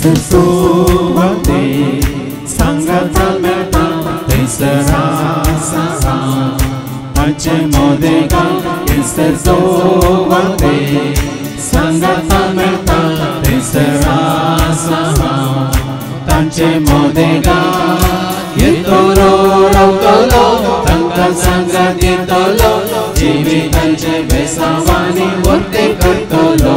थैसर सुवाते सांगाता मेळटा थैसर आसा तांचे मोदेगा थैसर सुवाते सांगाता मेळटा थैसर आसा तांचे मोदेगा येतलो रावतलो तांकां सांगात दितलो जिवितांचे बेसावांनी वर्ते करतलो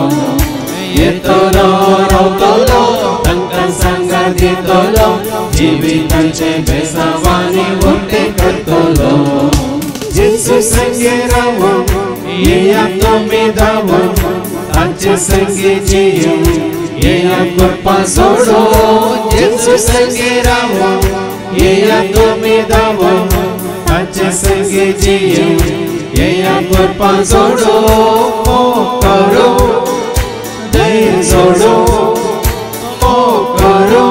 येतलो रावतलो तांकां सांगात दितलो जिवितांचे बेसावांनी वर्ते करतलो जेसू संगे रावो येया तुमी धावो तांचे संगे जियो येया करपा सोडो जेसू संगे रावो येया तुमी धावो तांचे संगे जियो येया करपा सोडो करो धैर्य सोडो करो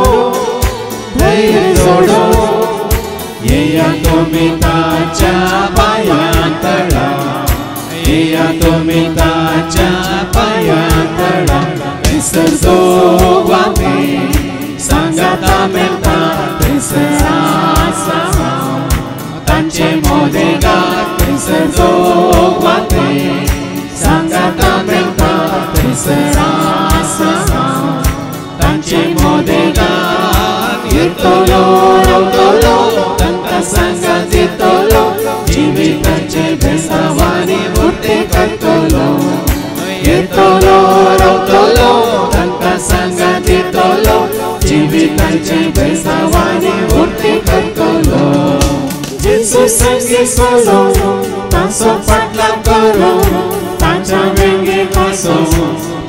धैर्य सोडो येया तुमी ताच्या पांयां तळा येया तुमी ताच्या पांयां तळा थैसर सुवाते सांगाता मेळटा थैसर आसा तांचे मोदेगा थैसर सुवाते सांगाता मेळटा थैसर आसा तांचे मोदेगा येतलो रावतलो तांकां सांगात दितलो जिवितांचे बेसावांनी वर्ते करतलो येतलो रावतलो तांकां सांगात दितलो जिवितांचे बेसावांनी वर्ते करतलो जेसू संगे चलो तांचो फाटलाव करो तांच्या वेंगेक आसो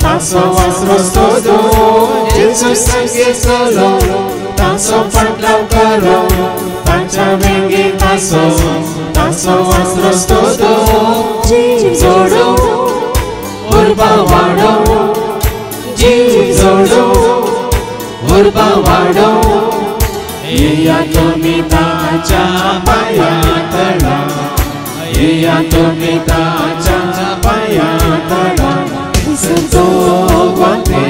तांचो वासरो सोदो जेसू संगे चलो तांचो फाटलाव करो तांच्या वेंगेक आसो तांचो वासरो सोदो जीव जोडो उर्बा वाडो जीव जोडो उर्बा वाडो येया तुमी ताच्या पांयां तळा येया तुमी ताच्या पांयां तळा थैसर सुवाते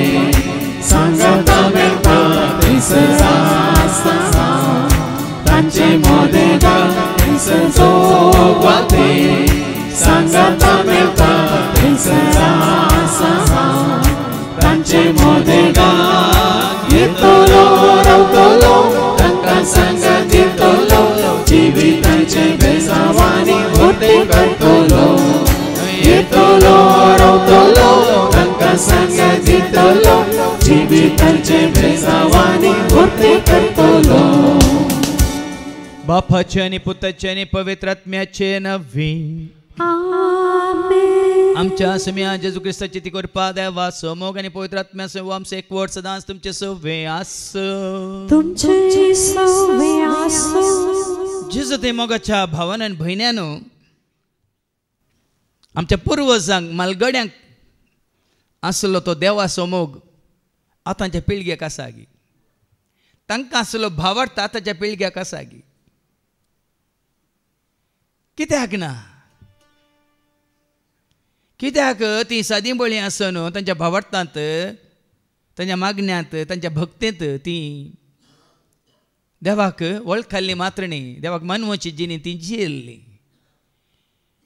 सांगाता मेळटा थैसर आसा तांचे मोदेगा थैसर सुवाते सांगाता मेळटा थैसर आसा तांचे मोदेगा येतलो रावतलो तांकां सांगात दितलो जिवितांचे बेसावांनी वर्ते करतलो येतलो रावतलो तांकां सांगात दितलो जिवितांचे बेसावांनी वर्ते करतलो बापाचे आणि पुताचे आणि पवित्र आत्म्याचे नवी आमच्या आसम्या जेजू क्रिस्ताची ती कृपा देवा समोग आणि पवित्र आत्म्या सव आमचे एक वर्ड सदांच तुमचे सवे आस जेजू ते मोगाच्या भावान आणि भयण्यानो आमच्या पूर्वजांक मालगड्यांक आसलो तो देवा समोग आतांच्या पिळग्याक आसा गी तांकां आसलो भावार्थ आतांच्या पिळग्याक आसा गी कित्याक ना कित्याक ती सादी बळी आसन तांच्या भावार्थांत तांच्या मागण्यांत तांच्या भक्तेंत ती देवाक वळखाल्ली मात्रणी देवाक मानवाची जिणी ती जियेल्ली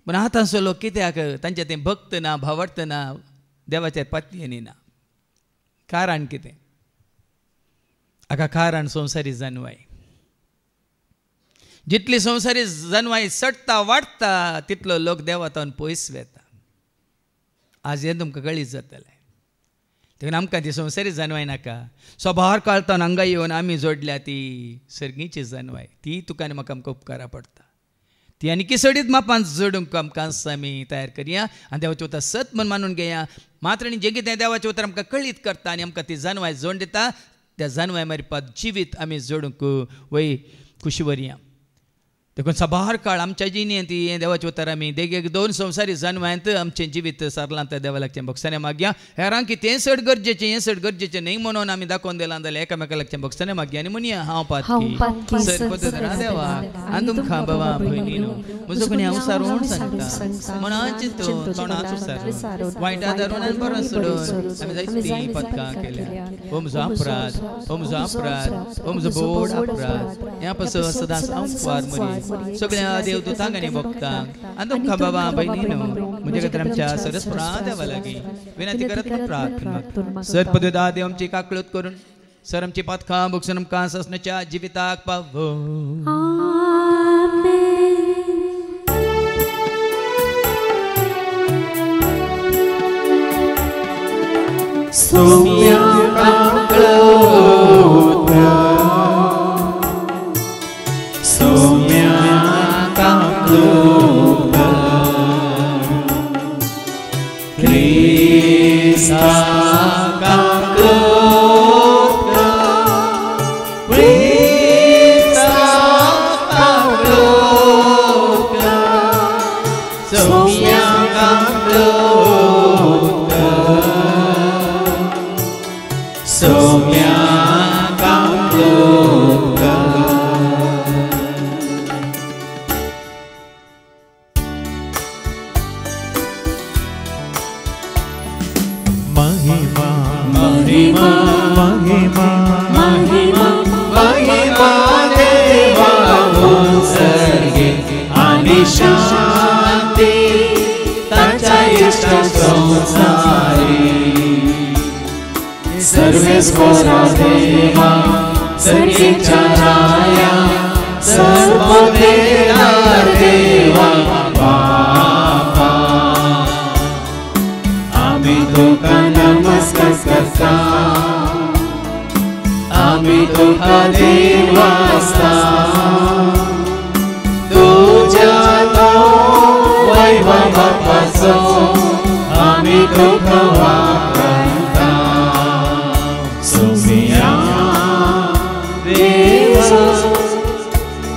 पूण आतां लोक कित्याक तांचे तें भक्त ना भावार्थ ना देवाच्या पातयेनी ना कारण कितें हाका कारण संवसारी जानवाय जितली संवसारी जानवाय सडटा वाडटा तितलो लोक देवातावन पयस वेता आज हे तुमकां कळीत जातलें देखून आमकां ती संवसारी जानवाय नाका सोबार काळतान हांगा येवन आमी जोडल्या ती सर्गीची जानवाय ती तुका आनी म्हाका आमकां उपकारा पडटा ती आनी किसडीत मापान जोडूंक आमकां आमी तयार करया आनी देवाचें उतर सत म्हूण मानून घेया मात्र जे कितें देवाचें उतर आमकां कळीत करता आनी आमकां ती जानवाय जोड दिता त्या जानवाय मारिपात जिवीत आमी जोडूंक वय खुशी वरया देखून सबार काळ आमच्या जिणेंत हें देवाचें उतर आमी देगेक 2 संवसारी जन्मांत आमचें जिवीत सरलां तर देवा लागचें भक्साने मागया हेरांक की तें चड गरजेचें न्ही म्हणून आमी दाखोवन दिलां जाल्यार एकामेका लागचें भक्साने मागया आनी म्हणया हांव पातकी सर पद्दत देवा आनी तुमकां बाबा भयणीनो म्हजो कोणी हांव सारोण सांगता मनाची तो तोंडाचो सार वायटा धरून आनी बरो सोडून आमी जायतीं पथकां केल्या हो म्हजो अपराध हो म्हजो बोड अपराध ह्या पासून सदांच हांव फार मरी सगळ्या देवदूतांक आनी भक्तांक आनी तुमकां बाबा भयणीनो म्हणजे खातीर आमच्या सरस्वरा देवा लागीं विनंती करत प्रार्थना सर पददा देव आमची काकळूत करून सर आमची पातकां बगसून आमकां ससण्याच्या जिविताक पावो Sumia Kakluka Krista Kakluka Krista Kakluka Sumia Kakluka Sumia Kakluka Mahima Deva Unsarge Ani Shanti Tacha Ishta Samsari Sarves Kora Deva Sarge Charaya Sarvadeva Deva Baba Ami Tuka Namaskar Karta Ami Tuka Devasta Tuja To Vaibhava Paso Ami Tuka Vakanta Sumia Deva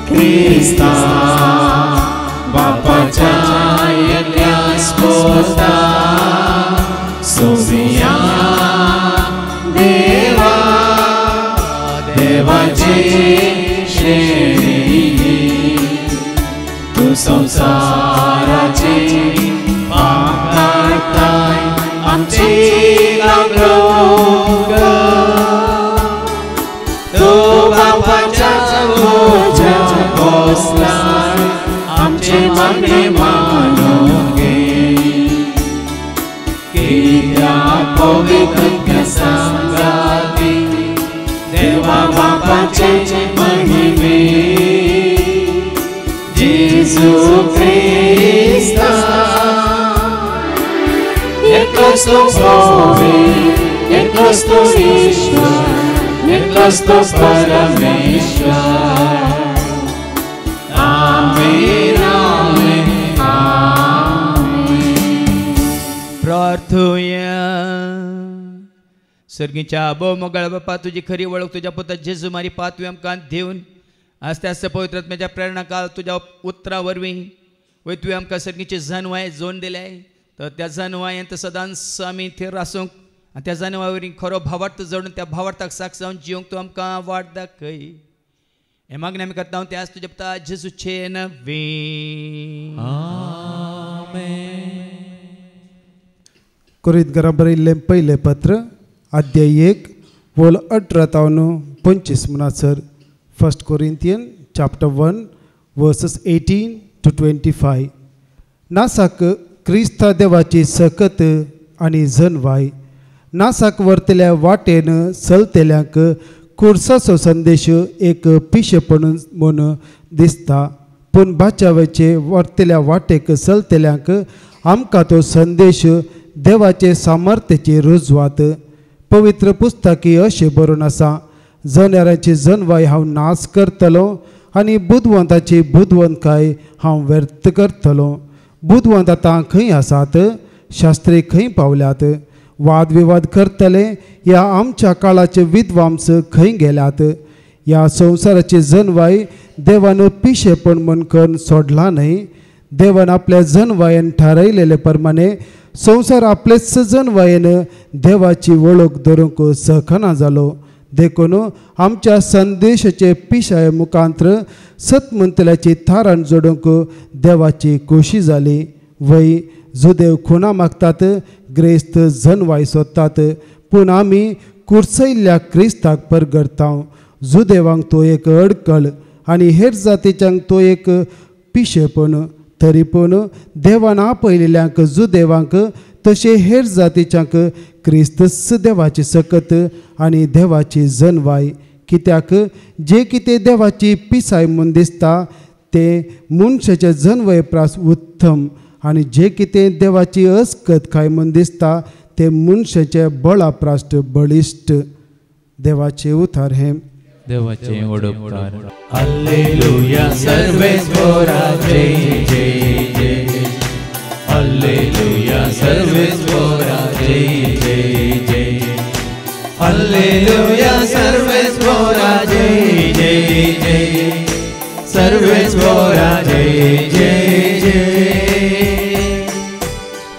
Krista Bapa Jaya Spota Sumia Deva Devaji Shri Tu Samsarachi Pakartai Amchi Kakluka Tu Bapacha Moja Koslan Amchi Magni Manoge Kya Povitanya Sangati Deva Bapache Mahime Jesu Krista Eklosto Bove Eklosto Ishwar Eklosto Parameshwar Amen Amen प्रार्थूया सर्गीच्या बो मोगळ बापा तुझी खरी वळख तुझ्या पुता जेजू मारी पातवी आमकां देऊन आस्ते आस्ते पवित्र आत्म्याच्या प्रेरणा काल तुझ्या उतरा वरवीं वय तुवें आमकां सर्गीची जानवाय जोन दिल्या तर त्या जानवायेंत सदांच आमी थेर आसूंक आनी त्या जानवाय वरवीं खरो भावार्थ जोडून त्या भावार्थाक साक्ष जावन जिवंक तूं आमकां वाट दाखय हे मागणी आमी करता ते आज तुझ्या पुता जेजूचे नवे आमेन कोरिंथीकारां बरयल्लें पयलें पत्र अध्याय 1 वोल 18-25 म्हणसर 1 Corinthians chapter 1 verses 18 to 25 नासाक Crysta देवाची सकत आनी जनवाय नासाक वर्तल्या वाटेन चलतेल्यांक कुर्साचो संदेश एक पिशेपणून म्हूण दिसता पूण बाचावेचे वर्तल्या वाटेक चलतेल्यांक आमकां तो संदेश देवाचे सामर्थ्याची रुजवात पवित्र पुस्तकी अशें बरोवन आसा जनेराची जनवाय हांव नाश करतलो आनी बुदवंताची बुदवंतकाय हांव व्यर्थ करतलो बुदवंत आतां खंय आसात शास्त्री खंय पावल्यात वाद विवाद करतले ह्या आमच्या काळाचे विद्वांस खंय गेल्यात ह्या संवसाराची जनवाय देवानं पिशेपण म्हण करून सोडला नाही. देवान आपल्या जनवायेन ठरयलेले प्रमाणे संवसार आपलेच जनवायेन देवाची वळख धरूंक सखना जालो. देखून आमच्या संदेशाचे पिशाय मुखांतर सतमंतल्याची थारान जोडूंक देवाची खोशी जाली. वय जुदेव खुणा मागतात, ग्रेस्त जनवाय सोदतात, पूण आमी कुर्सयल्ल्या क्रिस्ताक परगडता. जुदेवांक तो एक अडकळ आनी हेर जातीच्यांक तो एक पिशेपण. तरी पूण देवान आपयलेल्यांक जुदेवांक तशे हेर जातीच्यांक क्रिस्तच देवाची सकत आनी देवाची जनवाय. कित्याक जे कितें देवाची पिसाय म्हूण दिसता ते मनशाचे जनवय प्रास उत्तम, आनी जे कितें देवाची अस्कत काय म्हूण दिसता ते मनशाचे बळा प्राश्ट बळिश्ट. देवाचे उतार हे देवाचे ओडपकार. हालेलुया सर्वेश्वरा जय जय जय. हालेलुया सर्वेश्वरा जय जय जय. हालेलुया सर्वेश्वरा जय जय जय. सर्वेश्वरा जय जय जय.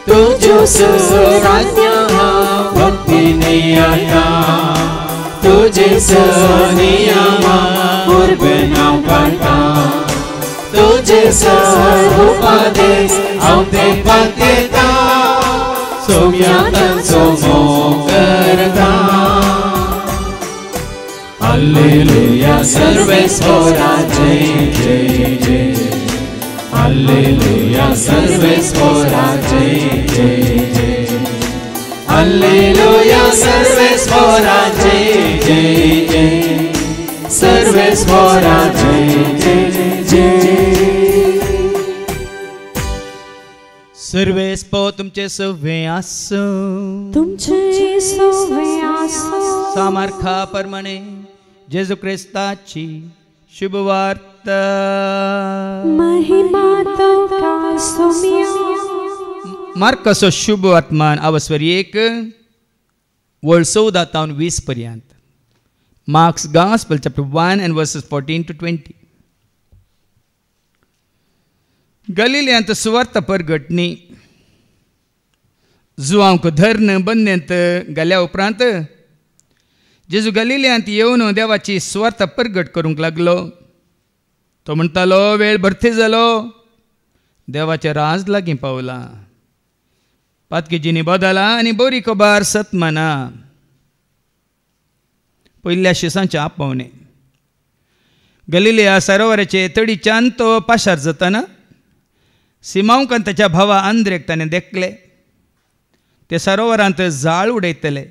तुझो स्वराज्ञा भक्तीने आता, तुझे सनियामा उर्बना पडटा, तुझे सर्वोपदेश आवते पातेता, सोम्यातन सोमो करता. हालेलुया सर्वेश्वरा जय जय जय. हालेलुया सर्वेश्वरा जय जय जय. हालेलुया सर्वेश्वरा जय जय जय. सर्वेश्वरा जय जय जय. सर्वेस्पो तुमचे सव्वे आसो, तुमचे सव्वे आसो. सामर्था प्रमाणे जेजू क्रिस्ताची शुभवार्ता. महिमा तुमका सोम्या. मार्कसो शुभ वर्तमान अवस्वरी 1 वळ 14 तावन 20 पर्यंत. Mark's Gospel chapter 1 and verses 14 to 20. गलिल्यांत सुवार्ता परगटणी जुवांक धरण बंदेंत गेल्या उपरांत जेजू गलिल्यांत येवन देवाची सुवार्ता परगट करूंक लागलो. तो म्हणटालो वेळ भरती जालो, देवाचें राज लागीं पावलां. पातकेजीनी बदला आनी बरी खबर सतमाना. पयल्या शिसांचे आपोवणे. गलिलिया सरोवराचे तडीच्यान तो पाशार जाताना सिमांक आनी ताच्या भावा आंद्रेक ताणें देखले. ते सरोवरांत जाळ उडयतले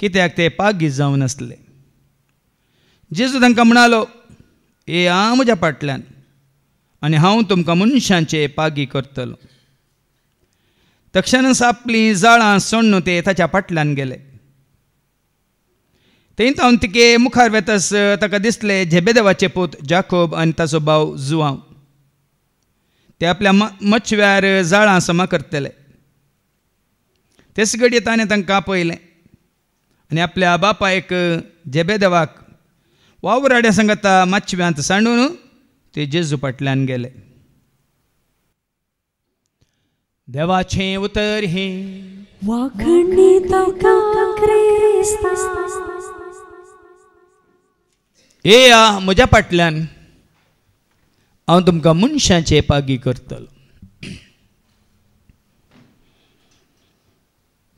कित्याक ते पागी जावन आसले. जेजू तांकां म्हणालो, येया म्हज्या फाटल्यान आनी हांव तुमकां मनशांचे पागी करतलो. तक्षणच आपलीं जाळां सोडून ते ताच्या फाटल्यान गेले. थंय तावन तिके मुखार वेतस ताका दिसले झेबेदेवाचे पूत जाकोब आनी ताचो भाव जुआंव. ते आपल्या मच्छव्यार जाळां समा करतले. तेच घडये ताणें तांकां आपयलें आनी आपल्या बापायक झेबेदेवाक वावराड्या सांगता मच्छव्यांत सांडून ते जेजू फाटल्यान गेले. देवाचें उतर हे वाखणी तुका क्रिस्ता. येया म्हज्या फाटल्यान हांव तुमकां मनशांचे पागी करतलो.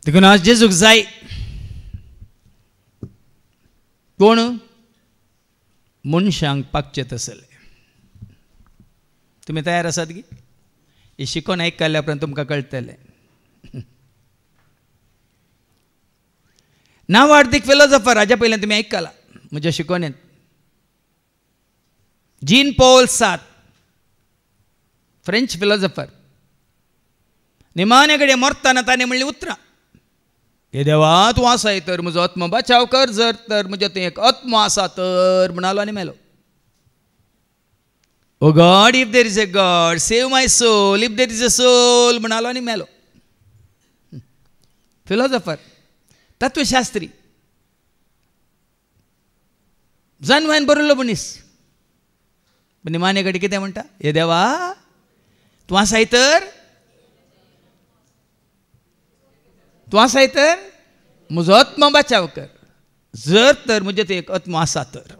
देखून आज जेजूक जाय कोण मनशांक पागचे तसले. तुमी तयार आसात की हे शिकोवन आयकल्या उपरांत तुमकां कळटलें. नांव आर्थीक फिलॉसॉफर हाज्या पयलीं तुमी आयकलां म्हज्या शिकोवणेंत. Jean Paul Sartre, French philosopher. निमाणे कडेन मरतना ताणें म्हणली उतरां, हे देवा तूं आसाय तर म्हजो आत्मो बचाव कर, जर तर म्हज्या थंय एक आत्मो आसा तर म्हणालो आनी मेलो. O God, if there is a God save my soul, if there is a soul म्हणालो आनी मेलो. फिलॉसॉफर, तत्वशास्त्री, जानवान बरयल्लो मनीस. पण निमाणे कडेन कितें म्हणटा, हे देवा तूं आसाय तर म्हजो आत्मा बचाव कर, जर तर म्हजे तो एक आत्मा आसा तर.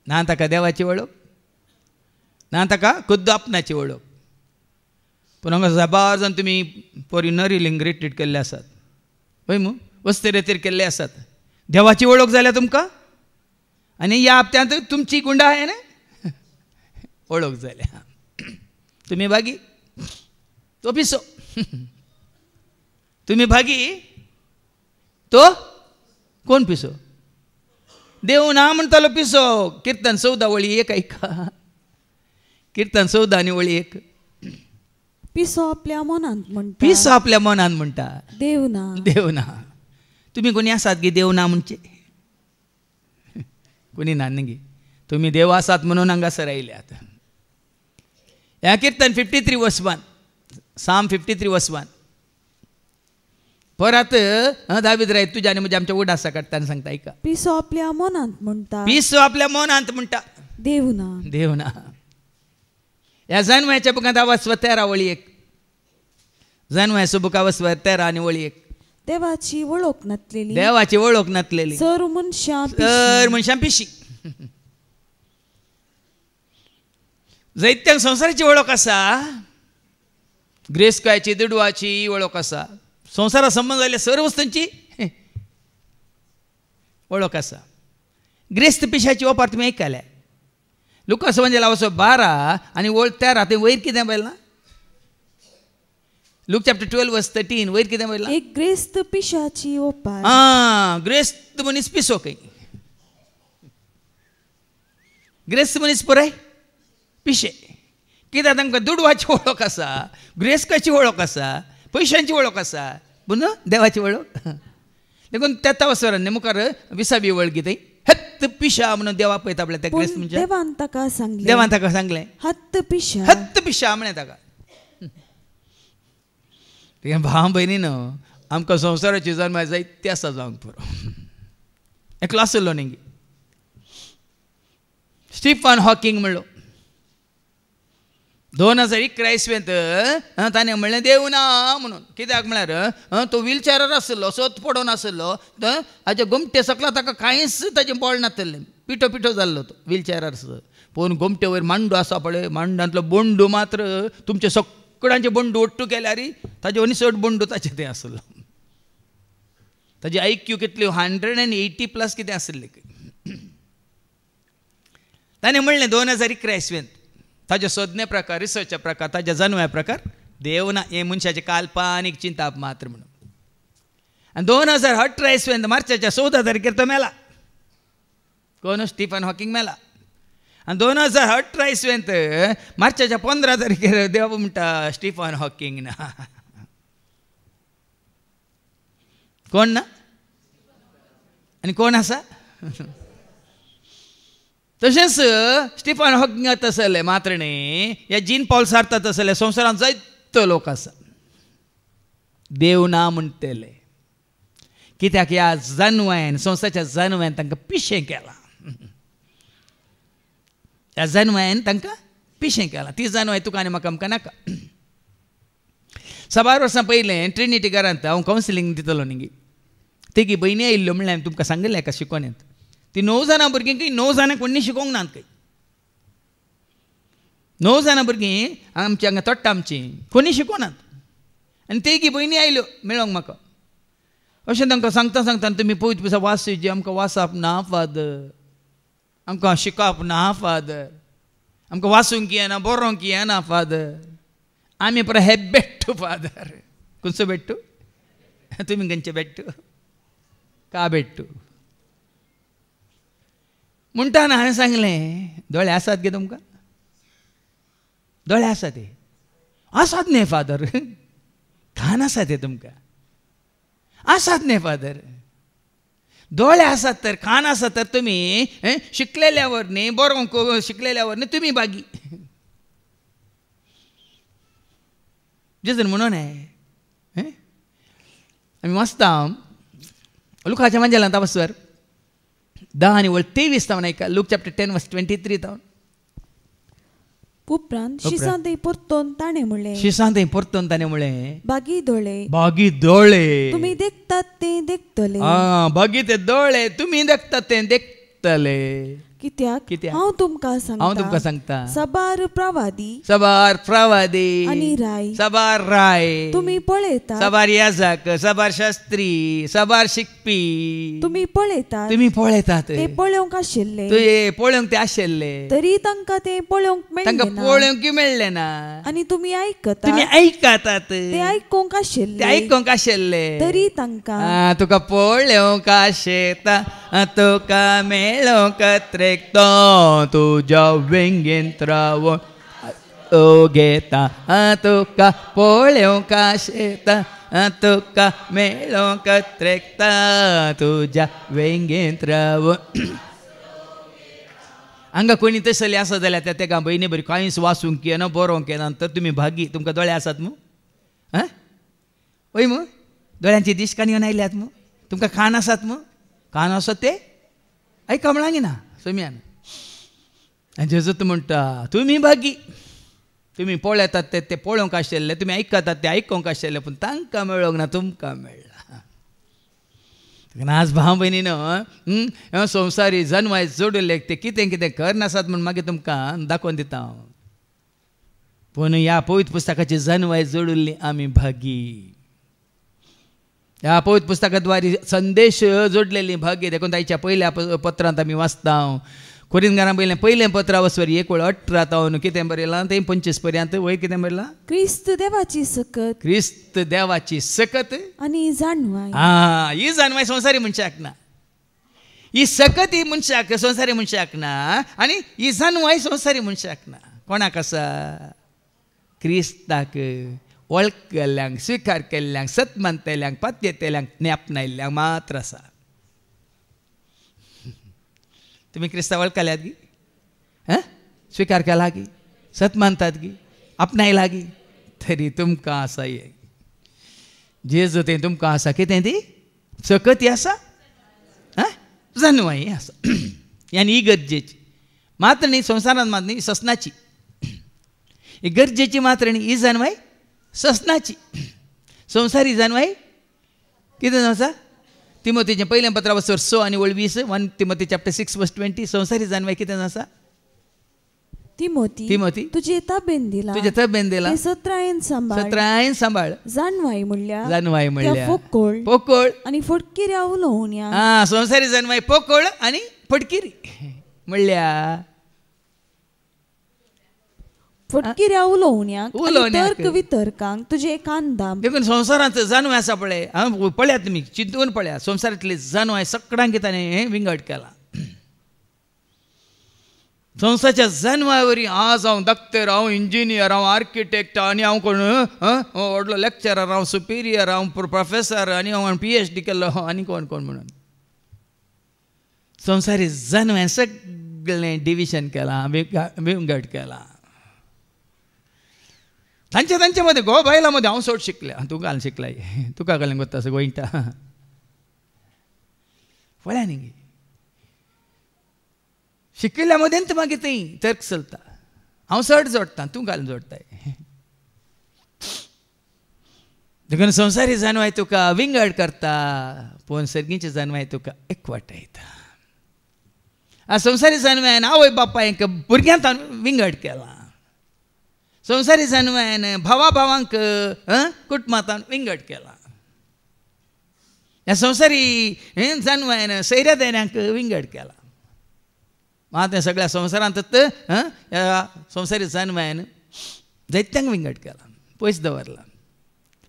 ना ताका देवाची वळख, ना ताका खुद्द आपणाची वळख. पूण हांगा जबार जावन तुमी पोरी नरिलिंग रिट्रीट केल्ले आसात, पळय मू वस्तेरेतीर केल्ले आसात. देवाची वळख जाल्या तुमकां, आनी ह्या हप्त्यांत तुमची गुंडा आहे ना वळख जाल्या. तुमी भागी तो पिसो, तुमी भागी तो कोण पिसो. देव ना म्हणटालो पिसो. कीर्तन 14 वळी 1 ऐका. कीर्तन 14 आनी वळी 1. पिसो आपल्या मनांत म्हणटा, पिसो आपल्या मनांत म्हणटा, देव ना. देव ना. तुमी कोणी आसात गे देव ना म्हणचे? कोणी ना गे. तुमी देव आसात म्हणून हांगासर आयल्यात. ह्या कीर्तन 53 वर्स 1, साम 53 वर्स 1. परत दावीद राय तुझ्या आनी म्हज्या आमच्या उडासा काडटाना सांगता ऐका. पिसो आपल्या मनांत म्हणटा, पिसो आपल्या मनांत म्हणटा, देव ना. देव ना. ह्या जन्माच्या बुकांत आवाज 13 वळी 1. जन्माच्या बुकावस 13 आनी वळी 1. देवाची वळख नासलेली, देवाची वळख नासलेली सर मनशां पिशी. जायत्यांक संवसाराची वळख आसा, ग्रेस्कायची दिडवाची वळख आसा, संवसारा संबंध जाल्ल्या सर्व वस्तूंची वळख आसा. ग्रेस्त पिशाची ओपार तुमी आयकल्या. लुकास म्हणजे वचो 12 आनी वळ 13 ते वयर कितें बरयलां? लूक चॅप्टर 12 वर्स 13 वयर कितें बरयलां? एक ग्रेस्त पिशाची ओपार. ग्रेस्त मनीस पिसो खंय. ग्रेस्त मनीस पुराय पिशे. कित्याक तांकां दुडवाची वळख आसा, ग्रेस्काची वळख आसा, पयशांची वळख आसा, पूण देवाची वळख. देखून त्या वसरांनी मुखार 20वी वळखी थंय हत्त पिशा म्हणून देवा पळयता आपल्या त्या ग्रेस्त म्हणजे देवान ताका सांगलें हत्त पिशा म्हणे ताका. भाव भयणीन आमकां संवसाराची जल्माय जायते आसा जावंक पुरो. एकलो आसलो न्ही स्टीफन हॉकिंग म्हणलो. 2011 ताणें म्हणलें देव ना म्हणून. कित्याक म्हळ्यार तो व्हीलचॅरार आसलो, सत पडोवन आसलो, हाजे गोमटे सकला ताका कांयच ताचें बळ नासलें. पिठो पिठो जाल्लो तो व्हीलचॅरार. पूण गोमटे वयर मांडू आसा पळय, मांडांतलो बोंडू मात्र तुमचे सगळ्यांचे बोंडू ओट्टू केल्यार ताजे आनी चड बोंडू ताचे तें आसलो. ताजी IQ कितल्यो 180+ कितें आसलें. ताणें म्हणलें 2011 ताज्या सोदने प्रकार, रिसर्चा प्रकार, ताज्या जन्म्या प्रकार देव ना. हे मनशाचे काल्पनीक चिंता मात्र म्हणून. आनी 2018 मार्चाच्या 14 तारखेर तो मेला. कोण? स्टीफन हॉकिंग मेला. आनी 2018 मार्चाच्या 15 तारखेर देव म्हणटा स्टीफन हॉकिंग ना. कोण ना आनी कोण आसा? तशेंच स्टीफन हॉकिंग तसले मात्र न्ही, ह्या जीन पॉल सार्ता तसले संवसारांत जायतो लोक आसा देव ना म्हणटले. कित्याक ह्या जन्मायन, संवसाराच्या जन्मायन तांकां पिशें केलां. ह्या जन्मायन तांकां पिशें केलां. ती जन्माय तुका आनी म्हाका आमकां नाका. 6 वर्सां पयलें ट्रिनिटी घरांत हांव कावन्सिलींग दितलो न्ही. तेगी भयणी आयिल्ल्यो म्हणल्यार हांवें तुमकां सांगलें एका शिकोवण्यांत. ती 9 जाणां भुरगीं खंय 9 जाणां कोणी शिकोवंक नात खंय. 9 जाणां भुरगीं आमची हांगा तोट्टा आमची कोणी शिकोवनात. आनी तेगी भयणी आयल्यो मेळोंक म्हाका. अशें तांकां सांगता सांगता तुमी पळयत पिसा वासुजी आमकां वाचप ना फादर, आमकां शिकप ना फादर, आमकां वाचूंक येना, बरोवंक येना फादर, आमी पळय हे बेट्टू फादर. खंयचो बेट्टू? तुमी खंयचे बेट्टू? का बेट्टू म्हणटाना हांवें सांगलें दोळे आसात गे तुमकां? दोळे आसात ते? आसात न्ही फादर. कान आसा ते तुमकां? आसात न्ही फादर. दोळे आसात तर, कान आसात तर तुमी शिकलेल्यावर न्ही, बरोवंक शिकलेल्यावर न्ही तुमी बागी. जेजून म्हणून आमी वाचता लुकाच्या मंजेलांत वचर 10 आनी 23 तावन ऐका. लूक चॅप्टर 10 वर्स 23 तावन. उपरांत शिसांतय परतोन ताणें म्हणलें शिसांतय परतोन ताणें म्हणलें बागी दोळे बागी दोळे तुम्ही देखतात ते देखतले बागी ते दोळे तुम्ही देखतात ते देखतले कित्याक कित्याक? हांव तुमकां हांव तुमकां सांगता सांगता सबार प्रवादी सबार प्रवादी आनी राय सबार राय तुम्ही पळयतात सबार याजक सबार शास्त्री सबार शिकपी तुम्ही पळयतात तुम्ही पळयतात ते पळोवंक आशिल्ले तुये पळोवंक ते आशिल्ले तरी तांकां ते पळोवंक तांकां मेळना पळोवंक मेळ्ळें ना आनी तुम्ही ऐकतात तुम्ही ऐकातात ते आयकोंक ते आशिल्ले आयकोंक आशिल्ले तरी तांकां तुका पळोवंक आशेता तुका मेळोंक त्रेकतो तुज्या वेंगेंत रावून घेता तुका पळोवंक आशेता तुका मेळोंक त्रेकता तुज्या वेंगेंत रावून हांगा कोणी तसले आसा जाल्यार तेका बहिणी बरी कांयच वाचूंक येना बरोवंक येना तर तुमी भागी तुमकां दोळे आसात मू वय मू दोळ्यांची दिश्कान येवन आयल्यात मू तुमकां कान आसात मू कान आसात ते आयका म्हणांगी ना सोम्यान आनी जेजूत म्हणटा तुमी भागी तुमी पळयतात ते पळोवंक आशिल्ले तुमी आयकतात ते आयकोंक आशिल्ले पूण तांकां मेळोंक ना तुमकां मेळ्ळा आज भाव भयणीनो संवसारी जन्माय जोडिल्ले ते कितें कितें करनासात म्हूण मागीर तुमकां दाखोवन दिता हांव पूण ह्या पवित्र पुस्तकाची जन्माय जोडिल्ली आमी भागी ह्या पवित्र पुस्तकाद्वारे संदेश जोडलेली भागी देखून ताच्या पयल्या पत्रांत आमी वाचता कोरिंथकारां पयलें पत्र वचवर 1:18 कितें बरयलां ते 25 पर्यंत वय कितें बरयलां क्रिस्त देवाची सकत क्रिस्त देवाची सकत आनी जाणवाय ही जाणवाय संवसारी मनशाक ना ही सकत ही मनशाक संवसारी मनशाक ना आनी ही जाणवाय संवसारी मनशाक ना कोणाक आसा क्रिस्ताक वळखल्यांक स्विकार केल्ल्यांक सत मानतल्यांक पात्यतेल्यांक नेपणायल्ल्यांक मात्र आसा तुम्ही क्रिस्ता वळखल्यात गी स्विकार केला गी सत मानतात गी आपणायला गी तरी तुमकां आसा हे जेजू तें तुमकां आसा कितें ती सकत आसा जन्माई आसा आनी ही गरजेची मात्र न्ही संवसारांत मात न्ही ससनाची ही गरजेची मात्र न्ही ही जन्माई ससनाची संवसारी जन्माई कितें आसा तिमोथीचें पयलें पत्र वचोर 6 आनी 20 1 तिमोथी चॅप्टर 6:20 संवसारी जन्माई कितें आसा तिमोथी तुजे ताबेन दिला तुजे तब्येन दिला सत्रायेन सांबाळ जाणवाय म्हणल्या पोकोळ आनी फटकिऱ्या उलोवण्या संवसारी जन्माई पोकोळ आनी फटकिरी म्हणल्या फटकिऱ्या उलोवण्याक तर्क वितर्कांक तुजे कांदा देखून संवसारांत जानवाय आसा पळय पळयात तुमी चिंतून पळयात संवसारांतले जानवाय सगळ्यांक ताणें विंगड केला संवसाराच्या जानवाय वरी आज हांव डॉक्टर हांव इंजिनियर हांव आर्किटेक्ट आनी हांव कोण व्हडलो लेक्चरर हांव सुपिरियर हांव प्रोफेसर आनी हांव PhD केल्लो आनी कोण कोण म्हणून संवसारी जानवाय सगळें डिविजन केलां विंगड केलां तांच्या मध्ये गो बायला मध्ये हांव सोड शिकले तूं घाल शिकलाय तुका घालें गोत्ता असं गोंयटा पळया न्ही शिकिल्ल्या मदेंत मागीर थंय तर्क चलता हांव चड जोडटां तूं घालून जोडटाय देखून संवसारी जानवाय तुका विंगड करता पूण सर्गीची जानवाय तुका एकवटायता संवसारी जानवायन आवय बापायक भुरग्यांत विंगड केला संवसारी जानवायन भावा भावांक कुटुंबांत विंगड केला ह्या संवसारी जानवायन सैऱ्या देऱ्यांक विंगड केला मात सगळ्या संवसारांत ह्या संवसारी जानवायन जायत्यांक विंगड केला पयस दवरला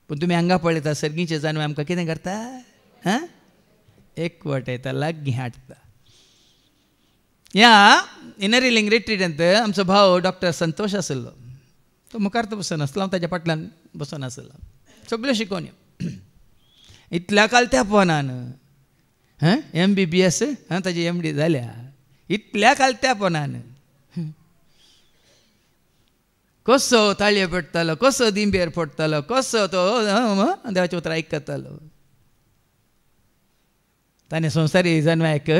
पूण तुमी हांगा पळयता सर्गीचे जानवाय आमकां कितें करता एकवटायता लागीं हाडटा ह्या इनर हिलिंग रिट्रीटांत आमचो भाव डॉक्टर संतोष आसलो तो मुखार तो बसून आसलो हांव ताच्या फाटल्यान बसून आसलो सगळ्यो शिकोवन इतल्या काल त्या पोनान MBBS ताजी MD जाल्या इतल्या काल त्या पोनान कसो ताळयो पडटालो कसो दिंबेर पडटालो कसो तो देवाचें उतर आयकतालो ताणें संवसारी जानवायक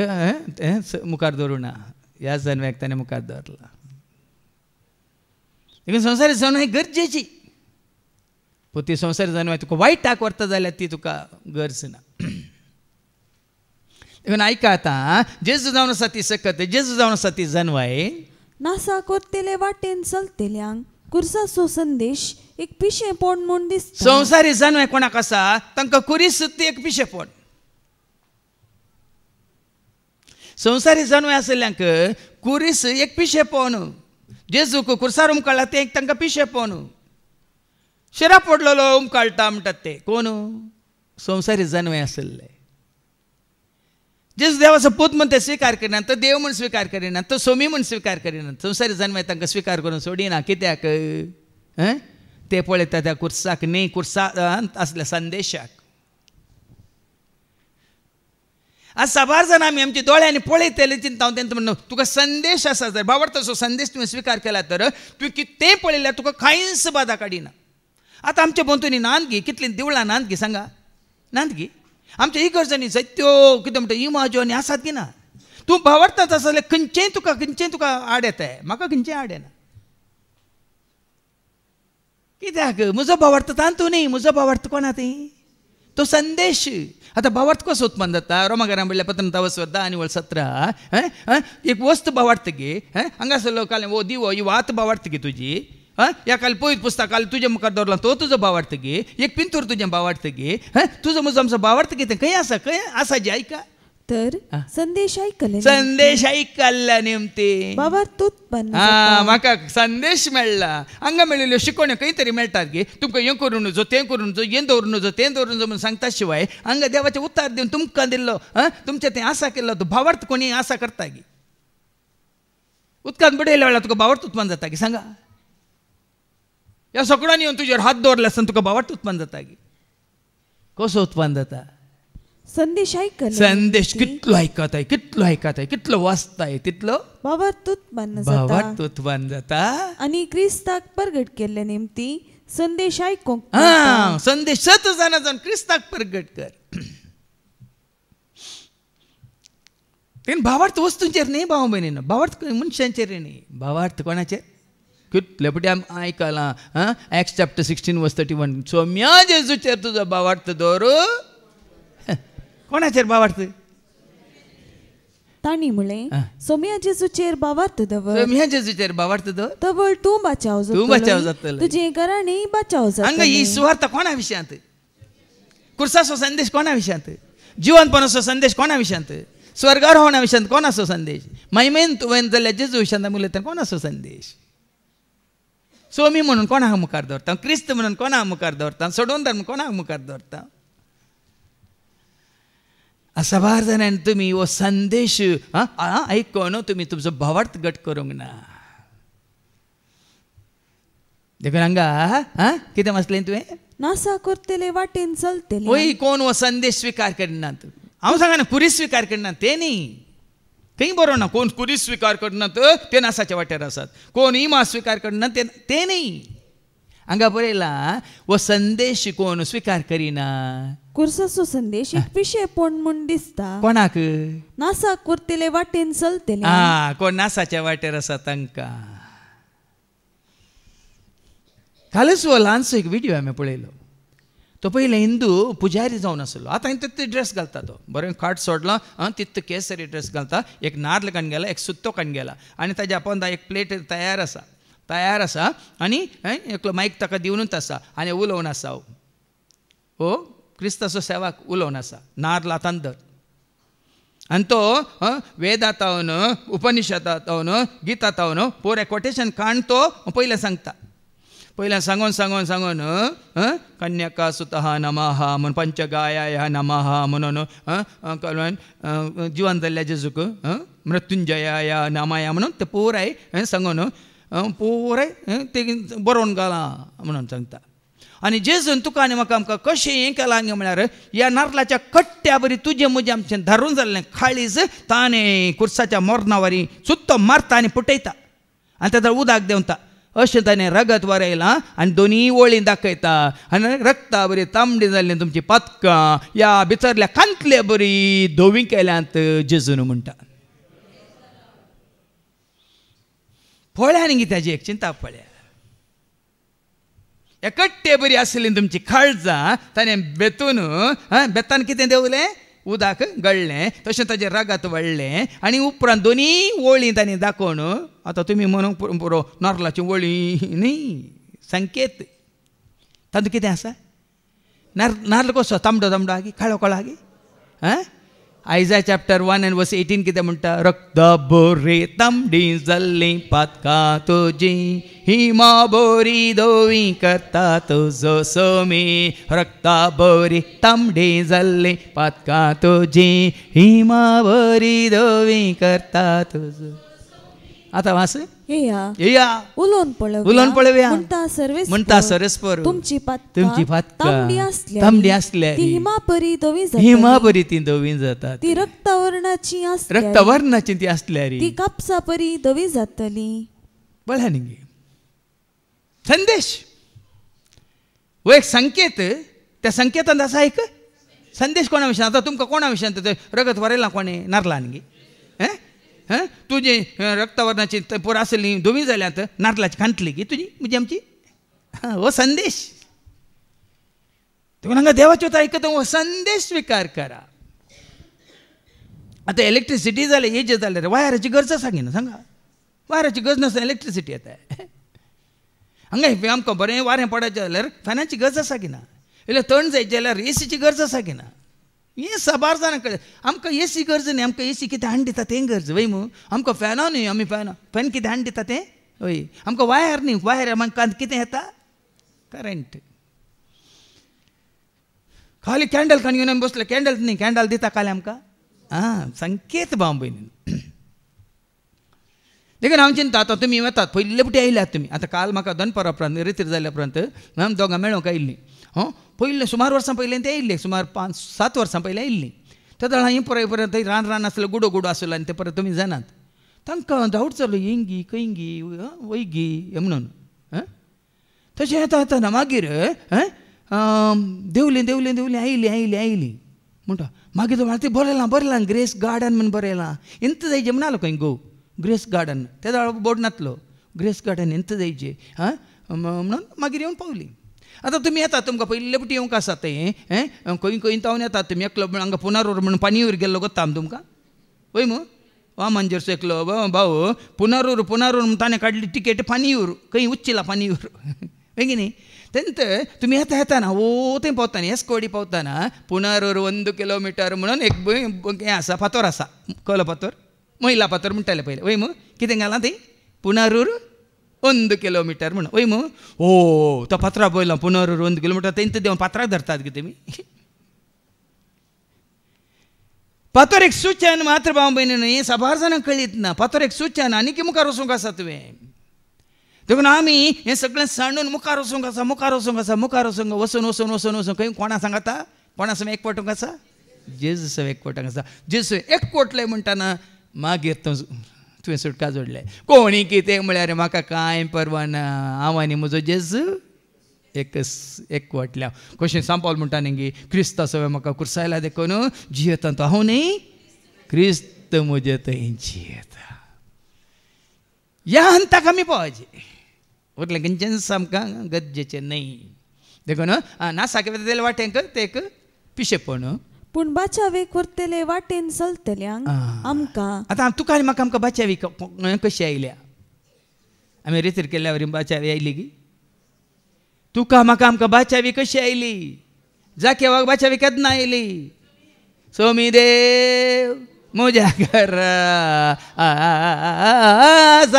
मुखार दवरूं ना ह्या जानवायक ताणें मुखार दवरला देखून संवसारी जणवाय गरजेची, पूण ती संवसारी जणवाय तुका वायटाक व्हरता जाल्यार ती तुका गरज ना. देखून ऐका आतां, जेजू जावन आसा ती सकत, जेजू जावन आसा ती जणवाय, नासा करतेले वाटेन चलतेल्यांक कुर्साचो संदेश एक पिशेपण म्हूण दिसता. संवसारी जणवाय कोणाक आसा तांकां कुरीस ती एक पिशेपण. संवसारी जणवाय आसल्यांक कुरीस एक पिशेपण. जेजूक कुर्सार उमकाळ्ळा ते एक तांकां पिशेपण. शिरा पडलेलो उमकाळटा म्हणटात ते कोण? संवसारी जणवाय आसले. जेजू देवाचो पूत म्हूण ते स्विकार करिनात, तो देव म्हूण स्विकार करिनात, तो सोमी म्हूण स्विकार करिनात. संवसारी जणवाय तांकां स्विकार करून सोडिना. कित्याक? ते पळयता त्या कुर्साक न्ही, कुर्सांत असल्या संदेशाक. आज साबार जाण आमी आमच्या दोळ्यांनी पळयतले चिंता हांव तेंचो म्हणणं, तुका संदेश आसा जर भावार्थाचो संदेश तुवें स्विकार केला तर तुवें कितेंय पळयल्यार तुका कांयच बाधा काडिना. आतां आमच्या भोंवतणी नांद घे, कितली देवळां नांद घे सांगा, नांद घे. आमच्या इगर्जांनी जायत्यो कितें म्हणटा इमाज्यो आनी आसात की ना. तूं भावार्थांत आसा जाल्यार खंयचेंय तुका आड येताय, म्हाका खंयचेंय आड येना. कित्याक? म्हजो भावार्थ तांतू न्ही, म्हजो भावार्थ कोणा ती? तो संदेश. आतां भावार्थ कसो उत्पन्न जाता? रोमाकारां म्हणल्यार पत्रंता वसवता आनी 17 एक वस्त भावार्थ घे. हांगासरलो काल वो दिवो ही वात भावार्थ घे तुजी. या काल पळयत पुस्तकाल तुजे मुखार दवरला तो तुजो भावार्थ घे. एक पिंतूर तुजें भावार्थ घे. तुजो म्हजो आमचो भावार्थ घे. खंय आसा जे ऐका तर संदेश ऐकले, संदेश ऐकल्ल्या नेमते भावार्थ उत्पन्न. म्हाका संदेश मेळ्ळा. हांगा मेळिल्ल्यो शिकोवण्यो खंय तरी मेळटात गे. तुमकां हें करूं नजो, तें करूं नजो, हें दवरूं नजो, तें दवरूं नजो म्हणून सांगता शिवाय हांगा देवाचें उतर दिवन तुमकां दिल्लो तुमचें तें आसा केल्लो तो भावार्थ कोणी आसा करता गे. उदकांत बुडयल्या वेळार तुका भावार्थ उत्पन्न जाता गे सांगा. ह्या सगळ्यांनी येवन तुजेर हात दवरले आसतना तुका भावार्थ उत्पन्न जाता गे. कसो उत्पन्न जाता? संदेश ऐकले. संदेश कितलो आयकताय, कितलो आयकताय, कितलो वाचताय तितलो भावार्थ उत्पन्न जाता. आनी क्रिस्ताक प्रगट केल्ले नेमती संदेश आयकोंक. संदेश सत जाण क्रिस्ताक प्रगट कर. तेन भावार्थ वस्तूंचेर न्ही भाव भयणीनो, भावार्थ मनशांचेर न्ही, भावार्थ कोणाचेर? कितले पटी आयकलां. Acts chapter 16:31 सोम्या जेजूचेर तुजो भावार्थ दवर. कोणाचेर भावार्थ? ताणी म्हळें सोम्या जेजूचेर भावार्थ दवर. सोम्या जेजूचेर भावार्थ दवर. तवळ तूं बचाव जातलो, तुजें घराणें बचाव जातलें. हांगा ही सुवार्थ कोणा विशयांत? कुर्साचो संदेश कोणा विशयांत? जिवंतपणाचो संदेश कोणा विशयांत? स्वर्गारोहणा विशयांत कोणाचो संदेश? महिमेन तुवें जाल्यार जेजू विशयांत उलयता कोणाचो संदेश? सोमी म्हणून कोणाक मुखार दवरता? क्रिस्त म्हणून कोणाक मुखार दवरता? सोडून धर्म कोणाक मुखार दवरता? साबार जाणांनी तुमी हो संदेश आयकोन तुमी तुमचो भावार्थ गट करूंक ना. देखून हांगा कितें वाचलें तुवें? नासा करतले वाटेन चलतले. ओय कोण हो संदेश स्विकार करिनात. हांव सांगा ना कुरीस स्विकार करिनात ते न्ही. खंय बरो ना कोण कुरीस स्विकार करनात ते नासाच्या वाट्यार आसात. कोण इमा स्विकार करनात ते न्ही. हांगा बरयलां हो संदेश कोण स्विकार करिना. कुर्साचो संदेश एक पिशेपण म्हूण दिसता. कोणाक? नासा करतले वाटेन चलतले. कोण नासाच्या वाट्यार आसा तांकां. कालच हो ल्हानसो एक व्हिडिओ हांवें पळयलो. तो पयले हिंदू पुजारी जावन आसलो. आतां तितलो ड्रेस घालता तो. बरें खाट सोडलो तितलो केसरी ड्रेस घालता. एक नाल्ल काडून गेला, एक सुत्तो काडून गेला आनी ताज्या पोंदा एक प्लेट तयार आसा आनी एकलो मायक ताका दिवनूच आसा आनी उलोवन आसा. हो क्रिस्ताचो सेवाक उलोवन आसा. नाल्ल हातांत धर आनी तो वेदांत तावन उपनिशदांत तावन गितांत तावन पुरे कोटेशन काण तो पयलें सांगता. पयलें सांगून कन्यका सुतः नमः म्हणून पंचगायाय नमः म्हणून जिवन जाल्ल्या जेजूक मृत्युंजयाय नमाय म्हणून ते पुराय सांगून पुराय ते बरोवन घाला म्हणून सांगता. आनी जेजून तुका आनी म्हाका आमकां कशें हें केलां म्हळ्यार ह्या नारलाच्या कट्ट्या बरी तुजें म्हजें आमचें धरून जाल्लें काळीज ताणें कुर्साच्या मोरणावरी सुत्तो मारता आनी पुटयता आनी ताका उदक देंवता. अशें ताणें रगत वरयलां आनी दोनी वळी दाखयता आनी रक्ता बरी तांबडी जाल्लीं तुमची पातकां ह्या भितरल्या कांतले बरी धोवी केल्यांत जेजून म्हणटा. पळया न्ही ताजी एक चिंता पळया. एकट्टे बरी आसली तुमची काळजां ताणें बेतून बेतान कितें देवलें उदक गळ्ळें तशें ताजें रगत वळ्ळें आनी उपरांत दोनी वळी ताणें दाखोवन आतां तुमी म्हणूंक पुरो नॉर्लाची वळी न्ही संकेत तातूंत कितें आसा नाल्ल कसो तांबडो तांबडो आगी काळो काळो आगी आयजा चॅप्टर 1 and verse 18 कितें म्हणटा रक्त बोरे तांबडी जल्ली पातका तुजी हिमा बोरी दोवी करता तुजो सोमी रक्ता बोरी तांबडी जल्ली पातका तुजी हिमा बोरी दोवी करता तुजो आता वास येया उलोवन पळोवया म्हणटा सरस्पर तुमची पातका तांबडी आसल्या हिमा बरी ती धवी जाता ती रक्तवर्णाची ती आसल्या ती कापसा परी धवी जातली बळ्या न्ही संदेश वो एक संकेत त्या संकेतांत आसा एक संदेश कोणा विशयान आतां तुमकां कोणा विशयान रगत वरयलां कोणें नारला न्ही तुजी रक्तवर्णाची पोर आसली धवी जाल्यात नारलाची खांतली की तुजी म्हणजे आमची हो संदेश देखून हांगा देवाचो आयकता हो संदेश स्विकार करा आतां इलेक्ट्रिसिटी जाले हेजे जाल्यार वायराची गरज आसा की ना सांगा वायराची गरज नासतना इलेक्ट्रिसिटी येता हांगा आमकां बरें वारें पडचें जाल्यार फॅनाची गरज आसा की ना इल्लें थंड जायचें जाल्यार एसीची गरज आसा की ना हे साबार जाणां कळ्ळें आमकां एसी गरज न्ही आमकां एसी कितें हाड दिता तें गरज वय मू आमकां फॅना न्ही आमी फॅन कितें हाड दिता तें हय आमकां वायर न्ही वायर आमकां कितें येता करंट खाली कॅन्डल खान घेवन आमी बसले कॅन्डल न्ही कॅन्डल दिता काले आमकां संकेत भाव भयणी देखून हांव चिंता आतां तुमी वतात पयले पुटी आयल्यात तुमी आतां काल म्हाका दनपारा उपरांत रितीर जाल्या उपरांत आमी दोगां मेळोंक आयिल्लीं पयले सुमार वर्सां पयलें ते येयल्ले सुमार 5-7 वर्सां पयलीं येयल्लीं त्या दळा ही परत थंय रान आसलो गुडो गुडो आसलो आनी ते परत तुमी जाणात तांकां डावट जालो येंगी खंयगी वयगी म्हणून तशें येता येताना मागीर देवलीं देवलीं देवलीं आयलीं म्हणटा मागीर ती बरयलां ग्रेस गार्डन म्हण बरयलां इंत जायचें म्हणलो खंय गो ग्रेस गार्डन त्या दळा बोर्ड नासलो ग्रेस गार्डन इंत जायचें म्हणून मागीर येवन पावलीं आतां तुमी येतात तुमकां पयले पुटी येवंक आसा तें खंय खंय तावन येतात तुमी एकलो हांगा पुनारूर म्हणून पानीयूर गेल्लो गोत्ता आमी तुमकां वय मू वा मंजूर एकलो भाऊ पुनारूर म्हणून ताणें काडली टिकेट पानीयूर खंय उच्चिला पानीयूर वय की न्ही तेंत तुमी येताना थंय पावताना एस्कोडी पावताना पुनारूर 1 किलोमिटर म्हणून एक हें आसा फातर आसा कलो फातर महिला फातर म्हणटाले पयले वय मू कितें घालां थंय पुनारूर 1 किलोमिटर म्हणून वय मू तो फातरा पळयला पुनारूर 1 किलोमिटर तेंत देवन फातराक धरतात की तुमी फातर एक सूचन मात्र भाव भयणी साबार जाणांक कळीत ना फातर एक सूचन आनी मुखार वचूंक आसा तुवें देखून आमी हें सगळें सांडून मुखार वचूंक आसा वचून खंय कोणा सांगाता कोणा समें एकवटूंक आसा जेजू समें एकवटांक आसा जेजू एकवटले म्हणटाना मागीर तुवें सुटका जोडले कोणी कितें म्हळ्यार म्हाका कांय परवा ना हांव आनी म्हजो जेजू एकवटल्या कशें सांपावल म्हणटा न्ही क्रिस्त सवय म्हाका कुर्सायला देखून जियेता तो हांव न्ही क्रिस्त म्हजे थंय जियेता ह्या हंताक आमी पावचे उरलें खंयचेंच आमकां गरजेचें न्ही देखून नासाके वयतले वाटेंक ते एक पिशेपण पूण बाचावेक व्हरतले वाटेन चलतल्यांक आमकां आतां तुका आनी म्हाका आमकां बाचावी कशी आयल्या आमी रितीर केल्या वरी बाचावी आयली की तुका म्हाका आमकां बाचावी कशी आयली जाकेवाक बाचावी केन्ना आयली सोमी देव म्हज्या घरा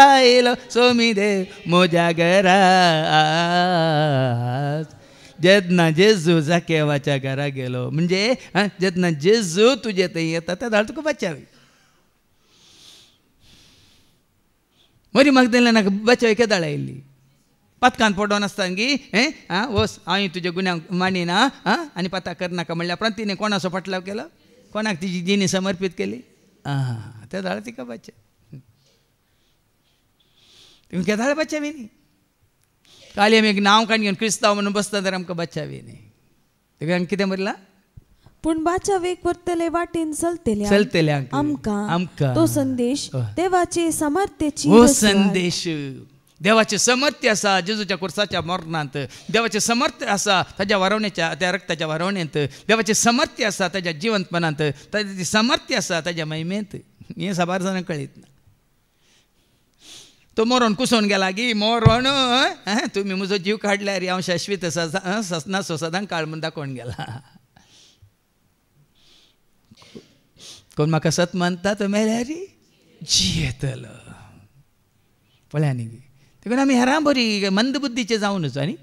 आयलो सोमी देव म्हज्या घरा जेन्ना जेजू जाकेवाच्या घरा गेलो म्हणजे जेन्ना जेजू तुजे थंय येता त्या धाड तुका बाचावी मरी मगदलेनाक बाचावी केदाळ आयिल्ली पथकान पडोन आसता गी वस हांव तुजे गुन्यांक मानिना आनी पता करनाका म्हणल्यार उपरांत तिणें कोणाचो पटलाव केलो कोणाक तिजी जिणी समर्पीत केली त्या धाड तिका बाचावी तुमी केदाळ बाचावी न्ही काली आमी एक नांव काडून घेवन क्रिस्तांव म्हणून बसता तर आमकां बाचावी न्ही तेका कितें बरयलां पूण बाचावेक व्हरतले वाटेन चलतल्यांक आमकां तो संदेश देवाचे समर्थेची हो संदेश देवाचे समर्थ्य असा जेजूच्या कुर्साच्या मरणांत, देवाचे समर्थ्य असा ताच्या वारवण्याच्या त्या रक्ताच्या वारवण्यात, देवाचे समर्थ्य असा ताच्या जिवंतपणांत, ताची समर्थ्य असा ताच्या महिमेंत. हे साबार जाणांक कळीत ना. तो मरोन कुसोन गेला की मरोन तुम्ही म्हजो जीव काडल्यार हांव शाश्वीत ससना सदांच काळ म्हूण दाखोवन गेला. कोण म्हाका सत म्हणटा तो मेल्यार जियेतलो. पळया न्ही, देखून आमी हेरां बरी मंद बुद्धीचे जावनूच. आनी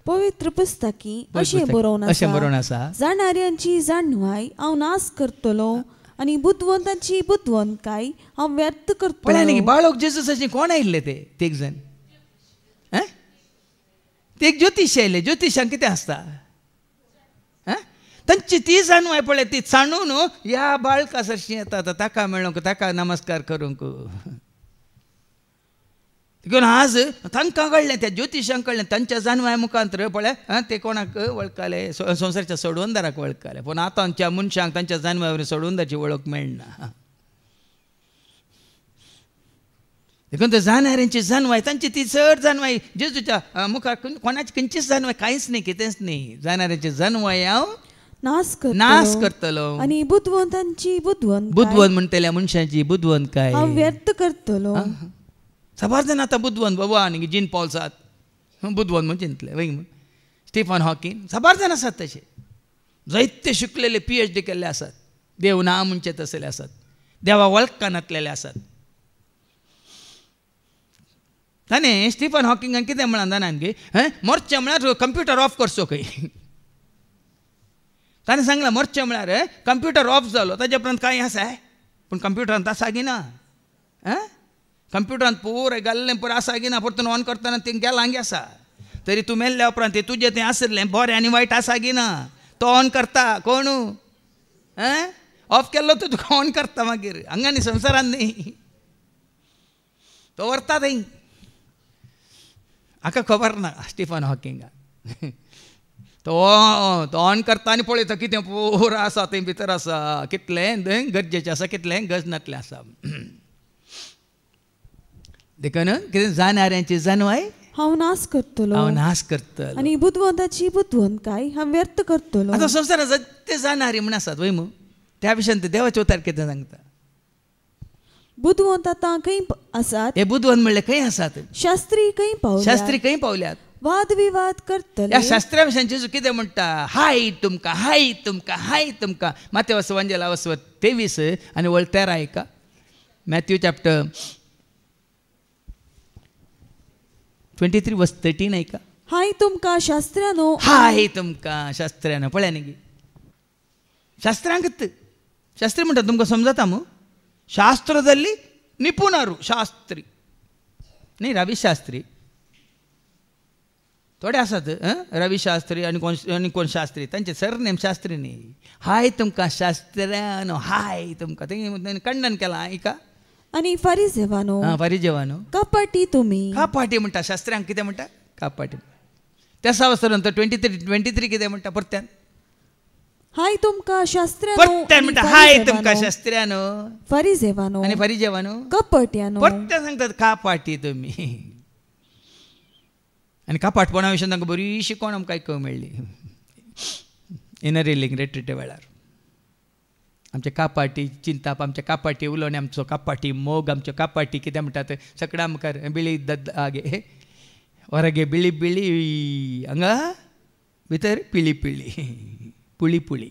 पवित्र पुस्तकी अशें बरोवन आसा, जाणाऱ्यांची जाणवाय हांव नाश करतलो आनी बुद्धवंतांची बुद्धवंतकाय हांव व्यर्थ करतलो. पळया न्ही, बाळोक जेजूसाची कोण आयिल्ले ते एक जण? ते एक ज्योतिश आयले. ज्योतिशांक कितें आसता? तांची ती जाणवाय पळय, ती जाणून ह्या बाळका सरशी येता ताका मेळूंक, ताका नमस्कार करूंक. देखून आज तांकां कळ्ळें, त्या ज्योतिशांक कळ्ळें, तांच्या जाणवाय मुखांतर पळय ते कोणाक वळखले? संवसाराच्या सोडवंदाराक वळखले. पूण आतांच्या मनशांक तांच्या जाणवाय सोडवंदाची वळख मेळना. देखून त्या जाणाऱ्यांची जाणवाय, तांची ती चड जाणवाय जेजूच्या मुखार कोणाची खंयचीच जाणवाय कांयच न्ही, कितेंच न्ही. जाणाऱ्यांची जाणवाय हांव नाश करतलो आनी बुद्धवंतांची बुद्धवंत म्हणटल्या मनशांची बुद्धवंतकाय हांव व्यर्थ करतलो. साबार जाण आतां बुद्धवंत बाबा न्ही, जीन पॉल्सात बुद्धवंत म्हणून चिंतले वय. स्टीफन हॉकिंग साबार जाण आसात तशे, जायते शिकलेले PhD केल्ले आसात, देव ना म्हणचे तसले आसात, देवा वळखा नातलेले आसात. ताणें स्टीफन हॉकिंगान कितें म्हणान जाणान गे, मरचें म्हळ्यार कंप्युटर ऑफ करचो खंय. ताणें सांगलां मरचें म्हळ्यार कंप्युटर ऑफ जालो ताजे उपरांत कांय आसा, पूण कंप्युटरांत आसा गी ना. कंप्युटरांत पुराय घाल्लें पुरो आसा गी ना, परतून ऑन करतना तें गेलां गी आसा. तरी तूं मेल्ल्या उपरांत तें तुजें तें आसलें बरें आनी वायट आसा गी ना, तो ऑन करता कोण? ऑफ केल्लो तो तुका ऑन करता मागीर. हांगा न्ही, संवसारांत न्ही, तो व्हरता थंय. हाका खबर ना स्टीफन हॉकिंगाक. तो ऑन करता आनी पळयता कितें पुरो आसा थंय भितर आसा, कितलें गरजेचें आसा, कितलें गरजनातलें आसा. देखून कितें जाणाऱ्यांची जाणवाय हांव नाश करतलो आनी बुद्धवंताची बुद्धवंतकाय हांव व्यर्थ करतलो. आतां संवसारांत जायते जाणारी म्हण आसात वय मू, त्या विशयान देवाचे उतार कितें सांगता? बुद्धवंत आतां खंय आसात? हे बुद्धवंत म्हणले खंय आसात? शास्त्री खंय पावल्यात? वाद विवाद करतले. ह्या शास्त्रा विशयान जेजू कितें म्हणटा? हाय तुमकां, हाय तुमकां, हाय तुमकां. माथेव सुवांजेला 23 आनी 13 ऐका. मॅथ्यू चॅप्टर 23:13 ऐका. हाय तुमकां शास्त्रानो, हाय तुमकां शास्त्रानो. पळया न्ही, शास्त्रांत शास्त्री म्हणटा तुमकां समजता मू? ಶಾಸ್ತ್ರದಲ್ಲಿ ನಿಪುಣರು शास्त्री न्ही, रविशास्त्री थोडे आसात. रविशास्त्री आनी कोण शास्त्री, तांचे सरनेम शास्त्री न्ही. हाय तुमकां शास्त्रानो, हाय तुमकां. तें खंडन केलां ऐका. आनी फरिजेवानो, फरिजेवानो कपटी तुमी. कापाटी म्हणटा शास्त्रांक. कितें म्हणटा? कापाटी. त्या नंतर 23 कितें म्हणटा परत्यान? हाय तुमकां शास्त्रानो, परत्यान म्हणटा हाय तुमकां शास्त्र्यानो, फरिजेवानो आनी फरिजेवानो, कपट्यानो. परत्यान सांगतात कापाटी तुमी. आनी कापाटपणा विशयान तांकां बरी शिकवण आमकां आयकूंक मेळ्ळी इनर हिलिंग रेट्रीटे वेळार. आमचे कापाटी चिंताप, आमचे कापाटी उलोवणे, आमचो कापाटी मोग, आमच्यो कापाटी कितें म्हणटात सगळ्या मुखार बिळी आगे ಹೊರಗೆ ಬಿಳಿ ಬಿಳಿ ಹಂಗ भितर पिळी पिळी पुळी पुळी.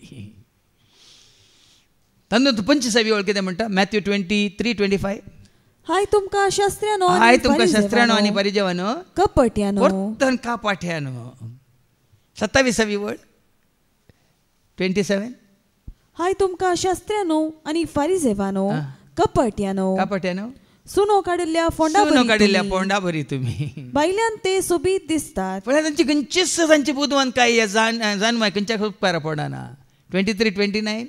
तांदूळ 25 ओळ कितें म्हणटा? मॅथ्यू 23:25. हाय तुमकां शास्त्रानो, हाय तुमकां शास्त्रानो आनी फरिजेवानो, कपट्यानो, परतन कापाट्यानो. 27 ओळ 27. हाय तुमकां शास्त्रानो आनी फरिजेवानो, कपट्यानो, कापाट्यानो, सुनो काडिल्ल्या पोंडा भरी तुमी. बायल्यान ते सोबीत दिसतात. पण तांची खंयचीच तांची बुद्धवंत काय जाणवाय खंयच्या उपकार पडना. 23:29.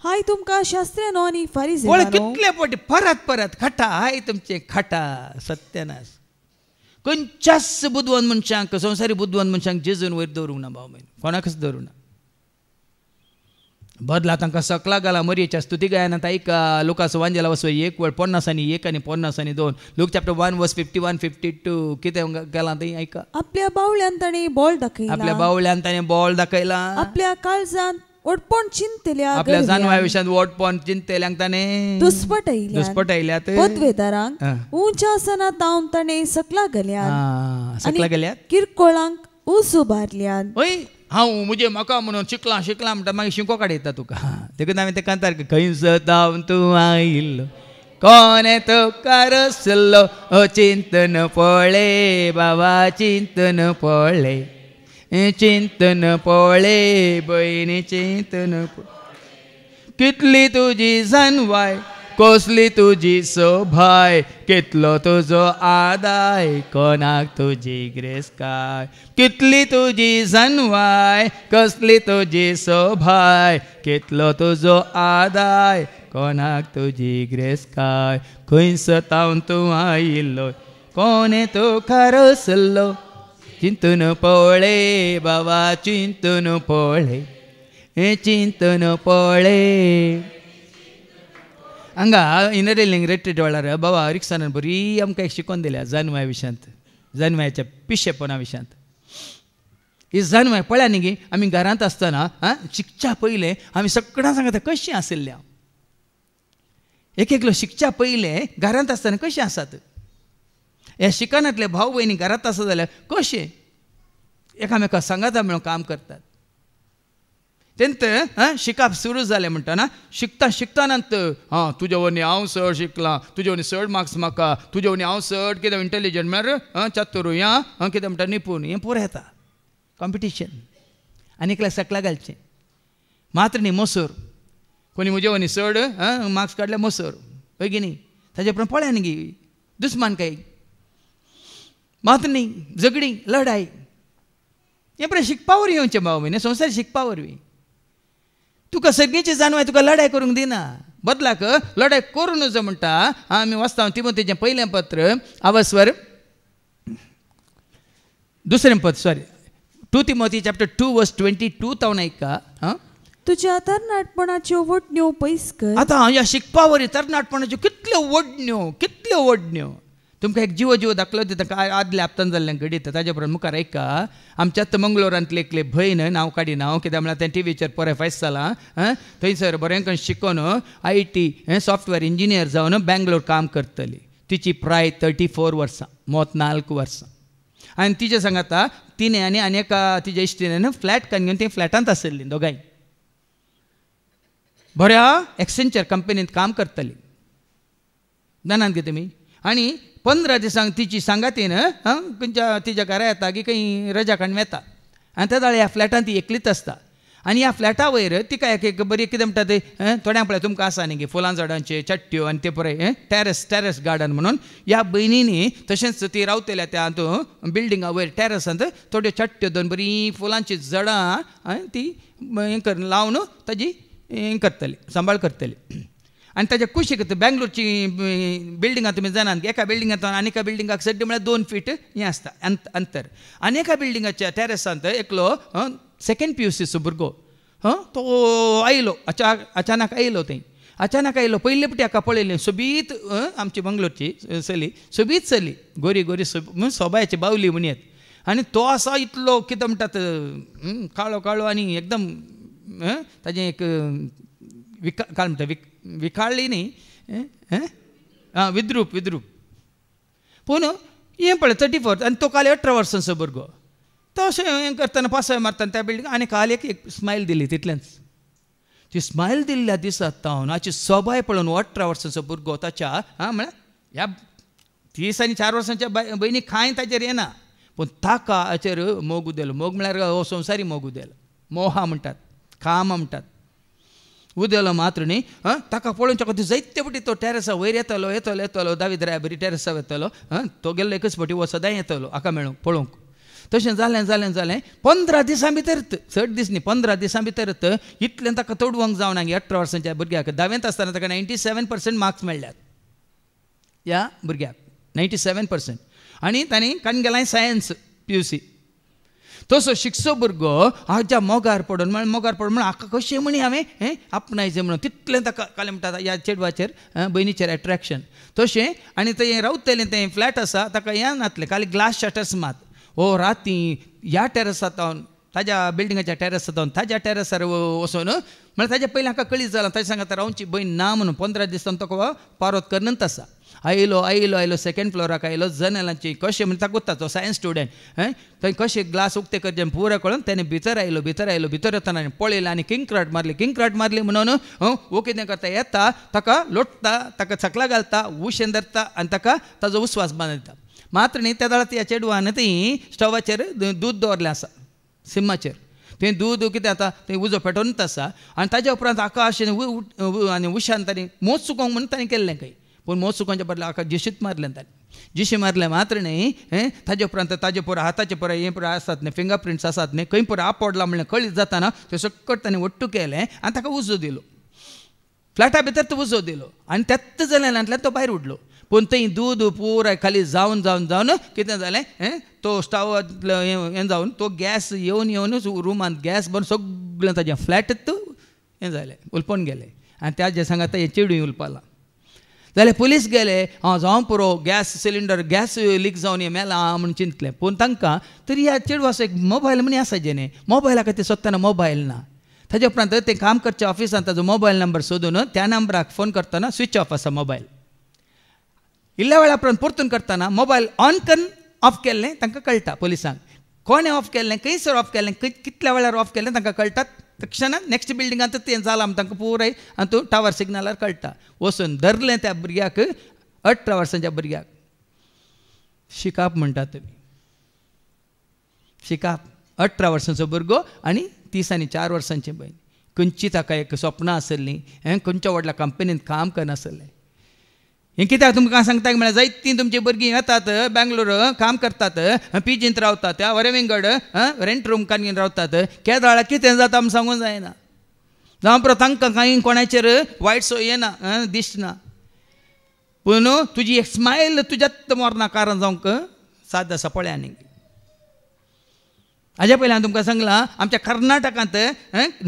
हाय तुमकां शास्त्रानो आनी फरिजेवानो. कितले पोटी परत खाटा, हाय तुमचे खाटा. सत्यानाश. खंयच्याच बुद्धवंत मनशांक, संवसारी बुद्धवंत मनशांक जेजून वयर दवरूंक ना. भाव कोणाकच दवरूंक ना. बदला तांकां सकला घाला मरयेच्या स्तुती गायनांत ऐका लुकास वांजेला वचो एक वेळ 50 आनी 1 आनी 50 आनी 2 लूक चॅप्टर 1 वर्स 51 52 कितें केलां तें ऐका. आपल्या बावळ्यान ताणें बोल दाखयला, आपल्या बावळ्यान ताणें बोल दाखयला, आपल्या काळजांत ओडपण चिंतल्या, आपल्या जानवा विशयान ओडपण चिंतल्यांक ताणें दुस्पटायल्यात, पदवेदारांक उंच आसनांत लावन ताणें सकला गेल्यात, किरकोळांक उस उबारल्यात. हांव मुजे म्हाका म्हणून शिकलां म्हणटा मागीर शिंको काडयता तुका. देखून हांवें तें कांतार खंयसर तावन तूं आयिल्लो कोणे तो कारसलो चिंतन पळय बाबा चिंतन पळय चिंतन पळय बहिणी चिंतन कितली तुजी जानवाय कसली तुजी सोभाय कितलो तुजो आदाय कोणाक तुजी ग्रेस काय. कितली तुजी जानवाय कसली तुजी सोभाय कितलो तुजो आदाय कोणाक तुजी ग्रेस काय. खंयसर तावन तूं आयिल्लो कोणे तो खारसलो चिंतून पळय बाबा चिंतून पळय चिंतून पळय. हांगा इनरिलिंग रेट्रीट वेळार बाबा रिक्सानान बरी आमकां एक शिकोवन दिल्या जानवाय विशयांत, जानवायाच्या पिशेपणा विशयांत. ही जानवाय पळया न्ही गे आमी घरांत आसतना शिकच्या पयलें आमी सगळ्यां सांगता कशीं आशिल्लीं. एक एकलो शिकच्या पयलें घरांत आसतना कशीं आसात. ह्या शिकनांतले भाव भयणी घरांत आसा जाल्यार कशें एकामेकाक सांगाता मेळून काम करतात. तेंत शिकप सुरू जालें म्हणटाना शिकतानांत तुजे वरवीं हांव चड शिकलां, तुजे वरवीं चड मार्क्स म्हाका, तुजे वरवीं हांव चड कितें इंटेलिजंट म्हळ्यार चातुरूय कितें म्हणटा निपूण हें पुरो येता. कॉम्पिटिशन आनी एकल्याक सकला घालचें मात्र न्ही मसूर कोणी म्हजे वरवीं चड मार्क्स काडले मसूर हय की न्ही. ताजे उपरांत पळया न्ही गे दुस्मानकाय मात्र न्ही झगडी लढाई हे पळय शिकपा वरवीं येवचें भाव भयणी संवसार शिकपा वरवीं. तुका सगळींची जानवाय तुका लढाय करूंक दिना बदलाक लढाय करूं नजो म्हणटा. आमी वाचता तिमोथेचें पयलें पत्र आवस्वर दुसरें पत्र सॉरी 2 तिमोथी चॅप्टर 2 वर्स 22 तावन ऐका. तुज्या तरणाटपणाच्यो वडण्यो पयस कर. आतां ह्या शिकपा वरवीं तरणाटपणाच्यो कितल्यो वडण्यो तुमकां एक जीव दाखलो दिता आदल्या हप्त्यान जाल्लें घडीत. ताजे उपरांत मुखार ऐका आमच्याच मंगळूरांतले एकले भयण नांव काडिना कित्याक म्हळ्यार तें टीव्हीचेर पळय फायस जालां थंयसर बरें करून शिकून IT सॉफ्टवेअर इंजिनियर जावन बँगलोर काम करतली. तिची प्राय 34 वर्सां 34 वर्सां. आनी तिजे सांगाता तिणें आनी एका तिजे इश्टिणेन फ्लॅट काडून घेवन ती फ्लॅटांत आसली दोगांय. बऱ्या एक्सेंचर कंपनींत काम करतली जाणात गे तुमी. आनी 15 दिसांक तिची सांगातीन खंयच्या तिच्या घरा येता की खंय रजा काडून येता आनी त्या ह्या फ्लॅटांत ती एकलीच आसता. आनी ह्या फ्लॅटा वयर तिका एक बरी कितें म्हणटा ते थोड्या पळय तुमकां आसा न्ही गे फुलां झाडांचे चट्ट्यो आनी ते पळय टॅरस गार्डन म्हणून ह्या भयणींनी तशेंच ती रावतल्या त्या बिल्डिंगा वयर टॅरसांत थोड्यो चट्ट्यो दोन बरी फुलांची झाडां ती हें लावन ताजी हें करतली सांबाळ करतली. आनी ताजे कुशीक बँगलोरची बिल्डिंगां तुमी जाणात एका बिल्डिंगांतल्यान आनी एका बिल्डिंगाक सड्डी म्हळ्यार 2 फीट हें आसता अंतर. आनी एका बिल्डिंगाच्या टॅरसांत एकलो 2nd PUCचो भुरगो तो आयलो अचानक आयलो थंय. अचानक आयलो पयले पटी हाका पळयलें सोबीत आमची बंगलोरची चली सोबीत चली गोरी सोबायाची बावली म्हणयत. आनी तो आसा इतलो कितें म्हणटात काळो आनी एकदम ताजें एक काय म्हणटा विखाळ्ळी न्ही विद्रूप पूण हें पळय 34 आनी तो काल 18 वर्सांचो भुरगो. तो अशें हें करतना पासय मारतना त्या बिल्डिंग आनी काल एक स्मायल दिली तितलेंच. ती स्मायल दिल्ल्या दिसा तावन हाची सोबाय पळोवन 18 वर्सांचो भुरगो ताच्या म्हळ्यार ह्या 30 आनी 4 वर्सांच्या भयणी कांय ताचेर येना पूण ताका हाचेर मोग उदेलो. मोग म्हळ्यार हो संवसारी मोग उदेलो मोहा म्हणटात काम म्हणटात उदेलो मात्र न्ही. ताका पळोवन ताका ती जायते फावटी तो टॅरसा वयर येतलो दावीद राया बरी टॅरसा येतलो. तो गेल्लो एकच फावटी हो सदां येतलो हाका मेळूंक पळोवंक. तशें जालें 15 दिसां भितर चड दीस न्ही 15 दिसां भितर इतलें ताका तोडवंक जावन 18 वर्सांच्या भुरग्याक 10वेंत आसतना ताका 97% मार्क्स मेळ्ळ्यात ह्या भुरग्याक 97%. आनी तांणी काडून गेलां सायन्स PUC. तसो शिकचो भुरगो हाच्या मोगार पडून म्हण हाका कशें म्हणी हांवें आपणायचें म्हणून तितलें ताका काले म्हणटा ह्या चेडवाचेर भयणीचेर एट्रॅक्शन तशें आनी थंय रावतलें तें फ्लॅट आसा ताका हें नातलें खाली ग्लास शटर्स मात हो राती ह्या टॅरसांत ताज्या बिल्डिंगाच्या टॅरसांत ताज्या टॅरसार वचून म्हळ्यार ताज्या पयलीं हाका कळीत जालां ताच्या सांगात रावची भंय ना म्हणून 15 दीस ताका पारोत करनंत आसा आयलो सेकंड फ्लोराक आयलो जनेलांची कशें म्हणजे ताका तो सायन्स स्टुडंट थंय कशें ग्लास उक्ते करचें पुरो कळून ताणें भितर आयलो भितर येतना पळयलें आनी किंक्राट मारली म्हणून वो कितें करता येता ताका लोटता ताका चकला घालता उशें धरता आनी ताका ताजो उस्वास बांदता मात्र न्ही त्या वेळार त्या चेडवान थंय स्टवाचेर दूद दवरलें आसा सिम्माचेर थंय दूद कितें जाता थंय उजो पेटोवनूच आसा आनी ताज्या उपरांत आकाश आनी उशान ताणें मोत सुकोवंक म्हणून ताणें केल्लें खंय पूण मोत सुकोवच्या बदला आकाश जिशीत मारलें ताणें जिशी मारलें मात्र न्ही ताजे उपरांत ताजे पुरो हाताचे पुरो हें पुरो आसात न्ही फिंगर प्रिंट्स आसात न्ही खंय पुरो आपडला म्हणलें कळीत जाताना तें सकट ताणें वट्टू केलें आनी ताका उजो दिलो फ्लॅटा भितर तो उजो दिलो आनी तेच जनेलांतल्यान तो भायर उडलो पूण थंय दूद पुराय खाली जावन कितें जालें तो स्टवांतलो हें जावन तो गॅस येवन रुमांत गॅस भरून सगळें ताजें फ्लॅटच हें जालें उलपन गेलें आनी ताजे सांगात हें चेडूय उलपालां जाल्यार पुलीस गेले हांव जावं पुरो गॅस सिलिंडर गॅस लीक जावन हें मेलां म्हणून चिंतलें पूण तांकां तरी ह्या चेडवाचो एक मोबायल म्हण आसा जेणे मोबायला खातीर सोदतना मोबायल ना ताजे उपरांत तें काम करच्या ऑफिसांत ताजो मोबायल नंबर सोदून त्या नंबराक फोन करतना स्विच ऑफ आसा मोबायल इल्ल्या वेळा उपरांत परतून करतना मोबायल ऑन करून ऑफ केल्लें तांकां कळटा पुलिसांक कोणें ऑफ केल्लें खंयसर ऑफ केल्लें कितल्या वेळार ऑफ केल्लें तांकां कळटा तक्षणात नेक्स्ट बिल्डिंगांत तें जालां म्हण तांकां पुराय आनी तो टावर सिग्नलार कळटा वचून धरलें त्या भुरग्याक 18 वर्सांच्या भुरग्याक शिकाप म्हणटा तुमी शिकाप 18 वर्सांचो भुरगो आनी 30 आनी 4 वर्सांची भयण खंयची ताका एक स्वप्नां आसलीं खंयच्या व्हडल्या कंपनींत काम करनासलें हें कित्याक तुमकां सांगता म्हळ्यार जायतीं तुमची भुरगीं येतात बेंगलोर काम करतात पीजींत रावतात वरेविंगड रेंट रूम काडून रावतात केदाळा कितें जाता आमी सांगूंक जायना जावं पुरो तांकां कांय कोणाचेर वायट सो येना दिसना पूण तुजी एक स्मायल तुज्यात मोरना कारण जावंक साद आसा पळय आनीक हाज्या पयलीं हांवें तुमकां सांगलां आमच्या कर्नाटकांत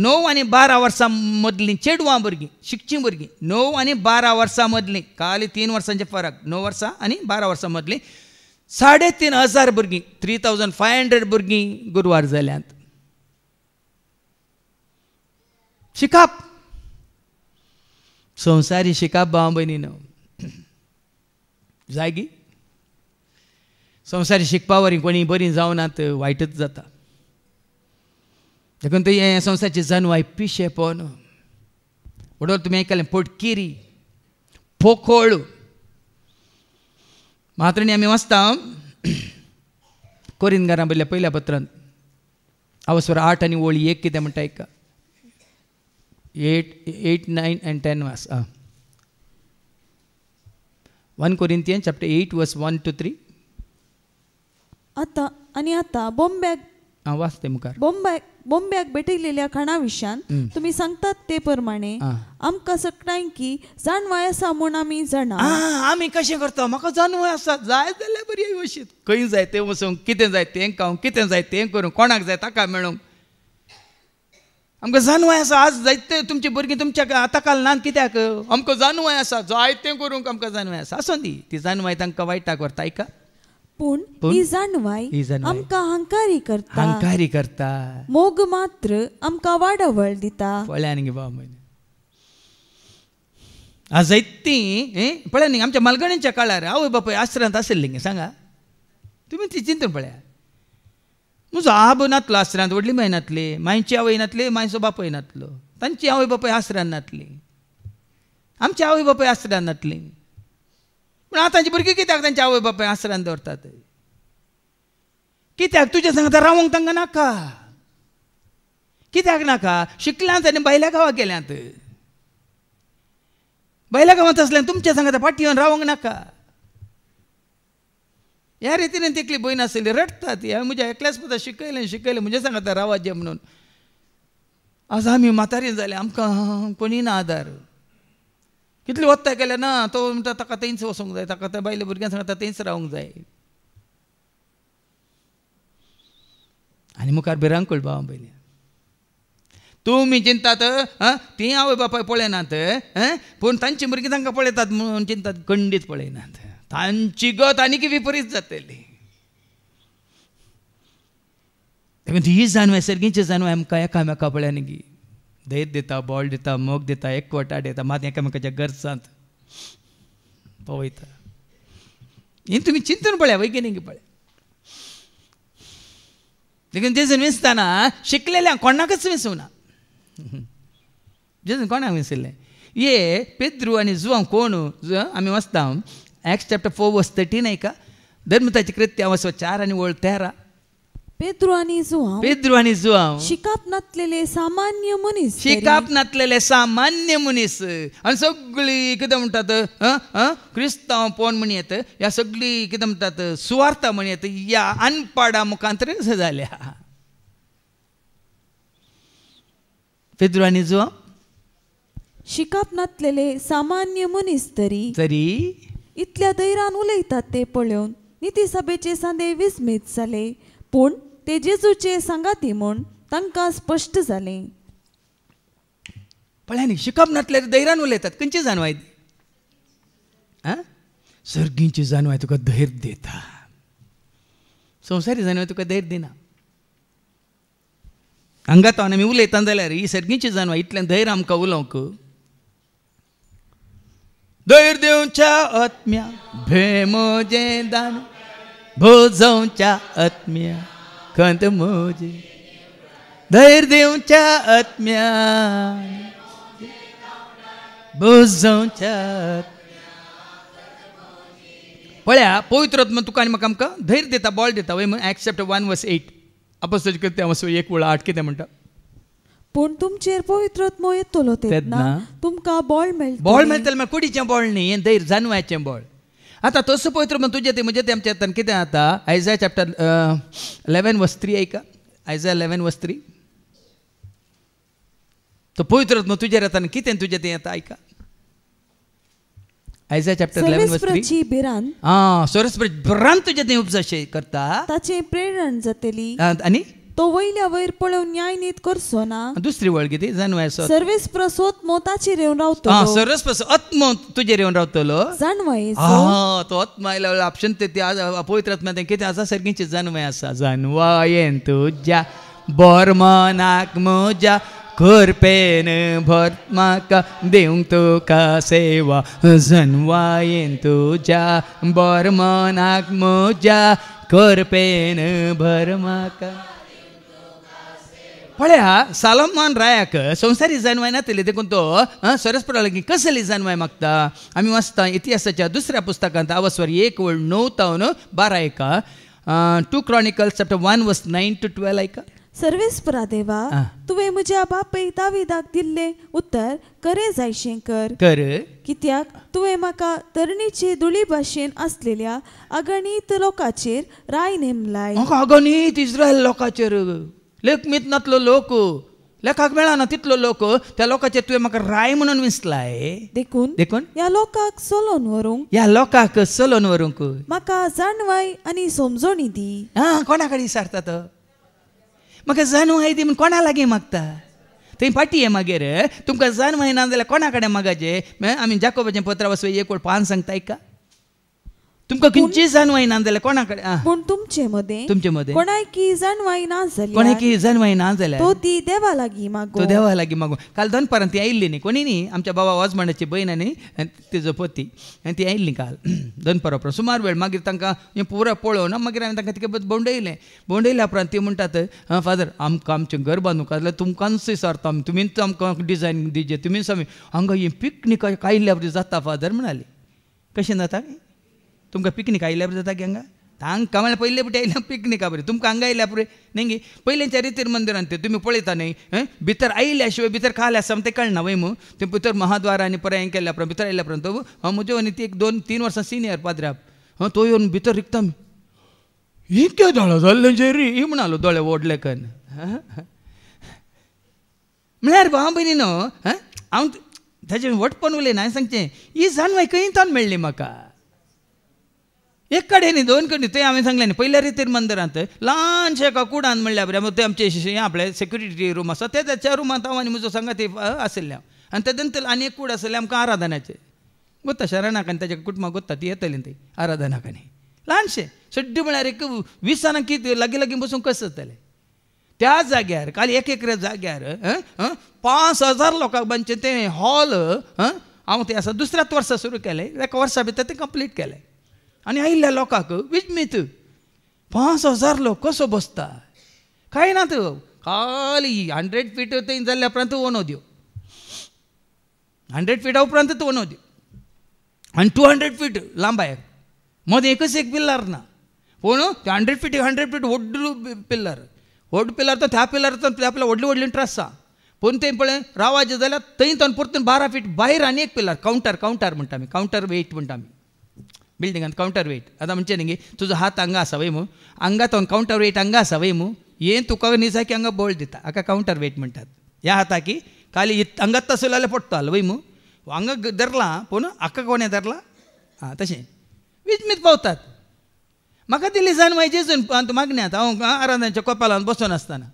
9 आनी 12 वर्सां मदलीं चेडवां भुरगीं शिकचीं भुरगीं 9 आनी 12 वर्सां मदलीं खाली 3 वर्सांचें फरक 9 वर्सां आनी 12 वर्सां मदलीं 3500 भुरगीं 3500 भुरगीं गुरवार जाल्यांत शिकाप संवसारी शिकाप भाव भयणीनो जागी संवसारी शिकपा वरी कोणी बरीं जावनात वायटच जाता देखून थंय हें संवसारची जानवाय पिशे पोन वडोर तुमी आयकलें पोटकिरी पोखोळ मात्र न्ही आमी वाचता कोरिंदकारां बरयल्या पयल्या पत्रांत आवस्वर 8 आनी ओळी 1 कितें म्हणटा आयका 8, 9 and 10 वास 1 Corinthians chapter 8 verse 1 to 3 आता वाचते मुखार बोंब्याक भेटयलेल्या खाणा विशयान तुम्ही सांगतात ते प्रमाणे आमकां सगळ्यांकी जाणवाय आसा म्हूण आमी जाणा आमी कशें करता म्हाका जाणवाय आसा जाय जाल्यार बरी वशीत खंय जाय तें वचूंक कितें जाय तें खावंक कितें जाय तें करूंक कोणाक जाय ताका मेळोवंक आमकां जाणवाय आसा आज जायते तुमची भुरगीं तुमच्या ताका ना कित्याक आमकां जाणवाय आसा जाय तें करूंक आमकां जाणवाय आसा आसूं दी ती जाणवाय तांकां वायटाक व्हरता आयका पूण ही जाणवाय आमकां हंकारी करता मोग मात्र आमकां वाडवळ दिता पळय न्ही बाबा आज जायतीं पळय न्ही आमच्या मलगणेच्या काळार आवय बापूय आश्रयांत आशिल्लीं गे सांगा तुमी ती चिंतून पळया म्हजो आबो नातलो आश्रयांत व्हडली माय नातली मायची आवय नातली मायचो बापूय नातलो तांची आवय बापूय आश्रयांत नातली आमची आवय बापूय आश्रयांत नातली पूण आतांची भुरगीं कित्याक तांच्या आवय बापूय आश्रयांत दवरतात कित्याक तुज्या सांगता रावंक तांकां नाका कित्याक नाका शिकल्यांत आनी भायल्या गांवांत गेल्यांत भायल्या गांवांत आसल्यान तुमच्या सांगता फाटी येवन रावंक नाका ह्या रितीन तिकली भंय नासली रडतात ह्या म्हज्या एकल्याच पदा शिकयलें म्हणजे सांगता रावाजें म्हणून आज आमी म्हातारी जाले आमकां कोणी ना आदार कितली वत्ताय केल्या ना तो म्हणटा ताका थंयच वचूंक जाय ताका त्या भायल्या भुरग्यांक सांगता थंयच रावंक जाय आनी मुखार भिरांकूळ भाव भयणी तुमी चिंतात ती आवय बापाय पळयनात पूण तांची भुरगीं तांकां पळयतात म्हणून चिंतात खंडीत पळयनात तांची गत आनीक विपरीत जातली ही जानवाय सर्गींची जानवाय आमकां एकामेका पळयान गी धैर्य दिता बॉल दिता मोग दिता एकवटाट दिता मात एकामेकाच्या गरजांत पळयता ही तुमी चिंतून पळया वैज्ञानीक पळया देखून जेजून विसताना शिकलेल्या कोणाकच विसवना जेजून कोणाक विसरले ये पेद्रू आनी जुवांव कोण आमी वचता Acts chapter 4 verse 13 ऐका धर्मताची कृत्य 4 आणि 13 पेद्रू आणि जुवांव शिकाप नातलेले सामान्य मनीस आणि सगळी कितें म्हणटात क्रिस्तांव पोन म्हण येत ह्या सगळी कितें म्हणटात सुवार्ता म्हण येत ह्या अनपाडा मुखांतर जाल्या पेद्रू आणि जुवांव शिकाप नातलेले सामान्य मनीस तरी इतल्या धैर्यान उलयतात ते पळोवन निती सभेचे सांदे विस्मीत जाले पूण ते जेजूचे सांगाती म्हूण तांकां स्पश्ट जाले पळयांनी शिकप नातले धैर्यान उलयतात खंयची जानवाय सर्गींची जानवाय तुका धैर्य दिता संवसारी जानवाय तुका धैर्य दिना हांगात आमी उलयता जाल्यार ही सर्गींची जानवाय इतल्यान धैर्य आमकां उलोवंक धैर्य देवच्या आत्म्या भेमोजे दान भोजवच्या आत्म्या खंत मोजे धैर्य देवच्या आत्म्या भोजवच्या पळया पवित्र आत्मा तुका आनी म्हाका आमकां धैर्य दिता बॉल दिता वय म्हण Acts chapter 1 verse 8 अपोस्तलाची कृत्य 1:8 कितें म्हणटा पूण तुमचेर पवित्र आत्मो येतलो तेन्ना तुमकां बॉल मेळटलें कुडीचें बॉल न्ही हें धैर्य जानवायचें बॉल आता तसं पवित्र आत्मा तुजें तें म्हजें तें आमच्या हातान कितें आता आयझाया चॅप्टर 11 verse 3 ऐका आयझाया 11 verse 3 तो पवित्र आत्मा तुजेर येता आनी कितें तुजें तें येता ऐका आयझाया चॅप्टर 11 verse 3 सरस्वती बिरान तुजें तें उपजाशें करता ताचें प्रेरण जातली आनी तो वयल्या वयर पळोवन न्याय नीत करचो ना दुसरी वळ कितें जानवाय सर्वेस्प्रस आत्मो ताचेर येवन रावतलो सर्वेस्प्रस आत्मो तुजेर येवन रावतलो जानवाय तो आत्मा आयला ऑप्शन ते पवित्र आत्मा तें कितें आसा सर्गींची जानवाय आसा जानवायेन तुज्या बोरमनाक म्हज्या करपेन भर म्हाका दिवंक तुका सेवा जानवायेन तुज्या बोरमनाक म्हज्या करपेन भर म्हाका पळया सालोमान रायाक संवसारी जानवाय नातली देखून तो सरस्परा लागीं कसली जानवाय मागता आमी वाचता इतिहासाच्या दुसऱ्या पुस्तकांत आवस्वर 1:9-12 ऐका 2 Chronicles chapter 1 verse 9-12 ऐका सर्वेस्परा देवा तुवें म्हज्या बापय दाविदाक दिल्लें उतर करे जायशें कर कित्याक तुवें म्हाका धरणीचे धुळी भाशेन आसलेल्या अगणीत लोकांचेर राय नेमलाय अगणीत इस्रायल लोकांचेर लेखमीत नातलो लोक लेखाक मेळना तितलो लोक त्या लोकांचेर तुवें म्हाका राय म्हणून विसलाय देखून ह्या लोकांक चलोवन व्हरूंक म्हाका जानवाय आनी समजोणी दी कोणा कडेन विचारता तो म्हाका जानवाय दी म्हूण कोणा लागीं मागता थंय पाटी हे मागीर तुमकां जानवाय ना जाल्यार कोणा कडेन मागाचे आमी जाकोबाचें पत्र 1:5 सांगता ऐका तुमकां खंयची जानवाय ना जाल्यार कोणा कडेन पूण तुमचे मदें कोणाकी जानवाय ना जाल्यार तो ती देवा लागीं मागो काल दनपारां ती आयिल्ली न्ही कोणी न्ही आमच्या बाबा वाजमाणाची भयण आनी तिजो पती ती आयिल्ली काल दनपारा सुमार वेळ मागीर तांकां हें पुरो पळोवन मागीर हांवें तांकां तिका भोंवडयल्या उपरांत ती म्हणटात फादर आमकां आमचें घर बांदूंक जाल्यार तुमकांच विचारता तुमीच आमकां डिजायन दिजे तुमीच आमी हांगा ही पिकनीक आयिल्ल्या बरी जाता फादर म्हणाली कशें जाता तुमकां पिकनीक आयिल्ल्या बरी जाता की हांगा तांकां म्हळ्यार पयले बटी आयल्या पिकनिका बरी तुमकां हांगा आयल्या पुरे न्ही पयलींच्या रितीर मंदिरांत ते तुमी पळयता न्ही भितर आयिल्ल्या शिवाय भितर खाले आसा तें कळना वय मू ते भितर महाद्वार आनी परत हें केल्ल्या उपरांत भितर आयल्या उपरांत म्हज्यो आनी ती 1-2-3 वर्सां सिनियर पाद्र्याप तो येवन भितर रिकता इतके दोळे जाल्ले जेरी ही म्हणालो दोळे ओडले कन म्हळ्यार भाव भयणी न्हू हांव ताजें वटपण उलयना हांवें सांगचें ही जानवाय खंयच्यान मेळ्ळी म्हाका एक कडेन न्ही दोन कडेन ते हांवें सांगलें न्ही पयल्या रितीर मंदिरांत ल्हानशें एका कुडान म्हणल्या बरें ते आमचे आपले सेक्युरिटी रूम आसा त्या रुमांत हांव आनी म्हजो सांगाती आशिल्ले आनी तेदन आनी एक कूड आसलें आमकां आराधनाचें गोत्ता शरणाक आनी ताच्या कुटुंबाक गोत्ता ती येतली ती आराधनाक आनी ल्हानशें सड्डी म्हळ्यार एक 20 जाणांक कितें लागीं लागीं बसून कशें जातलें त्या जाग्यार काल एक जाग्यार 5,000 लोकांक बांदचें तें हॉल हांव तें आसा दुसऱ्याच वर्सा सुरू केलें एका वर्सा भितर तें कंप्लीट केलें आनी आयिल्ल्या लोकांक विस्मीत 5,000 लोक कसो बसता कांय ना तो खाली 100 फीट थंय जाल्ल्या उपरांत वोनो दिवं 100 फिटा उपरांत तो वोनो दिवं आनी 200 फीट लांबायक मदें एकच एक पिल्लर ना पूण 100 फीट व्हडलो पिल्लर तो त्या पिल्लरांत आपल्या व्हडली व्हडली ट्रस आसा पूण तें पळय रावाजें जाल्यार थंय तो परतून 12 फीट भायर आनी एक पिल्लर कावंटर म्हणटा आमी कावंटर वेट म्हणटा आमी बिल्डिंगांत कावंटर वेट आतां म्हणचे न्ही तुजो हात हांगा आसा वय मू आंगात कावंटर वेट हांगा आसा वय मू हें तुका निजाकी हांगा बोळ दिता हाका कावंटर वेट म्हणटात ह्या हाताकी खाली अंगात तसो जाल्यार पडटलो वय मू हांगा धरला पूण हाका कोणें धरला तशें विस्मीत पावतात म्हाका दिली जानवाय जेजून मागण्यात हांव आराधनाच्या कोपालान बसून आसतना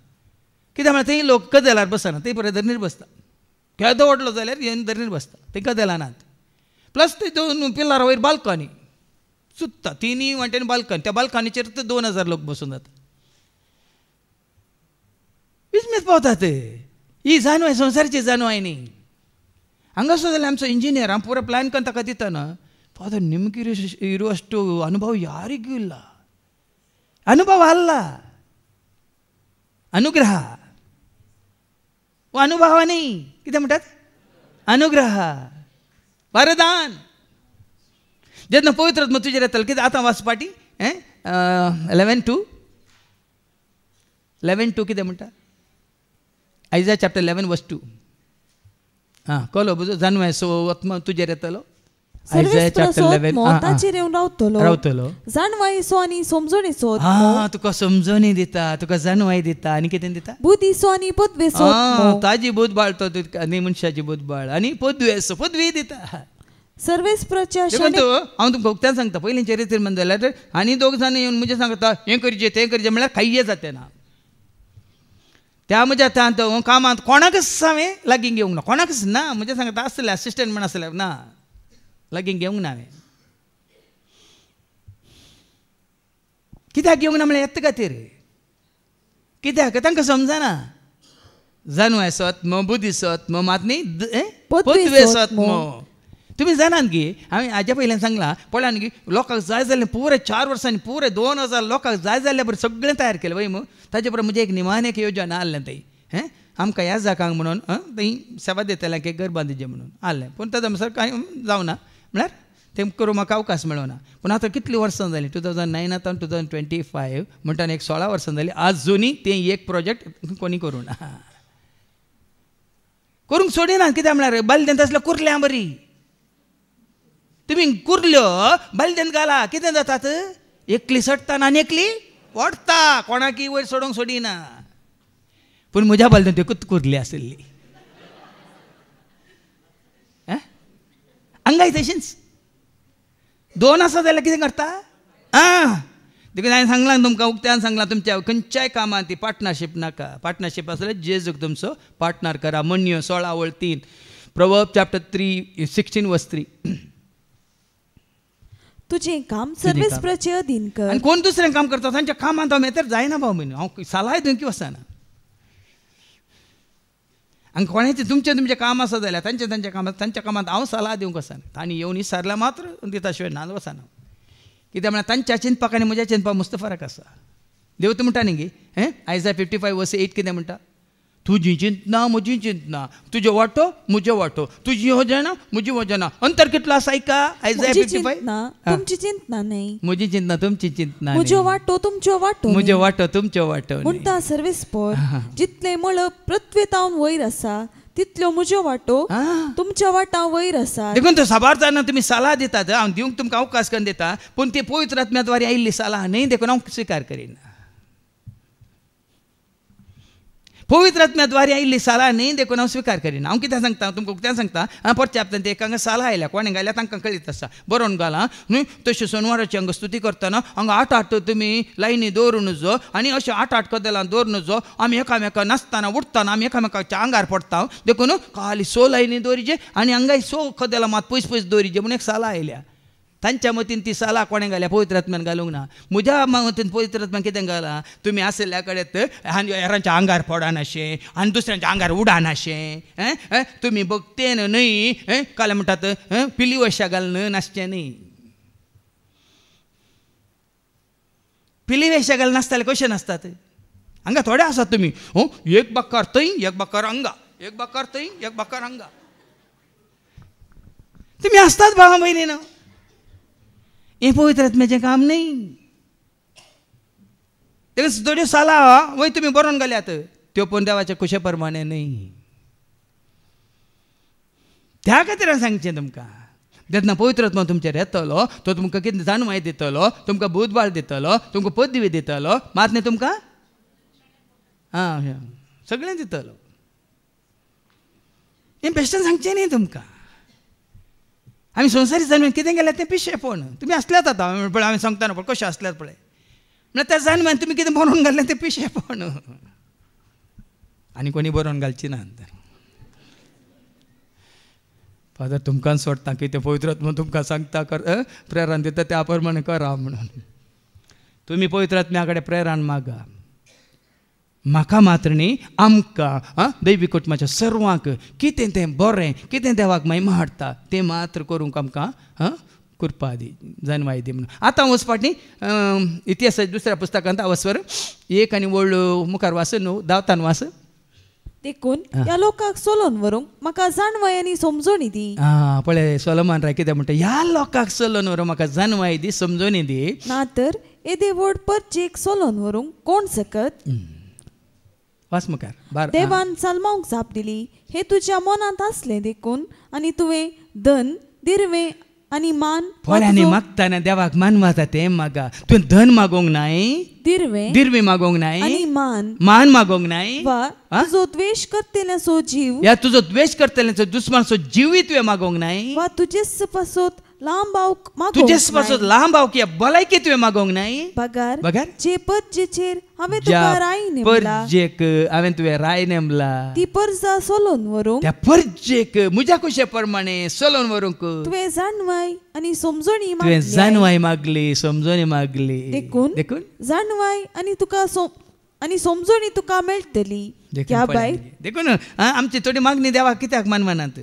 कित्याक म्हळ्यार थंय लोक कदेलार बसना ते परत धरणीर बसता केदो व्हडलो जाल्यार येवन धरणीर बसता ते कदेलानात प्लस ते 2 पिल्लार वयर बाल्कनी सुत्ता 3 वाटेन बाल्कनी त्या बाल्कनीचेर 2,000 लोक बसून जाता विस्मीत पावतात ही जानवाय संवसाराची जानवाय न्ही हांगा सुद्दां जाल्यार आमचो इंजिनियर हांव पुरो प्लॅन करून ताका दिता न्हू ಫಾದರ್ ನಿಮಗೆ ಇರುವಷ್ಟು ಅನುಭವ ಯಾರಿಗೂ ಇಲ್ಲ ಅನುಭವ ಅಲ್ಲ ಅನುಗ್ರಹ अनुभव नाही किती म्हणतात अनुग्रह वरदान जेन्ना पवित्र आत्मा तुजेर येतलो कितें आतां वाचपाटी 11:2 कितें म्हणटा आयजा चॅप्टर 11:2 कळलो बुजो जानवाय सो आत्मा तुजेर येतलो तुका समजोनी दिता तुका जानवाय दिता आनी कितें दिता बुद्धीसो आनी पदवेसो ताजी बोध बाळतो आनी मनशाची बोध बाळ आनी पदवेसो पदवी दिता सर्वेस्पराच्या हांव तुमकां उक्त्यान सांगता पयलींच्या रितीर म्हणून जाल्यार आनी 2 जाण येवन म्हणजे सांगता हें करचें तें करचें म्हळ्यार कांय जाते ना त्या म्हज्या कामांत कोणाकच हांवें लागीं घेवंक ना कोणाकच ना म्हणजे सांगता आसले असिस्टंट म्हण आसले ना लागीं घेवंक ना हांवें कित्याक घेवंक ना म्हळ्यार येता खातीर कित्याक तांकां समजना जानवाय सत्म बुद्धी सत्म मात न्ही पदवे सत्म तुमी जाणात की हांवें हाज्या पयल्यान सांगलां पळयात की लोकांक जाय जाल्लें पुरे 4 वर्सांनी पुरे 2,000 लोकांक जाय जाल्ले बरें सगळें तयार केलें वय मू ताजे बरोबर म्हजें एक निमाण एक येवजन आहलें थंय आमकां ह्या जागांक म्हणून थंय सेवा दितल्यांक एक घर बांदिचें म्हणून आहलें पूण ताजे अनुसार कांय जावना म्हळ्यार तें करूं म्हाका अवकाश मेळना पूण आतां कितलीं वर्सां जालीं 2009 2025 म्हणटा एक 16 वर्सां जालीं आजुनी तें एक प्रोजेक्ट कोणी करूं ना करूंक सोडिनात कित्याक म्हळ्यार बालदेन तसल्या कुर्ल्या बरी तुमी कुर्ल्यो बालदेन घाला कितें जातात एकली सडटा आनी एकली ओडटा कोणाकी वयर सोडूंक सोडिना पूण म्हज्या बालदेन एकूच कुर्ली आशिल्ली हांगाय तशींच 2 आसा जाल्यार कितें करता देखून हांवें सांगलां तुमकां उक्त्यान सांगलां तुमच्या खंयच्याय कामांत ती पार्टनरशीप नाका पार्टनरशीप आसल्यार जेजूक तुमचो पार्टनर करा म्हणयो 16:3 प्रोवर्ब चॅप्टर 3:16 तुजें काम सर्वेस्पराचे अधीन कर आनी कोण दुसरें काम करता तांच्या कामांत हांव मेतर जायना भाव म्हण हांव सलाय दिवंक वचना आनी कोणाचें तुमचें काम आसा जाल्यार तांच्या कामांत हांव सलाह दिवंक वचना तांणी येवन विचारल्यार मात्र दिता शिवाय ना वचना कित्याक म्हळ्यार तांच्या चिंतपाक आनी म्हज्या चिंतपाक मस्त फरक आसा देव तूं म्हणटा न्ही गे आयजा 55:8 कितें म्हणटा तुजी चिंतना म्हजी चिंतना तुजे वाटो म्हजे वाटो तुजी योजना म्हजी योजना अंतर कितलो आसा ऐका आयजा 55 तुमची चिंतना न्ही म्हजी चिंतना तुमची चिंतना म्हजो वाटो तुमचो वाटो म्हजो वाटो तुमचो वाटो म्हणटा सर्वेस्पर जितले मळब पृथ्वेतावन वयर आसा तितलो म्हजो वाटो तुमच्या वाटा वयर आसा देखून तो साबार जाणा तुमी सलाह दितात हांव दिवंक तुमकां अवकाश करून दिता पूण ती पवित्र आत्म्याद्वारे आयिल्ली सलाह न्ही देखून हांव स्विकार करिना पवित्र आत्म्याद्वारे आयिल्ली साला न्ही देखून हांव स्विकार करिना. हांव कितें सांगता तुमकां कितें सांगता परचे हप्त्यान एकांक साला आयल्या कोणें घायल्या तांकां कळीत आसा बरोवन घाला न्हय. तशें सोनवाराची हांगा स्तुती करतना हांगा 8 तुमी लायनी दवरून जो आनी अशें 8 कदेलां दवरून जो आमी एकामेका नाचतना उठतना आमी एकामेकाच्या आंगार पडटा देखून खाली 6 लायनी दवरिजे आनी हांगाय 6 कदेलां मात पयस पयस दवरिजे म्हणून एक साला आयल्या. तांच्या मतीन ती साला कोणें घाल्या पवित्र आत्म्यान घालूंक ना. म्हज्या मतीन पवित्र आत्म्यान कितें घाला तुमी आसल्या कडेन हेरांच्या आंगार पडानाशें आनी दुसऱ्यांच्या आंगार उडानाशें तुमी भक्तेन न्हय काले म्हणटात पिली वशा घालून नाचचें न्हय. पिली वेशा घालून नाचताले कशें नाचतात हांगा थोडे आसात तुमी एक बक्कार थंय एक बक्कार हांगा एक बक्कार थंय एक बक्कार हांगा तुमी आसतात भावा भयणीनो. हें पवित्र आत्म्याचें काम न्ही. थोड्यो साला वय तुमी बरोवन घाल्यात त्यो पण देवाच्या कुशे प्रमाणे न्ही. त्या खातीर हांव सांगचें तुमकां जेन्ना पवित्र आत्मा तुमचेर येतलो तो तुमकां कितें जाणवाय दितलो तुमकां बुधबाळ दितलो तुमकां पदवी दितलो मात न्ही तुमकां सगळें दितलो. हें बेश्टें सांगचें न्ही तुमकां. आमी संवसारी जाणवें कितें गेल्यार तें पिशेपण तुमी आसल्यात आतां पळय हांवें सांगतना पळय कशें आसल्यात पळय म्हणल्यार त्या जाणव्यान तुमी कितें बरोवन घातलें तें पिशेपण आनी कोणी बरोवन घालची ना. फादर तुमकां सोडटा की तें पवित्र आत्मा तुमकां सांगता कर प्रेरण दिता त्या प्रमाणे करा म्हणून. तुमी पवित्र आत्म्या कडेन प्रेरण मागा. म्हाका मात्र न्ही आमकां दैवी कुटुंबाच्या सर्वांक कितें तें बरें कितें देवाक महिमा हाडटा तें मात्र करूंक आमकां कृपा दी जाणवाय दी म्हणून. आतां वचपाट न्ही इतिहासाच्या दुसऱ्या पुस्तकांत वचवर 1 आनी व्हडलो मुखार वास 9 दावतान वास देखून ह्या लोकांक सोलोवन व्हरूंक म्हाका जाणवाय आनी समजोणी दी. पळय सोलोमान राय कितें म्हणटा ह्या लोकांक सोलोवन व्हरूंक म्हाका जाणवाय दी समजोणी दी ना तर येदे व्हड परचेक सोलोवन व्हरूंक कोण सकत. वास मुखार. देवान सालमांक जाप दिली हे तुज्या मनांत आसलें देखून आनी तुवें धन दिर्वे आनी मान फळांनी मागतना देवाक मान मागता तें मागा. तुवें धन मागोंक नाय दिर्वे मागोंक नाय आनी मान मागोंक नाय वा तुजो द्वेष करतल्याचो जीव या तुजो द्वेष करतल्याचो दुस्मानाचो जीवय तुवें मागोंक नाय वा तुजेच पासत लांब लांब या भलायकी तुवें मागोंक नाय. बगार जे परजेचेर हांवें तुका राय नेमला परजेक हांवें तुवें राय नेमला ती परजा सोलोवन व्हरूंक त्या परजेक म्हज्या कुशे प्रमाणे सोलोवन व्हरूंक तुवें जाणवाय आनी समजोणी तुवें जाणवाय मागली समजोणी मागली देखून जाणवाय आनी तुका आनी समजोणी तुका मेळटली. त्या भायर देखून आमची थोडी मागणी देवाक कित्याक मानवनात.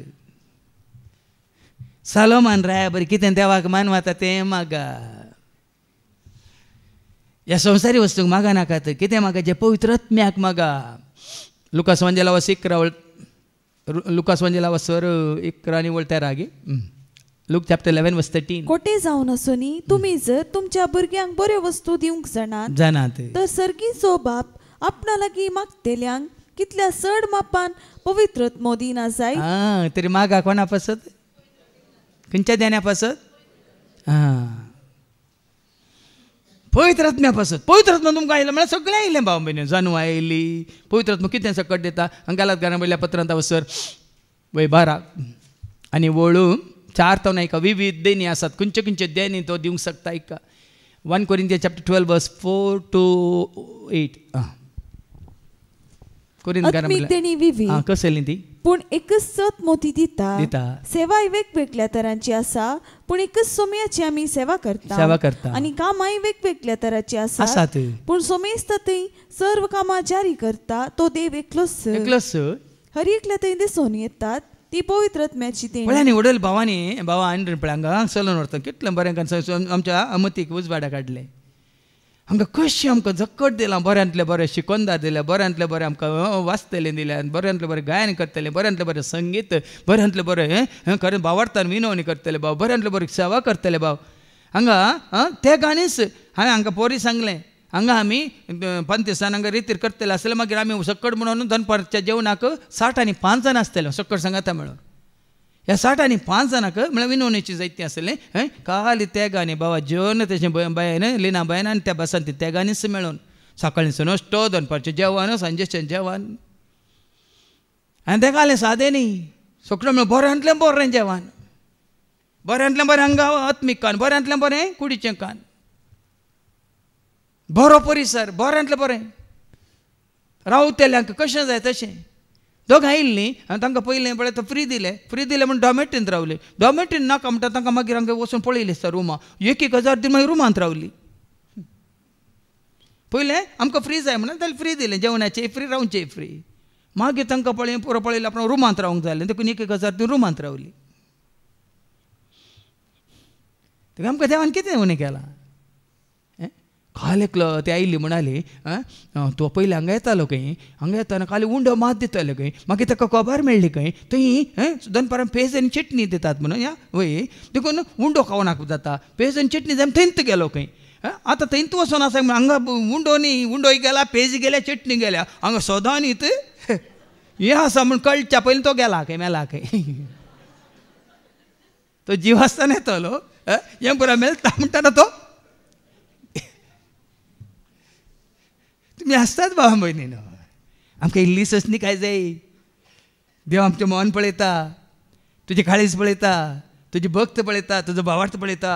सालोमान राया बरें कितें देवाक मानवता तें मागा. ह्या संवसारी वस्तूंक मागा नाकात कितें मागा जे पवित्र आत्म्याक मागा. लुकास वांजेला वस 11 लुकास वांजेला वसर 11 आनी 13 गे लूक चॅप्टर 11 वर्स 13. कोटे जावन आसुनी तुमी जर तुमच्या भुरग्यांक बऱ्यो वस्तू दिवंक जाणात तर सर्गीचो बाप आपणा लागीं मागतेल्यांक कितल्या चड मापान पवित्र आत्मो दिना जाय. तरी मागा कोणा पासत खंयच्या देण्या पासत पवित्र आत्म्या पासत. पवित्र आत्मा तुमकां आयलो म्हळ्यार सगळें आयलें भाव भयणी. जाणवाय आयली पवित्र आत्मा कितें सकट दिता गालात घरां वयल्या पत्रांत वसर वय 12 आनी वळू 4 तो नाही का विविध देणी आसात खंयचे खंयचे देणी तो दिवंक शकता. 1 कोरिंथियन्स चॅप्टर 12 वर्स 4 to 8 कसली ती पूण एकच मोती दिता. सेवाय वेगवेगळ्या तरांची आसा पूण एकच सोम्याची आमी सेवा करता आनी कामाय वेगवेगळ्या तरांची आसात पूण सोमेस्त थंय सर्व कामां जारी करता तो देव एकलोच हर एकल्या थंय दिसून येतात ती पवित्र आत्म्याची देण. उडल भावानी भावा आनी पळय चलोवन व्हरता कितलें बरें आमच्या अमतीक उजवाडा काडले. आमकां कशें आमकां जक्कट दिलां बऱ्यांतलें बरें शिकोंदा दिलें बऱ्यांतलें बरें आमकां वाचतलें दिलें बऱ्यांतलें बरें गायन करतलें बऱ्यांतलें बरें संगीत बऱ्यांतलें बरें खरें भावार्थान विनवणी करतले भाव बऱ्यांतलें बरें सेवा करतले भाव. हांगा ते गाणीच हांवें हांकां पोरी सांगलें हांगा आमी पंतिसान हांगा रितीर करतले आसले मागीर आमी सक्कड म्हणून दनपारच्या जेवणाक 60 आनी 5 जाणां आसतले सक्कड सांगाता मेळून. ह्या 60 आनी 5 जाणांक म्हळ्यार विनवणेची जायती आसलें खाली ते गाणी बाबा जेवण तेजें बायन लिना बायन आनी त्या बसान ती त्या गाणीच मेळून सकाळींचो नाश्तो दनपारचें जेवण सांजेचें जेवण आनी तेका जालें सादें न्ही. सगळें म्हणून बऱ्यांतलें बरें जेवण, बऱ्यांतलें बरें हांगा आत्मीक कान, बऱ्यांतलें बरें कुडीचें कान, बरो परिसर, बऱ्यांतलें बरें रावतल्यांक कशें जाय तशें. दोगां आयिल्लीं आनी तांकां पयलें पळय तो फ्री दिलें म्हूण डॉमेट्रींत रावलीं. डॉमेट्रीन नाका म्हणटा तांकां मागीर हांगा वचून पळयलीं आसता रुमां. 1,000 दिवन मागीर रुमांत रावलीं. पयलें आमकां फ्री जाय म्हणून जाल्यार फ्री दिलें, जेवणाचें फ्री, रावचें फ्री. मागीर तांकां पुरो पळयलें आपण रुमांत रावंक जाय देखून 1,000 दिवन रुमांत रावलीं. आमकां देवान कितें उणें केलां? काल एकलो ते आयिल्ली म्हणाली, तो पयलीं हांगा येतालो खंय, हांगा येताना खाली उंडो मात दिताले खंय, मागीर ताका खबर मेळ्ळी खंय थंय दनपारां पेज आनी चटणी दितात म्हणून. वय देखून उंडो खावनाक जाता, पेज आनी चटणी जाय थंयत गेलो खंय. आतां थंयत वचून आसा हांगा उंडो न्ही, उंडोय गेला, पेज गेल्या, चटणी गेल्या, हांगा सोदां न्हीत हें आसा म्हूण कळच्या पयलीं तो गेला खंय, मेला खंय. तो जीव आसतना येतलो, हें पुरो मेलता म्हणटाना तो. तुमी आसतात भावा भयणीनो, आमकां इल्ली ससणी काय जाय. देव आमचें मन पळयता, तुजें काळीज पळयता, तुजी भक्त पळयता, तुजो भावार्थ पळयता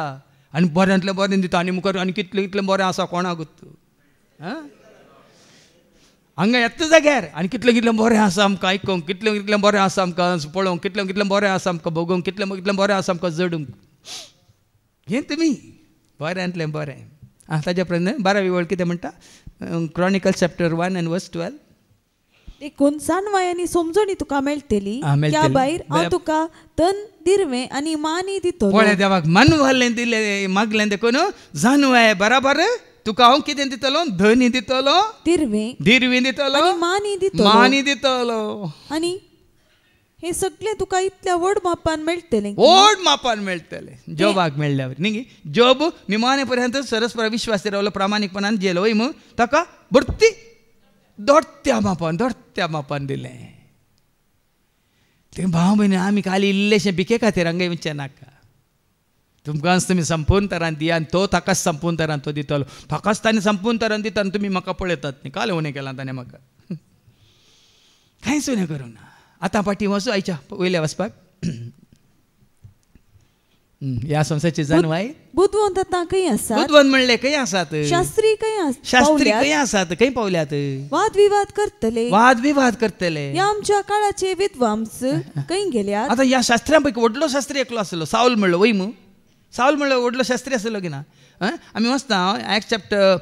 आनी बऱ्यांतलें बरें दिता. आनी मुखार आनी कितलें कितलें बरें आसा कोणाक तूं. हांगा येता जाग्यार आनी कितलें कितलें बरें आसा आमकां आयकूंक, कितलें कितलें बरें आसा आमकां पळोवंक, कितलें कितलें बरें आसा आमकां भोगूंक, कितलें कितलें बरें आसा आमकां जडूंक. हें तुमी बऱ्यांतलें बरें. ताज्या प्रमाणे 12वी वळ कितें म्हणटा? Chronicles chapter 1 and verse 12. देखून जाणवाय आनी समजणी तुका मेळटली, त्या भायर हांव तुका धन दिरवें आनी मानी दितलो. पळय देवाक मन घाल्लें दिलें मागलें देखून जाणवाय बराबर तुका हांव कितें दितलो? धनी दितलो, दिरवें दितलो, मानी दितलो. आनी हे सगळें तुका इतल्या व्हड मापान मेळटलें, व्हड मापान मेळटलें. जॉबाक मेळ्ळ्यावर न्ही. जॉब निमाणे पर्यंत सरस्पर विश्वास रावलो, प्रामाणीकपणान जेलो वय मग ताका भरती दोडत्या मापान दिलें. ते भाव भयणी आमी खाली इल्लेशें भिके खातीर हांगा येवचें नाका. तुमकां तुमी संपूर्ण तरान दिया आनी तो ताकाच संपूर्ण तरान तो दितलो. ताकाच ताणें संपूर्ण तरान दिता आनी तुमी म्हाका पळयतात न्ही. काल उणें केलां ताणें म्हाका, कांयच उणें करूं ना. आतां फाटीं वचूं आयच्या वयल्या वचपाक. ह्या संसाराची जाणवाय बुदवंत आतां खंय आसात? बुदवंत म्हणलें खंय आसात? शास्त्री खंय आसात? खंय पावल्यात? वाद विवाद करतले. ह्या आमच्या काळाचे विद्वांस खंय गेल्यात? आतां ह्या शास्त्रां पैकी व्हडलो शास्त्री एकलो आसलो, साऊल म्हणलो वय मू. साऊल म्हणलो व्हडलो शास्त्री आसलो की ना. आमी वचता Acts chapter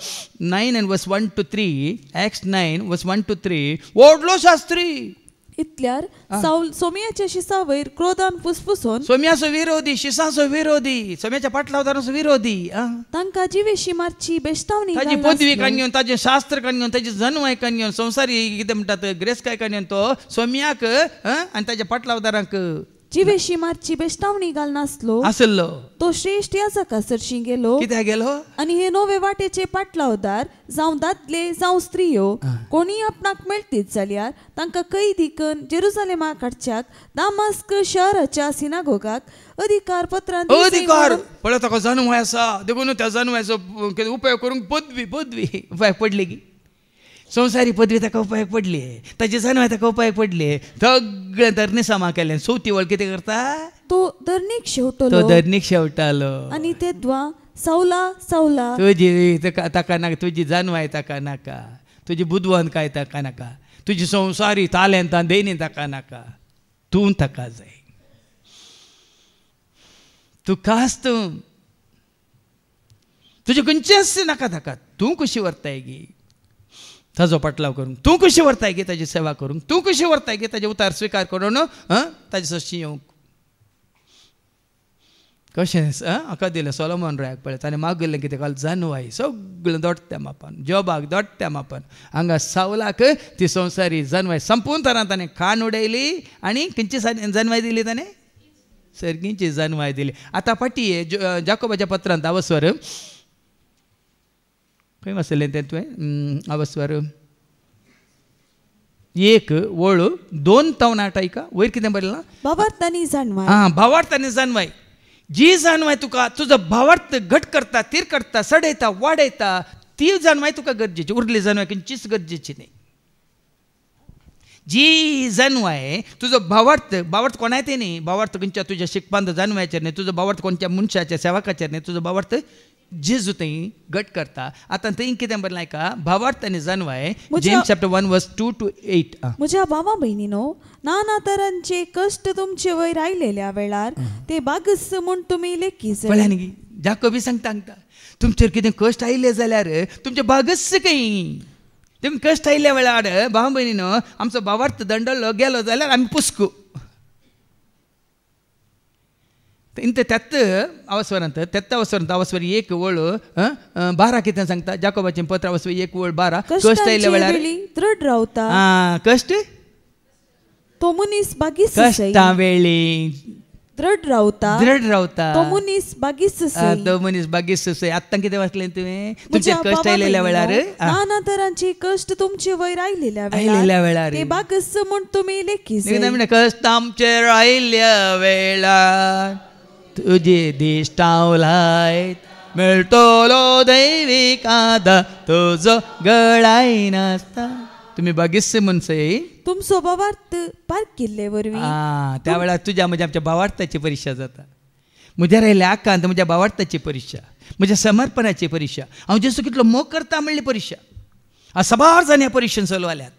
9 and verse 1 to 3. Acts 9 verse 1 to 3. व्हडलो शास्त्री. इतल्यार साऊल सोम्याच्या शिसा वयर क्रोधान फुसफुसोन, सोम्याचो विरोधी, शिसाचो विरोधी, सोम्याच्या पाटलावदाराचो विरोधी, तांकां जिवेशी मारची बेश्टावणी ताजी पदवी काडून, ताजें शास्त्र काडून, ताजी जन्मय काडून, संवसारी कितें म्हणटात ग्रेस्काय काडून तो सोम्याक आनी ताज्या पाटलावदारांक जिवेशी मारची बेश्टावणी घालनासलो आसलो. तो श्रेष्ठ याजका सरशी गेलो. कित्याक गेलो? आनी हे नवे वाटेचे पाटलावदार जावं दादले जावं स्त्रियो कोणी आपणाक मेळटीत जाल्यार तांकां कैदी करून जेरुसलेमा काडच्याक दामास्क शहराच्या सिनागोगाक अधिकार पत्रान पळय ताका जन्मय आसा देखून त्या जन्माचो उपयोग करूंक पदवी उपयोग पडली की संवसारी पदवी ताका उपयोग पडली, ताची जन्माय ताका उपयोग पडली. सगळें धर्नी सामा केलें. चवथी वळ कितें करता? तो धर्नीक शेवटालो. आनी तेद्वा सावला तुजी ताका नाका, तुजी जन्माय ताका नाका, तुजी बुदवंत काय ताका नाका, तुजी संवसारी तालेंतां देणी ताका नाका, तूं ताका जाय. तुकाच तूं, तुजें खंयचेंच नाका ताका. तूं कशी व्हरताय गी ताजो पाटलाव करूंक, तूं कशी व्हरताय गे ताजी सेवा करूंक, तूं कशी व्हरताय गे ताजे उतार स्विकार करून ताजे सशी येवंक. कशें हाका दिलें सोलोमन रायाक पळय ताणें मागयलें कितें काल जानवाय सगळें दोडत्या मापान, जॉबाक दोडत्या मापान. हांगा सावलाक ती संवसारी जानवाय संपूर्ण तरान ताणें खाण उडयली आनी खंयची जानवाय दिली? ताणें सर्गींची जानवाय दिली. आतां फाटी जाकोबाच्या पत्रांत आवस्वर खंय वाचलें तें तुवें? आवस्वर 1:2 वयर कितें बरयलां? भावार्थ आनी जानवाय. भावार्थ आनी जानवाय. जी जानवाय तुका तुजो भावार्थ घट करता, तीर करता, सडयता, वाडयता, ती जानवाय तुका गरजेची. उरली जानवाय खंयचीच गरजेची न्ही. जी जन्वाय तुझो भावार्थ कोणाय ते न्ही भावार्थ खंयच्या तुझ्या शिकपांत जन्माचेर न्ही तुजो भावार्थ कोणत्या मनशाच्या सेवकाचेर न्ही तुजो भावार्थ जेजू थंय गट करता आतां थंय कितें बरयलां का भावार्थ आनी जन्वाय जेम्स चॅप्टर 1 वर्स 2 to 8 म्हज्या भावा बहिणीनो नाना तरांचे कष्ट तुमचे वयर आयलेल्या वेळार ते बागस म्हूण तुमी लेखी कळ्ळें न्ही जाकोबी सांगता तुमचेर कितें कश्ट आयले जाल्यार तुमचे बागस खंय तुमकां कश्ट आयल्या वेळार भाव भयणीनो आमचो भावार्थ दंडलो गेलो जाल्यार आमी पुसकू इंत तेत्त अवस्वरांत अवस्वरी 1 वळू 12 कितें सांगता जाकोबाचें पत्र अवस्वरी 1 वळ 12 कश्ट आयल्या वेळार दृढ रावता कश्ट तो मनीस बागीस कश्टा वेळी दृढ रावता तो मनीस बागीस सय आत्तां कितें वाचलें तुवें तुमचे कश्ट आयलेल्या वेळार नाना तरांचे कश्ट तुमचे वयर आयलेल्या वेळार ते बागस म्हूण तुमी लेखी कश्ट आमचेर आयल्या वेळार तुजे दिश्टावलायत मेळटलो दैवीक आदार तुजो गळाय नासता तुमी बागीस म्हणसय तुमचो भावार्थ पारकिल्ले वरवीं त्या वेळार तुज्या म्हज्या आमच्या भावार्थाची परीक्षा जाता म्हज्या रायल्या आकांत म्हज्या भावार्थाची परीक्षा म्हज्या समर्पणाची परीक्षा हांव जेसू कितलो मोग करता म्हणली परीक्षा सबार जाण ह्या परीक्षेन चलवाल्यात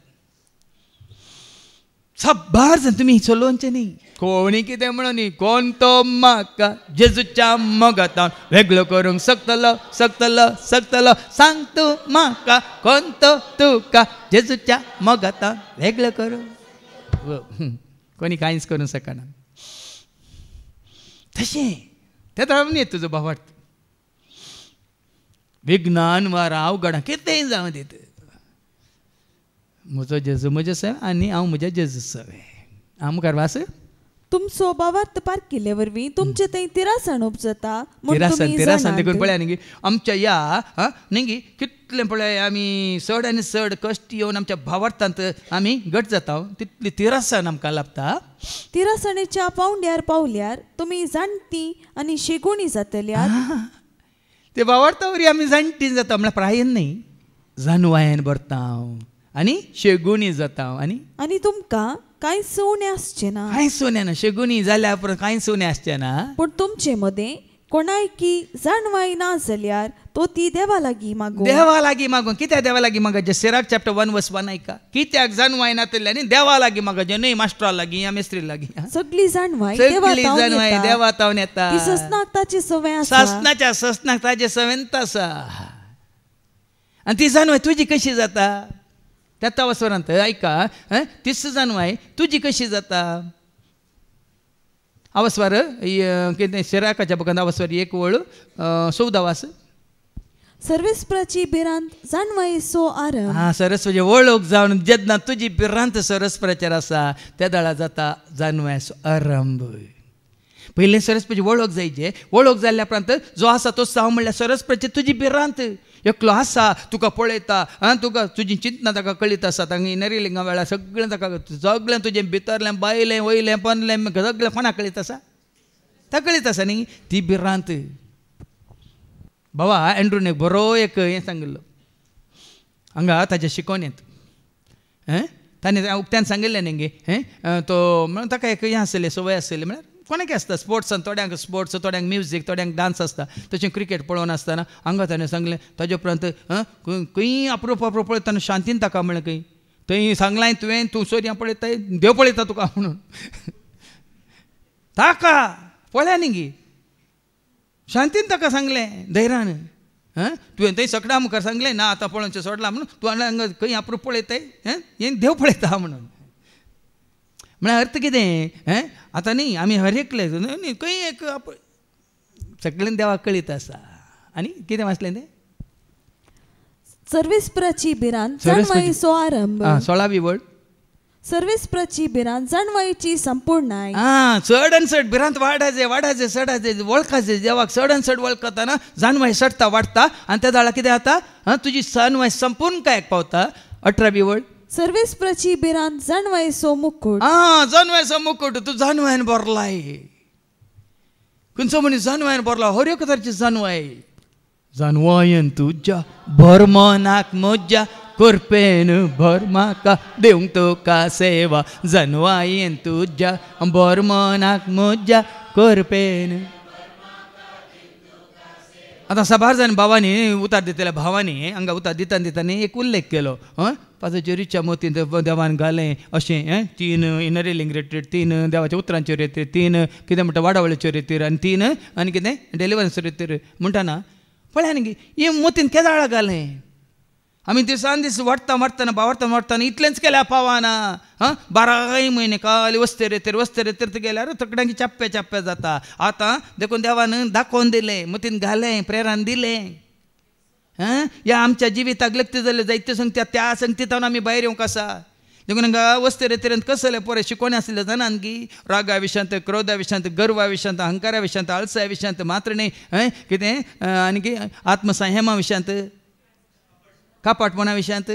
सबार जाण तुमी चलोवचे न्ही कोणी कितें म्हणून न्ही कोण तो म्हाका जेजूच्या मोगातान वेगळो करूंक सकतलो सांग तूं म्हाका कोण तो तुका जेजूच्या मोगातान वेगळो करूंक कोणी कांयच करूंक शकना तशें तें न्ही तुजो भावार्थ विज्ञान वा अवघड कितेंय जावं दीत म्हजो जेजू म्हजे सवे आनी हांव म्हज्या जेजू सवे हांव मुखार वास तुमचो भावार्थ पारकिल्ले वरवीं तुमचे थंय तिरासण उपजता तिरासण देखून पळय न्ही आमच्या या न्ही कितलें पळय आमी चड आनी चड कश्ट येवन आमच्या भावार्थांत आमी घट जाता तितली तिरासण आमकां लाभता तिरासणेच्या पावंड्यार पावल्यार तुमी जाणटी आनी शेगुणी जातल्यार ते भावार्था वरी आमी जाणटी जाता म्हळ्यार प्रायन न्ही जानवायन भरता हांव आनी शेगुणी जाता आनी तुमकां कांयच उणें आसचें ना कांयच उणें ना शेगुणी जाल्या उपरांत कांयच उणें आसचें ना पूण तुमचे मदें कोणायकी जाणवाय ना जाल्यार तो ती देवा लागीं मागो कित्याक देवा लागीं मागोवचें सिराक चॅप्टर 1 वर्स 1 ऐका कित्याक जाणवाय ना तल्ल्यानी देवा लागीं मागोवचें न्हय मास्टरा लागीं या मेस्त्री लागीं सगळी जाणवाय देवा तावन येता ससनाक ताची संवय आसा ससनाक ताचे संवेंत आसा आनी ती जाणवाय तुजी कशी जाता त्या वस्वरांत ऐका तीस जानवाय तुजी कशी जाता अवस्वर कितें सिराकाच्या बुकांत अवस्वर 1 वळ 14 वास सर्वेस्पराची बिरांत जाणवायेचो आरंभ सरस्वती वळख जावन जेन्ना तुजी बिरांत सरस्पराचेर आसा त्या दाळा जाता जाणवायचो आरंभ पयलें सरस्वती वळख जायचे वळख जाल्ल्या उपरांत जो आसा तो हांव म्हणल्यार सरस्वती तुजी बिरांत एकलो आसा तुका पळयता तुका तुजी चिंतना ताका कळीत आसा तांकां नरेलिंगा वेळार सगळें तुजें भितरलें बायलें वयलें पनलें सगळें कोणाक कळीत आसा ताका कळीत आसा न्ही ती बिरांत बाबा एंड्रून बरो एक हें सांगिल्लो हांगा ताचे शिकोवणेंत ताणें उक्त्यान सांगिल्लें न्ही तो म्हणून ताका एक हें आसलें संवय आसली म्हळ्यार कोणाक आसता स्पोर्ट्सान थोड्यांक स्पोर्ट्स थोड्यांक म्युजीक थोड्यांक डान्स आसता तशें क्रिकेट पळोवन आसतना हांगा ताणें सांगलें ताजे उपरांत खंय अप्रूप पळयतना शांतीन ताका म्हणलें खंय थंय सांगलां तुवें तूं चोरयां पळयता देव पळयता तुका म्हणून ताका पळया न्ही गी शांतीन ताका सांगलें धैर्यान तुवें थंय सकडा मुखार सांगलें ना आतां पळोवचें सोडलां म्हणून तूं हांगा खंय अप्रूप पळयताय हें देव पळयता म्हणून म्हळ्यार अर्थ कितें आतां न्ही आमी हर एकले न्ही खंय एक सगळें देवाक कळीत आसा आनी कितें वाचलें तें सर्वेस्पराची बिरांत जाणवायेचो आरंभ 16वी वळ सर्वेस्पराची बिरांत जाणवायेची संपूर्णाय चड आनी चड बिरांत वाडाचे चडाचे वळखाचे देवाक चड आनी चड वळखताना जाणवाय सडता वाडटा आनी त्या दाळा कितें जाता तुजी जाणवाय संपूर्ण कांयक पावता 18वी वळ सर्वेस्पराची बिरांत जाणवायेचो मुकुट जाणवायेचो मुकुट तूं जाणवायन भरलाय खंयचो मनीस जाणवायन भरला हर एक तरेची जाणवाय जाणवायन तुज्या भरमनाक म्हज्या कृपेन भर म्हाका देवंक तुका सेवा जनवायेन तुज्या भर मनाक म्हज्या कृपेन. आता साबार जाण भावांनी उतार दितल्या भावांनी हांगा उतार दितना दितांनी एक उल्लेख केलो. पांचाच्या रिच्या मोतीन देवान घालें अशें 3 इनर लिंग रिट्रीट, 3 देवाच्या उतरांच्यो रितीर, 3 कितें म्हणटा वाडावळीच्यो रितीर आनी 3 आनी कितें डेलिव्हरन्स रितीर म्हणटाना पळय न्ही ही मोतीन केदाळा घालें. आमी दिसान दीस वाडटा वाडटाना इतलेंच केल्या पावाना. 12 म्हयने काल वस्ते रेतीर गेल्यार तकड्यांक चाप्पे जाता. आतां देखून देवान दाखोवन दिलें, मोतीन घालें, प्रेरान दिलें. ह्या आमच्या जिविताक लक्ती जाल्यो जायत्यो संगत्या त्या संगतींतल्यान आमी भायर येवंक आसा. देखून हांगा वस्ते रेतीर कसले पळय शिकोवणी आसले जाणान की रागा विशांत, क्रोधा विशांत, गर्वा विशांत, अहंकारा विशांत, आळसाय विशांत, मात्रणे कितें आनी की आत्मसंयमा विशांत, कापाटपणा विशांत,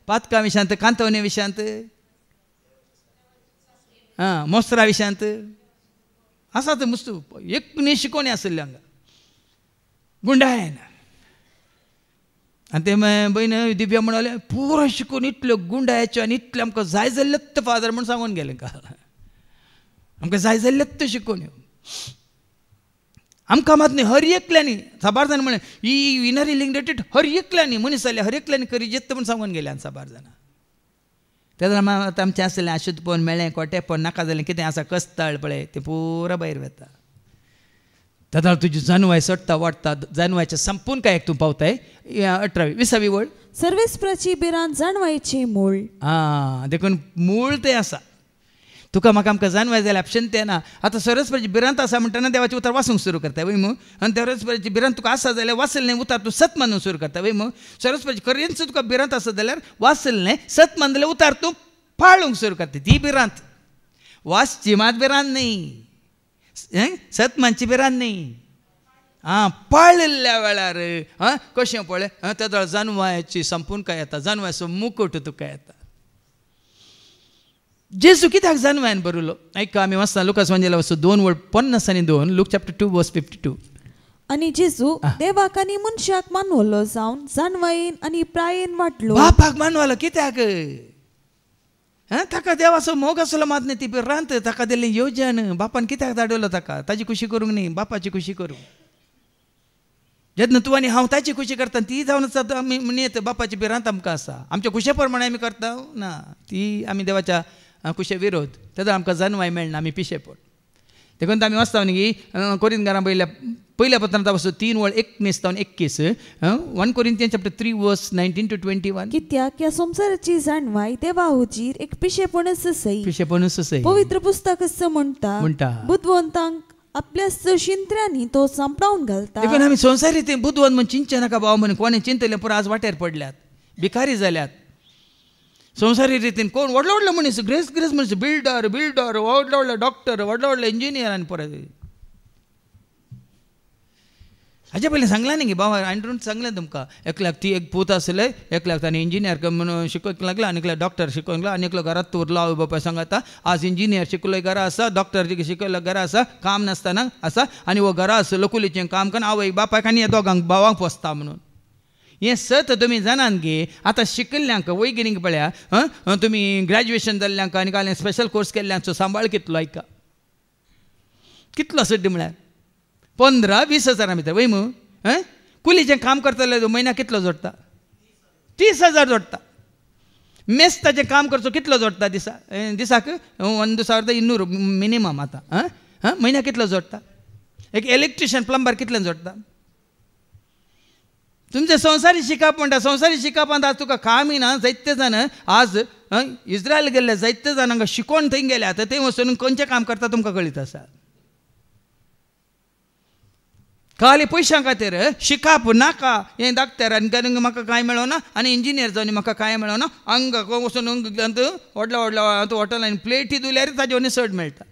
पातका विशांत, कांतवणे विशांत, मोस्त्रा विशांत आसा ते मस्त एक न्ही शिकोवणी आसली हांगा गुंडायन. आनी ते बहीण दिव्या म्हणाले पुरो शिकून इतल्यो गुंडायच्यो आनी इतले आमकां जाय जाल्लेत फादर म्हूण सांगून गेले काल. आमकां जाय जाल्लेत शिकोवण्यो आमकां मात न्ही हर एकल्यांनी साबार जाण म्हळें ही इनरी लिंग रिट्रीट हर एकल्यांनी मनीस जाल्यार हर एकल्यांनी करी जेत्त म्हूण सांगून गेले साबार जाणां. तेन्ना आतां आमचें आसलें अशुद्धपण मेळ्ळें कोटेपण नाका जालें कितें आसा कस्ताळ पळय तें पुरो भायर वता. तेन्ना तुजी जानवाय सडटा वाडटा जानवायच्या संपून कांयक तूं पावताय. 18वी 20वी वळ सर्वेस्पराची बिरांत जानवायचें मूळ. देखून मूळ तें आसा. तुका म्हाका आमकां जानवाय जाल्यार ऑप्शन तें ना. आतां सरस्वतीची बिरांत आसा म्हणटना देवाचे उतार वाचूंक सुरू करता वय मू. आनी सरस्वतीची बिरांत तुका आसा जाल्यार वाचलें उतार तूं सत मानूंक सुरू करता वय मू. सरस्वतीची खरेंच तुका बिरांत आसा जाल्यार वाचलें सत मानलें उतार तूं पाळूंक सुरू करता. ती बिरांत वाचची मात बिरांत न्ही, सत मानची बिरांत न्ही. पाळिल्ल्या वेळार कशें पळय तेदोळ जानवायाची संपून काय येता, जानवायाचो मुकूट तुका येता. जेजू कित्याक जानवायान बरयलो ऐका आमी वाचता लुकास वांजेला वचून 2:50-2 लूक चॅप्टर 2:52. आनी जेजू देवाक आनी मनशाक मानवलो जावन जानवायेन आनी प्रायेन वाडलो. बापाक मानवलो कित्याक? ताका देवाचो मोग आसलो मात न्ही ती बिरांत ताका दिल्लें येवजन बापान कित्याक धाडलो ताका? ताजी खुशी करूंक न्ही, बापाची खुशी करूंक. जेन्ना तूं आनी हांव ताची खुशी करता ती जावन आमी म्हणत बापाची बिरांत आमकां आसा. आमच्या खुशे प्रमाणे आमी करता ना, ती आमी देवाच्या खुशे विरोध. तेन्ना आमकां जानवाय मेळना, आमी पिशे पड. देखून आमी वाचता न्ही की कोरिंथकारां पयल्या पत्रांत वचून 3:19-21 1 Corinthians chapter 3:19-21. कित्याक ह्या संवसाराची जानवाय देवा हुजीर एक पिशेपणूच सै. पवित्र पुस्तक असं म्हणटा बुद्धवंतांक आपल्या शिंत्र्यांनी तो सांपडावन घालता. देखून आमी संवसारी ते बुद्धवंत म्हण चिंचे नाका भाव म्हण कोणें चिंतलें पुरो आज वाटेर पडल्यात, भिकारी जाल्यात. संवसारी रितीन कोण व्हडलो व्हडलो मनीस ग्रेस मनीस बिल्डर व्हडलो व्हडलो डॉक्टर व्हडलो व्हडलो इंजिनियर आनी परत हाजे पयलीं सांगलां न्ही बाबा आंड्रून सांगलें तुमकां. एकल्याक ती एक पूत आसले, एकल्याक ताणें इंजिनियर म्हणून शिकोवंक लागला, आनी एकल्याक डॉक्टर शिकोवंक लागला, आनी एकलो घरांत उरलो. आवय बापाय सांगाता आज इंजिनियर शिकलोय घरा आसा, डॉक्टर शिकयलो घरा आसा, काम नासतना आसा, आनी हो घरा आसलो कुलीचें काम करून आवय बापायक आनी दोगांक भावांक पोसता म्हणून. हें सत तुमी जाणान गे. आतां शिकिल्ल्यांक वैगिनीक पळया तुमी ग्रॅज्युएशन जाल्ल्यांक आनी काल स्पेशल कोर्स केल्ल्यांचो सांबाळ कितलो ऐका कितलो सड्डी म्हळ्यार 15-20 हजारां भितर वय मू. कुलीचें काम करतले म्हयन्याक कितलो जोडटा? 30,000 जोडटा. मेस्ताचें काम करचो कितलो जोडटा दिसाक 1,200 मिनिमम. आतां म्हयन्याक कितलो जोडटा? एक इलेक्ट्रिशियन प्लंबर कितल्यान जोडटा? तुमचे संवसारी शिकप म्हणटा संवसारी शिकपांत आज तुका कामी ना. जायते जाण आज इस्रायल गेल्ले जायते जाण हांगा शिकोवन थंय गेले. आतां थंय वचून खंयचें काम करता तुमकां कळीत आसा. खाली पयशां खातीर शिकप नाका हें धाकट्यार आनी म्हाका कांय मेळना आनी इंजिनियर जावन म्हाका कांय मेळना. हांगा वचून व्हडल्या व्हडल्या हॉटेलांनी प्लेटी दिल्यार ताजे वनी चड मेळटा.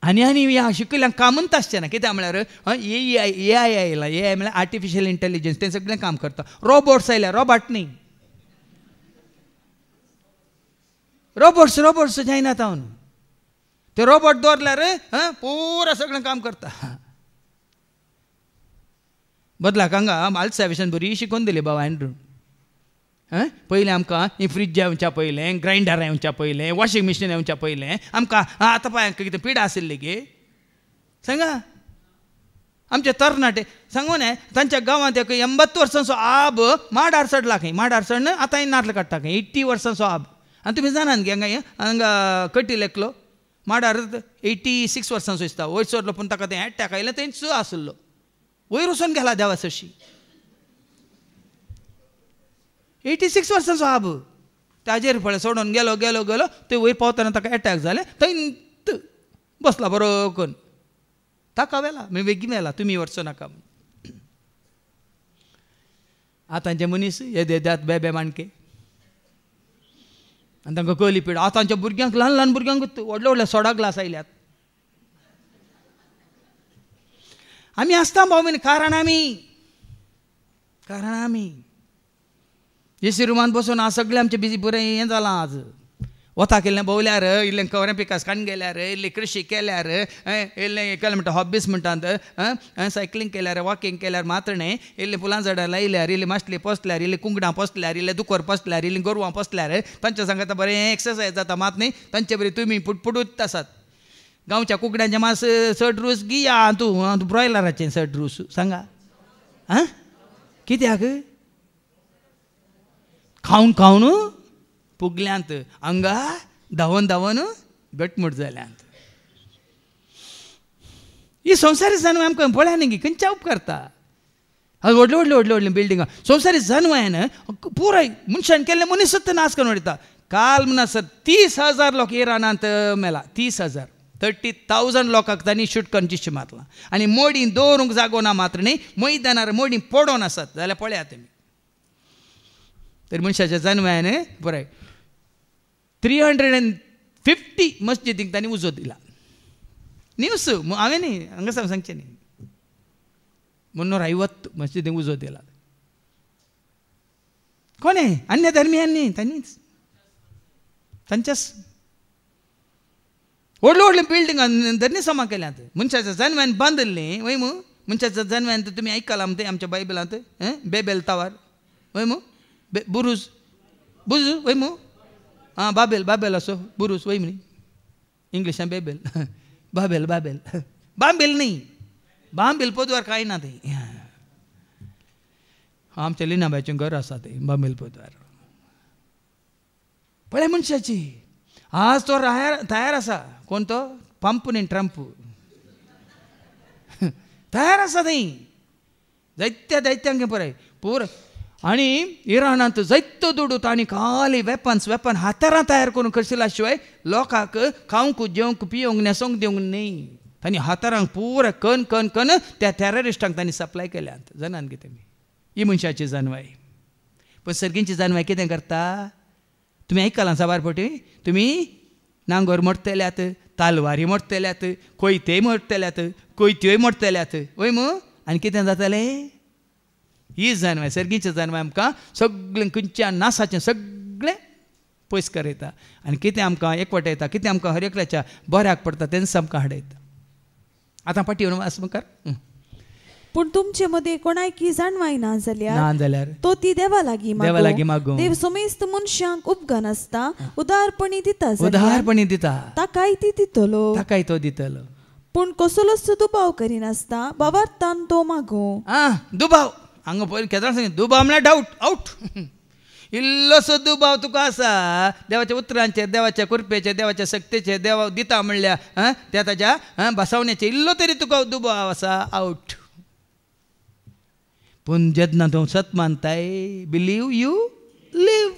आनी ह्या शिकयल्यांक कामूच आसचें ना. कित्याक म्हळ्यार AI आयला. AI म्हळ्यार आर्टिफिशियल इंटेलिजन्स. तें सगळें काम करता. रोबोट्स आयल्या. रोबोट न्ही रोबोट्स जायना तावन. ते रोबोट दवरल्यार पुरा सगळें काम करता. बदलाक हांगा आल्सा विशयान बरी शिकोवन दिली बाबा एंड्रू. पयलें आमकां ही फ्रीज येवच्या पयलें, ग्रायंडर येवच्या पयलें, वॉशिंग मशीन येवच्या पयलें आमकां आतां पांयांक कितें पिडा आशिल्ली गे सांगा. आमचे तरणाटे सांगू न्हय तांच्या गांवांत एक 80 वर्सांचो आब माडार चडला खंय. माडार चडन आतां नातलां काडटा खंय. 80 वर्सांचो आब. आनी तुमी जाणात गे हांगा कटील एकलो माडार 86 वर्सांचो दिसता. वयर सरलो पूण ताका तें एटॅक आयलें थंयच आसलो. वयर वचून गेला देवा सशी. 86 वर्सांचो आब. ताजेर पळय सोडून गेलो गेलो गेलो ते वयर पावतना ताका एटॅक जालें. थंय बसला बरो करून. ताका वेला मी बेगीन येला तुमी वचचो नाका. आतांचे मनीस येतात बेबे माणके आनी तांकां कळली पीड. आतांच्या भुरग्यांक ल्हान ल्हान भुरग्यांक व्हडले व्हडले सोडा ग्लास आयल्यात. आमी आसता भाऊ कारण आमी एसी रुमान बसून आज सगळें आमचें बिजी बरें हें जालां. आज वता केल्लें भोंवल्यार इल्लें कवरें पिकास काडून गेल्यार इल्ली कृशी केल्यार इल्लें केलें म्हणटा हॉबीज म्हणटात सायकलींग केल्यार वॉकिंग केल्यार मात्र न्हय. इल्लीं फुलां झाडां लायल्यार इल्ली माशली पोसल्यार इल्लीं कुंकडां पोसल्यार इल्लें दुकोर पोसल्यार इल्लीं गोरवां पोसल्यार तांच्या सांगात बरें एक्सरसायज जाता. मात न्हय तांचे बरें तुमी पुडपुडूत आसात. गांवच्या कुकड्यांचें मास चड रूस गिया तूं ब्रॉयलराचें चड रूस सांगा. कित्याक खावन खावन पुगल्यांत हांगा धांवन धांवन घटमूट जाल्यांत. ही संवसारी जानवां आमकां पळया न्ही खंयच्या उपकारता. व्हडल्यो व्हडल्यो व्हडल्यो व्हडल्यो बिल्डिंगां संवसारी जानवान पुराय मनशान केल्लें मनीसच नाश करून उडयता. काल म्हणसर 30,000 लोक इराणांत मेला. 30,000 30,000 लोकांक तांणी शूट करून जिश्ट मारलां. आनी मोडी दवरूंक जागो ना मात्र न्ही मैदानार मोडी पडोवन आसात जाल्यार पळयात तुमी. तर मनशाच्या जानवान पुराय 350 मस्जिदीक तांणी उजो दिला. न्यूज हांवें न्ही हांगा सांगचें न्ही 350 मस्जिदीक उजो दिला. कोणे अन्य धर्मियांनी तांणीच तांच्याच व्हडल्यो व्हडल्यो बिल्डिंगां धर्नीसमा केल्यात. मनशाच्या जन्मान बांदल्लीं वय मू. मनशाच्या जन्मान तुमी आयकलां ते आमच्या बायबलांत बेबेल टावर वय मू बुरूज बुज वय मू बाबेल बाबेल असो बुरूज वय म्हणी इंग्लिशान बेबेल बाबेल बाबेल बांबेल न्ही बांबेल पोदवार कांय ना थंय. आमच्या लिनाबाईचें घर आसा थंय बांबेल पोदवार. पळय मनशाची आज तो तयार आसा. कोण तो पंप न्ही ट्रंप तयार आसा थंय जायत्या दैत्यांक पळय पुर. आनी इराणांत जायतो दुडूत आनी खाली वेपन हातारां तयार करून करशिल्ल्या शिवाय लोकांक खावंक जेवंक पियोंक न्हेसोंक दिवंक न्ही. तांणी हातारांक पुराय कन कन कन त्या टॅररिस्टांक तांणी सप्लाय केल्यात. जाणात कितें ही मनशाची जानवाय. पण सर्गींची जानवाय कितें करता तुमी आयकलां साबार फावटी. तुमी नांगोर मोडटल्यात तालवारी मोडटल्यात कोयतेय मोडटल्यात कोयत्योय मोडटल्यात वय मू. आनी कितें जातलें ही जानवाय सर्गीचें जानवाय आमकां सगळें खंयच्या नासाचें सगळें पयस करयता. आनी कितें आमकां एकवटायता कितें आमकां हर एकल्याच्या बऱ्याक पडटा तेंच आमकां हाडयता. आतां पाटी येवन आस मुखार. पूण तुमचे मदीं कोणायकी जाणवाय ना जाल्यार तो ती देवा लागीं मागो. देव समेस्त मनशांक उपघान आसता उदारपणी दिता उदारपणी दिता ताकाय ती दितलो ताकाय तो दितलो. पूण कसलोच दुबाव करिनासता बाबार्थान तो मागो. दुबाव हांगा पयलीं केदार सांग दुबाव म्हळ्यार डावट आउट. इल्लोसो दुबाव तुका आसा देवाच्या उतरांचेर देवाच्या कृपेचेर देवाच्या शक्तीचेर देवा दिता म्हणल्यार त्या ताच्या बसवण्याचेर इल्लो तरी तुका दुबाव आसा आउट. पूण जेन्ना तूं सत मानताय बिलीव यू लिव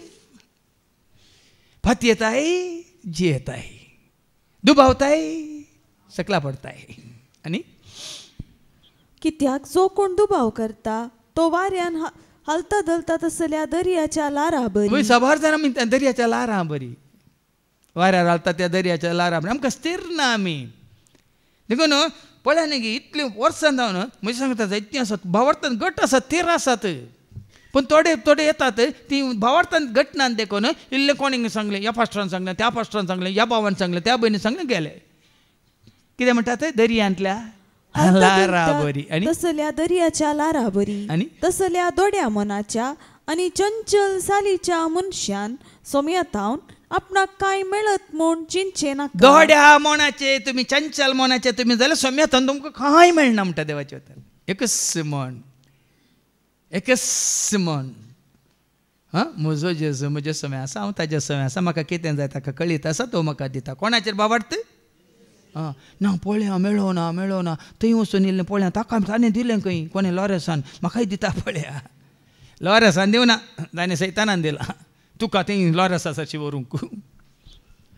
फाती येताय जियेताय दुबावताय सकला पडताय. आनी कित्याक जो कोण दुबाव करता तो वाऱ्यान हलता धलता तसल्या दर्याच्या लारा बरी. साबार जाणां म्हणटा दर्याच्या लारां बरी. वाऱ्यार हालता त्या दर्याच्या लारां बरी. आमकां स्थिर ना आमी देखून पळय न्ही इतले वर्सां जावन म्हणजे सांगता जायतीं आसात भावार्थान गट आसात थीर आसात. पूण थोडे थोडे येतात ती भावार्थान घटनान देखून इल्लें कोणी सांगलें ह्या पास्टरान सांगलें त्या पास्टरान सांगलें ह्या भावान सांगलें त्या भयणीन सांगलें गेले. कितें म्हणटात दर्यांतल्या लारा बरी आणि तसल्या दर्याच्या लारा बरी आणि तसल्या दोड्या मनाच्या आणि चंचल सालीच्या मनशान सोम्यातावन आपणाक काय मेळत म्हूण चिंचे नाका. दोड्या मोनाचे तुम्ही चंचल मोनाचे तुम्ही जाल्यार सोम्यातावन तुमकां कांय मेळना म्हणटा देवाचे वचन. एकच मन हां म्हजो जेजू म्हजे समय आसा हांव ताजे समय आसा म्हाका कितें जाय ताका कळीत आसा तो म्हाका दिता. कोणाचेर बाबार्थ हां ना पळया मेळो ना थंय वचून येयलें पळया ताका ताणें दिलें खंय कोणें लॉरेसान म्हाकाय दिता पळया. लॉरेसान दिवना ताणें सैतानान दिला तुका थंय लॉरेसा सरशी व्हरूंक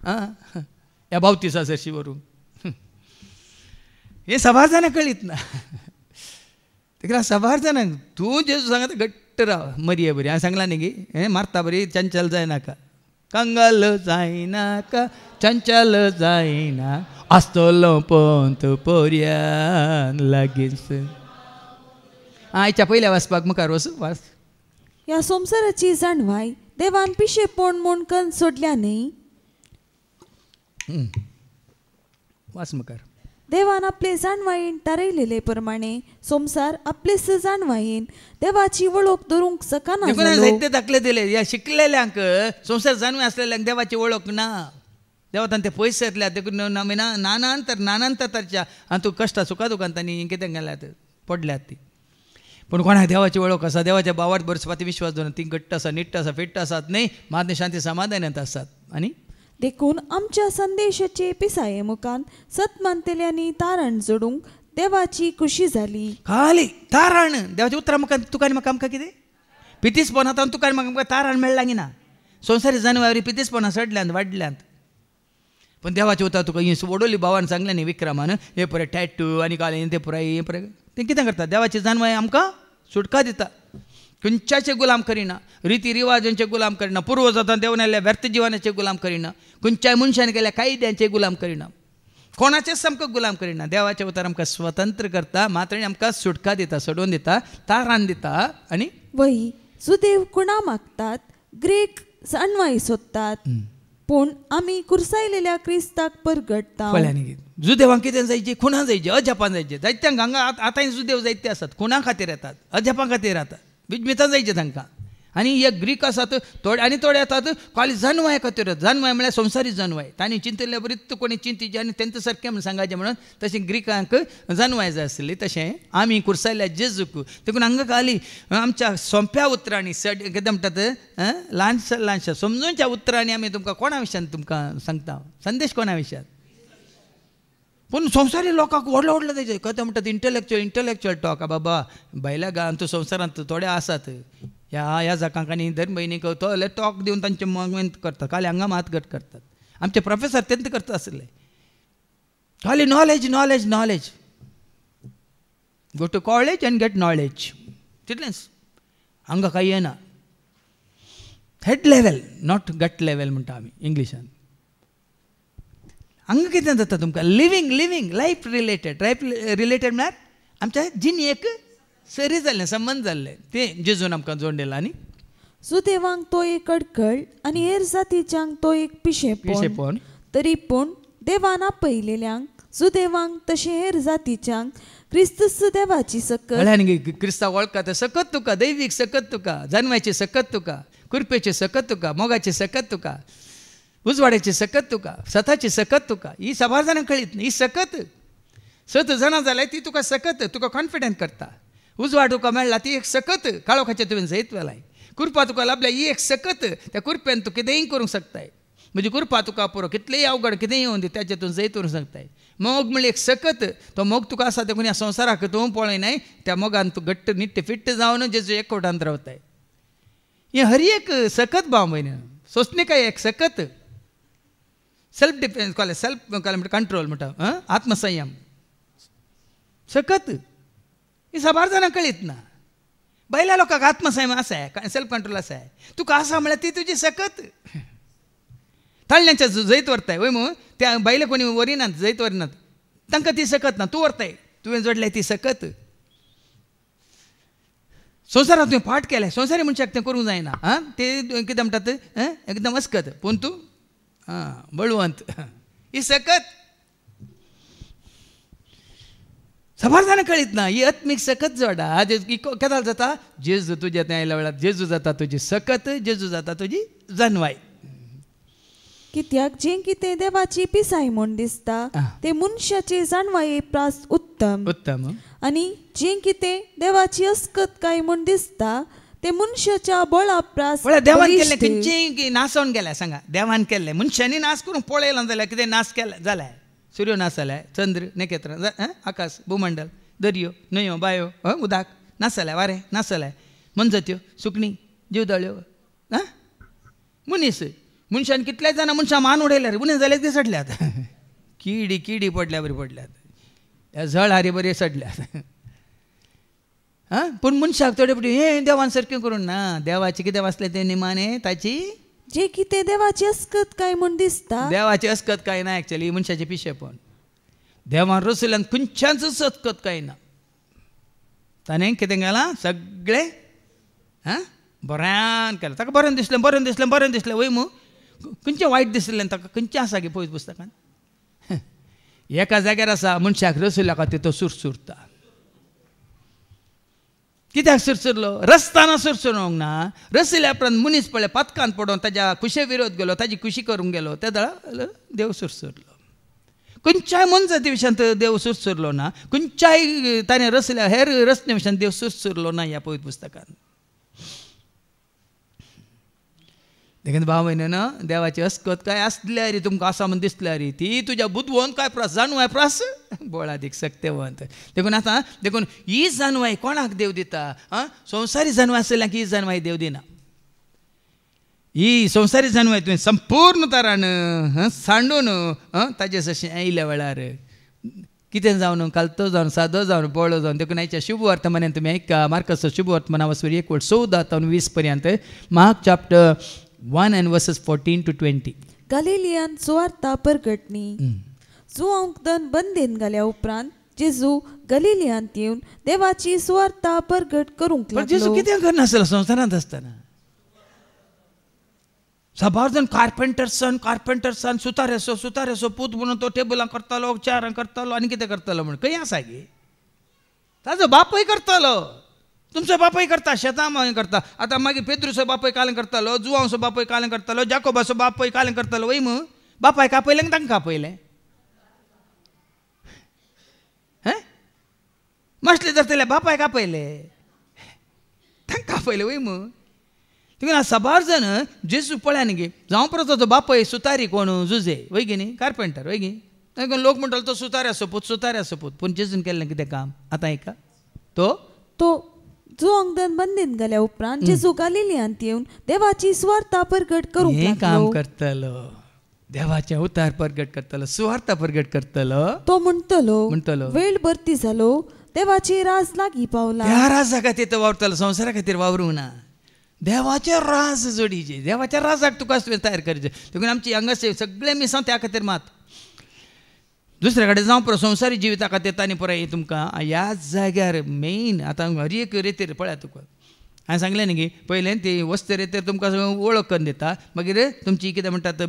आं ह्या बावतिसा सरशी व्हरूंक. हे सभार जाणां कळीत ना. तेका सभार जाणांक तूं जेजू सांगता घट्ट राव मरये बरी. हांवें सांगलां न्ही गी हें मारता बरी चंचल जायनाका कंगाल जायनाका चंचल जायना आसतलो पंत पर्यान लागींच. आयच्या पयल्या वाचपाक मुखार वच वाच. ह्या संवसाराची जाणवाय देवान पिशेपण म्हूण कन्न सोडल्या न्ही. वाच मुखार. देवान आपले जाणवायेन थारयलेले प्रमाणे संवसार आपलेच जाणवायेन देवाची वळख धरूंक सकना जालो. साहित्य दाखले दिले या शिकलेल्यांक संवसार जाणवे असलेल्यांक देवाची वळख ना. देवान ते पयस येतल्या देखून नानांतर तरच्या आनी तूं कश्टा सुखा दुखान तांणी कितें गेल्यात पडल्यात ती. पूण कोणाक देवाची वळख आसा देवाच्या बावार बरसपाती विश्वास दवरून ती घट्ट आसा निट्ट आसा फिट्ट आसात न्ही मात शांती समाधानांत आसात. आनी देखून आमच्या संदेशाचे पिसाये मुखान सत मानतेल्यांनी तारण जोडूंक देवाची खुशी जाली. खाली तारण देवाच्या उतरां म्हाका तुका आनी म्हाका आमकां कितें पितीसपणांत तुका आनी म्हाका तारण मेळ्ळां गी ना. संवसारी जानवरी पितीसपणां चडल्यांत वाडल्यांत. पण देवाचें उतर तुका ही वडोली भावान सांगलें न्ही विक्रमान हे पळय टॅटू आनी घालें तें पुराय हें पळय तें कितें करता देवाची जानवाय आमकां सुटका दिता. खंयच्याचे गुलाम करिना रिती रिवाजांचे गुलाम करिना पुर्वजांनी देवन आयल्ल्या व्यर्थ जिवनाचे गुलाम करिना खंयच्याय मनशान केल्या कायद्यांचे गुलाम करिना कोणाचेच सामको गुलाम करिना. देवाचे उतर आमकां स्वतंत्र करता मात्र आमकां सुटका दिता सोडून दिता तारण दिता. आनी वही सुदेव कुणा मागतात ग्रेक जाणवाय सोदतात पूण आमी कुरसायलेल्या क्रिस्ताक परगडटा. जुदेवांक कितें जायचे खुणां जायचे अजापान जायचे जायत्यांक हांगा आतांय जुदेव जायते आसात खुणां खातीर येतात अजापां खातीर येतात विजमितां जायचे तांकां. आनी हे ग्रीक आसात थोडे आनी थोडे येतात खाली जानवाय खातीर जानवाय म्हळ्यार संवसारी जानवाय तांणी चिंतिल्ले बरीच कोणी चिंतिचे आनी तेंचे सारकें म्हण सांगायचें म्हणून तशें ग्रीकांक जानवाय जाय आसली तशें आमी कुरसायल्या जेजूक देखून हांगा खाली आमच्या सोंप्या उतरांनी कितें म्हणटात ल्हानशा समजूनच्या उतरांनी आमी तुमकां कोणा विशयान तुमकां सांगता संदेश कोणा विशयान. पूण संवसारी लोकांक व्हडलो तेजे कथं म्हणटात इंटलेक्च्युअल टॉक बाबा भायल्या गांवांत संवसारांत थोडे आसात ह्या जाकांक आनी धर्म भयणीक तो टॉक दिवन तांचे मगमेंत करतात खाली हांगा मात गट करतात. आमचे प्रोफेसर तेंत करता आसले खाली knowledge go to college and get knowledge तितलेंच हांगा कांय येना. Head level not gut level म्हणटा आमी इंग्लिशान. हांगा कितें जाता तुमकां लिवींग लायफ रिलेटेड म्हळ्यार आमच्या जिणेक सरी जाल्लें संबंद जाल्ले तें जेजून आमकां जोडून दिला. आनी सुदेवांक तो एक कडकळ आनी हेर जातीच्यांक तो एक पिशेपण तरी पूण देवान आपयलेल्यांक सुदेवांक तशें हेर जातीच्यांक क्रिस्तस देवाची सकत क्रिस्तांव वळखता सकत तुका दैवीक सकत तुका जानवायची सकत तुका कुरपेची सकत तुका मोगाची सकत तुका उजवाड्याची सकत तुका सताची सकत तुका ही सभार जाणांक कळीत न्ही. ही सकत 7 जाणां जाल्यार ती तुका सकत तुका कॉन्फिडंट करता. उजवाड तुका मेळ्ळा ती एक सकत काळोखाचेर तुवें जैत वेलाय. कुरपा तुका लाभल्या ही एक सकत त्या कुरप्यान तूं कितेंय करूंक शकताय. म्हणजे कुरपा तुका पुरो कितलेंय अवघड कितेंय येवन दी त्याचेतून जैत करूंक शकताय. मोग म्हणजे एक सकत तो मोग तुका आसा देखून ह्या संवसाराक तूं पळयनाय त्या मोगान तूं घट्ट निट्ट फिट्ट जावन जेजू एकवटांत रावताय. हें हरी एक सकत भाव म्हयने सोंसणेकाय एक सकत सेल्फ डिफेन्स म्हणटा कंट्रोल म्हणटा आत्मसंयम सकत ही सभार जाणांक कळीत ना. बैल्या लोकांक आत्मसंयम आसा सेल्फ कंट्रोल आसा तुका आसा म्हळ्यार ती तुजी सकत. ताळण्यांच्या जैत व्हरताय वय मग त्या बैले कोणी वरिनात जैत वरिनात तांकां ती सकत ना तूं व्हरताय तुवें जोडल्याय ती सकत. संवसारांत तुवें पाठ केलें संवसारी मनशाक तें करूंक जायना ते कितें म्हणटात एकदम अस्कत पूण तूं बळवंत ही सकत. सभार जाणं कळीत ना ही आत्मीक सकत जोडा केदाल जाता जेजू तुझ्या त्या आयल्या वेळार जेजू जाता तुजी सकत जेजू जाता तुजी जनवाय कित्याक जें कितें देवाची पिसाय म्हूण दिसता ते मनशाचे जाणवाये प्रास उत्तम उत्तम आनी जें कितें देवाची अस्कतकाय म्हूण दिसता ते मनशाच्या बळा प्रास देवान केल्लें खंयचेय नासोवन गेल्या सांगा देवान केल्लें मनशांनी नाश करून पळयलां जाल्यार कितें नाश केला जाल्यार सूर्य नाश जाल्यार चंद्र नखेत्रां आकाश भूमंडल दर्यो न्हंयो बायो उदक नाश जाल्यार वारें नाश जाल्यार मनजत्यो सुकणीं जीवदळ्यो मनीस मनशान कितलेय जाणां मनशां मान उडयल्यार उणें जाल्यार ते सडल्यात किडी पडल्या बरी पडल्यात झळ हारी बरी सडल्यात पूण मनशाक थोडे पटी हें देवान सारकें करूं ना देवाचें कितें वाचलें तें निमाणें ताची जे कितें देवाची अस्कतकाय म्हूण दिसता देवाची अस्कतकाय ना एक्चुअली मनशाचें पिशेपण देवान रचयल्यान खंयच्याच अस्कतकाय ना ताणें कितें केलां सगळें बऱ्यान केलें ताका बरें दिसलें वय मू खंयचें वायट दिसलें ताका खंयचें आसा गे पळय पुस्तकान एका जाग्यार आसा मनशाक रचयल्या खातीर तो सुरसुरता कित्याक सुरसुरलो रस्ताना सुरसुरोंक ना रचयल्या उपरांत मनीस पळय पातकान पडोवन ताज्या खुशे विरोध गेलो ताजी खुशी करूंक गेलो त्या दळा देव सुरसुरलो खंयच्याय मनजाती विशयान देव सुरसुरलो ना खंयच्याय ताणें रचयल्या हेर रचने विशयान देव सुरसुरलो ना ह्या पवित्र पुस्तकान देखून भाव भयणीनो देवाची अस्कत काय आसल्यार तुमकां आसा म्हूण दिसल्यार ती तुज्या बुदवंत काय प्रास जाणवाय प्रास बोळादीक सक्तेवंत देखून आतां देखून ही जाणवाय कोणाक देव दिता संवसारी जाणवाय आसल्याक ही जाणवाय देव दिना ही संवसारी जाणवाय तुवें संपूर्ण तरान सांडून ताजे जशें आयल्या वेळार कितें जावन कालतो जावन सादो जावन बोळो जावन देखून आयच्या शुभ वर्तमानान तुमी आयका मार्कसाचो शुभ वर्तमाना वचून 1:14 पर्यंत mark chapter 1 and verses 14 to 20 गलिलियान सुवार्ता परगटणी जुआंक बंदेन घाल्या उपरांत जेजू गलिलियांत येवन देवाची सुवार्ता परगट करूंक लागलो जेजू कितें करनासलो संवसारांत आसतना साबार जाण कार्पेंटर्सान सुतारेसो पूत म्हणून तो टेबलां करतालो चेअरां करतालो आनी कितें करतालो म्हण खंय आसा गे ताजो बापूय करतालो तुमचो बापूय करता शेतां करता आतां मागीर पेद्रूचो बापूय कालें करतालो जुआंचो बापूय कालें करतालो जाकोबाचो बापूय कालें करतालो वय मू बापाय कापयलें तांकां कापयलें मसलें धरतले बापाय कापयले तांकां कापयलें वय मू देखून साबार जाण जेजू पळया न्ही गे जावं परत ताजो बापूय सुतारी कोण जुजे वय गे न्ही कार्पेंटर वय गे देखून लोक म्हणटालो तो सुताऱ्याचो पूत पूण जेजून केल्लें कितें काम आतां आयका तो जुआंक बंदेन घाल्या उपरांत जेजू गलिलियांत येवन देवाची सुवार्ता परगट करूंक लागलो काम करतलो देवाचे उतार परगट करतलो सुवार्ता परगट करतलो तो म्हणटलो वेळ भरती जालो देवाचे राज लागीं पावला त्या राजा खातीर तो वावरतलो संवसारा खातीर वावरूंक ना देवाचे राज जोडीचे देवाच्या राजाक तुका तयार करचें देखून आमची हांगासर सगळे मिसां त्या खातीर मात दुसरे कडेन जावं पळय संवसारी जिविता खातीर तांणी पळय तुमकां ह्या जाग्यार मेन आतां हर एक रेतीर पळया तुका हांवें सांगलें न्ही गे पयलें ती वस्त रेतीर तुमकां वळख करून दिता मागीर तुमची कितें म्हणटात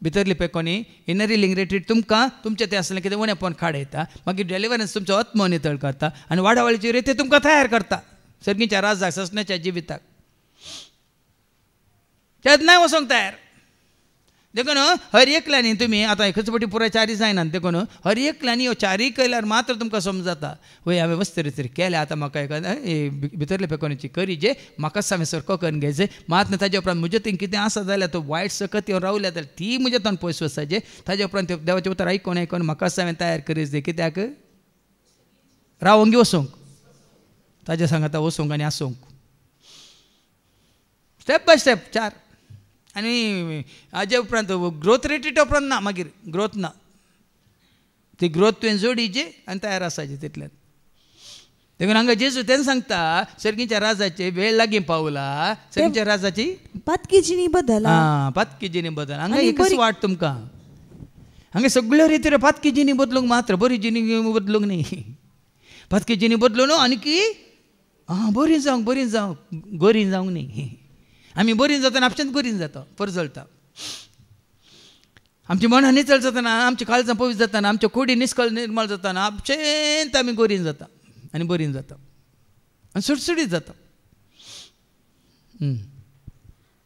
भितरली पेकोनी इनरी लिंग रेटीर तुमकां तुमचें तें आसलें कितें उणेंपण खाडयता मागीर डेलिव्हरन्स तुमचो आत्मो नितळ करता आनी वाडावळीची रेती तुमकां तयार करता सर्गीच्या राजाक ससण्याच्या जिविताक त्यात नाही वचोंक तयार देखून हर एकल्यानी तुमी आतां एकच फावटी पुराय चारी जायनात देखून हर एकल्यानी ह्यो चारी केल्यार मात्र तुमकां समजता वय हांवें वस्त रेतीर केल्या आतां म्हाका भितरले पेकोनीची करी जे म्हाका हांवें सरको करून घेवचें मात ताजे उपरांत म्हजे थंय कितें आसा जाल्यार तो वायट सकत येवन रावल्या जाल्यार ती म्हजे तोंड पयस वचाचे ताजे उपरांत देवाचें उतर आयकून म्हाका हांवें तयार करीत दे कित्याक रावोंगी वचोंक ताजे सांगाता वचोंक आनी आसोंक स्टेप बाय स्टेप 4 आनी हाजे उपरांत ग्रोथ रेटीट उपरांत ना मागीर ग्रोथ ना ती ग्रोथ तुवें जोडीची आनी तयार आसाची तितल्यान देखून हांगा जेजू तेन्ना सांगता सर्गीच्या राजाचे वेळ लागीं पावला सर्गीच्या राजाची पातकिजीनी बदल पातकिजीनी बदल हांगा एकच वाट तुमकां हांगा सगळ्यो रितीर पातकिजीनी बदलूंक मात्र बरी जिनी बदलूंक न्ही पातकिजीनी बदलून आनी की बरी जावंक गोरी जावंक न्ही आमी बरी जाता आनी आपच्यान गोरीन जाता परजळटा आमची मनां नितळ जाताना, आमची काळजां पवित्र जाताना, आमच्यो कुडी निश्कळ निर्मळ जाताना आमचेंत आमी गोरीन जाता आनी बरीन जाता आनी सुटसुटीत जाता.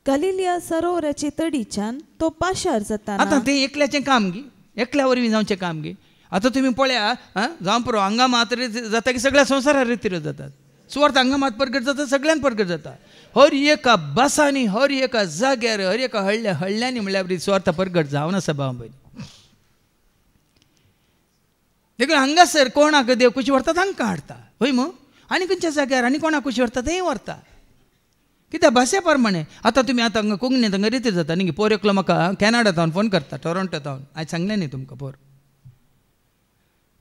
गलिलिया सरोवराची तडीच्यान तो पाशार जाताना. आतां तें एकल्याचें काम गी, एकल्या वरवीं जावचें काम गी. आतां तुमी पळया जावं पुरो हांगा मात जाता की सगळ्या संवसारार रितीऱ्यो जातात. सुवार्थ हांगा मात प्रगट जाता, सगळ्यांत प्रगट जाता. हर एका बासांनी, हर एका जाग्यार, हर एका हळ्ळ्यांनी म्हणल्यार बरी सुवार्थ प्रगट जावन आसा भाव भयणी. देखून हांगासर कोणाक देव कुशी व्हरता तांकां हाडटा हय मो, आनी खंयच्या जाग्यार आनी कोणाक कुशी व्हरता थंय व्हरता. कित्याक भाशे प्रमाणे. आतां तुमी आतां हांगा कोंकणींत हांगा रितीर जाता न्ही. पोर एकलो म्हाका कॅनडांतल्यान फोन करता, टोरोंटोंतल्यान. आयज सांगलें न्ही तुमकां पोर.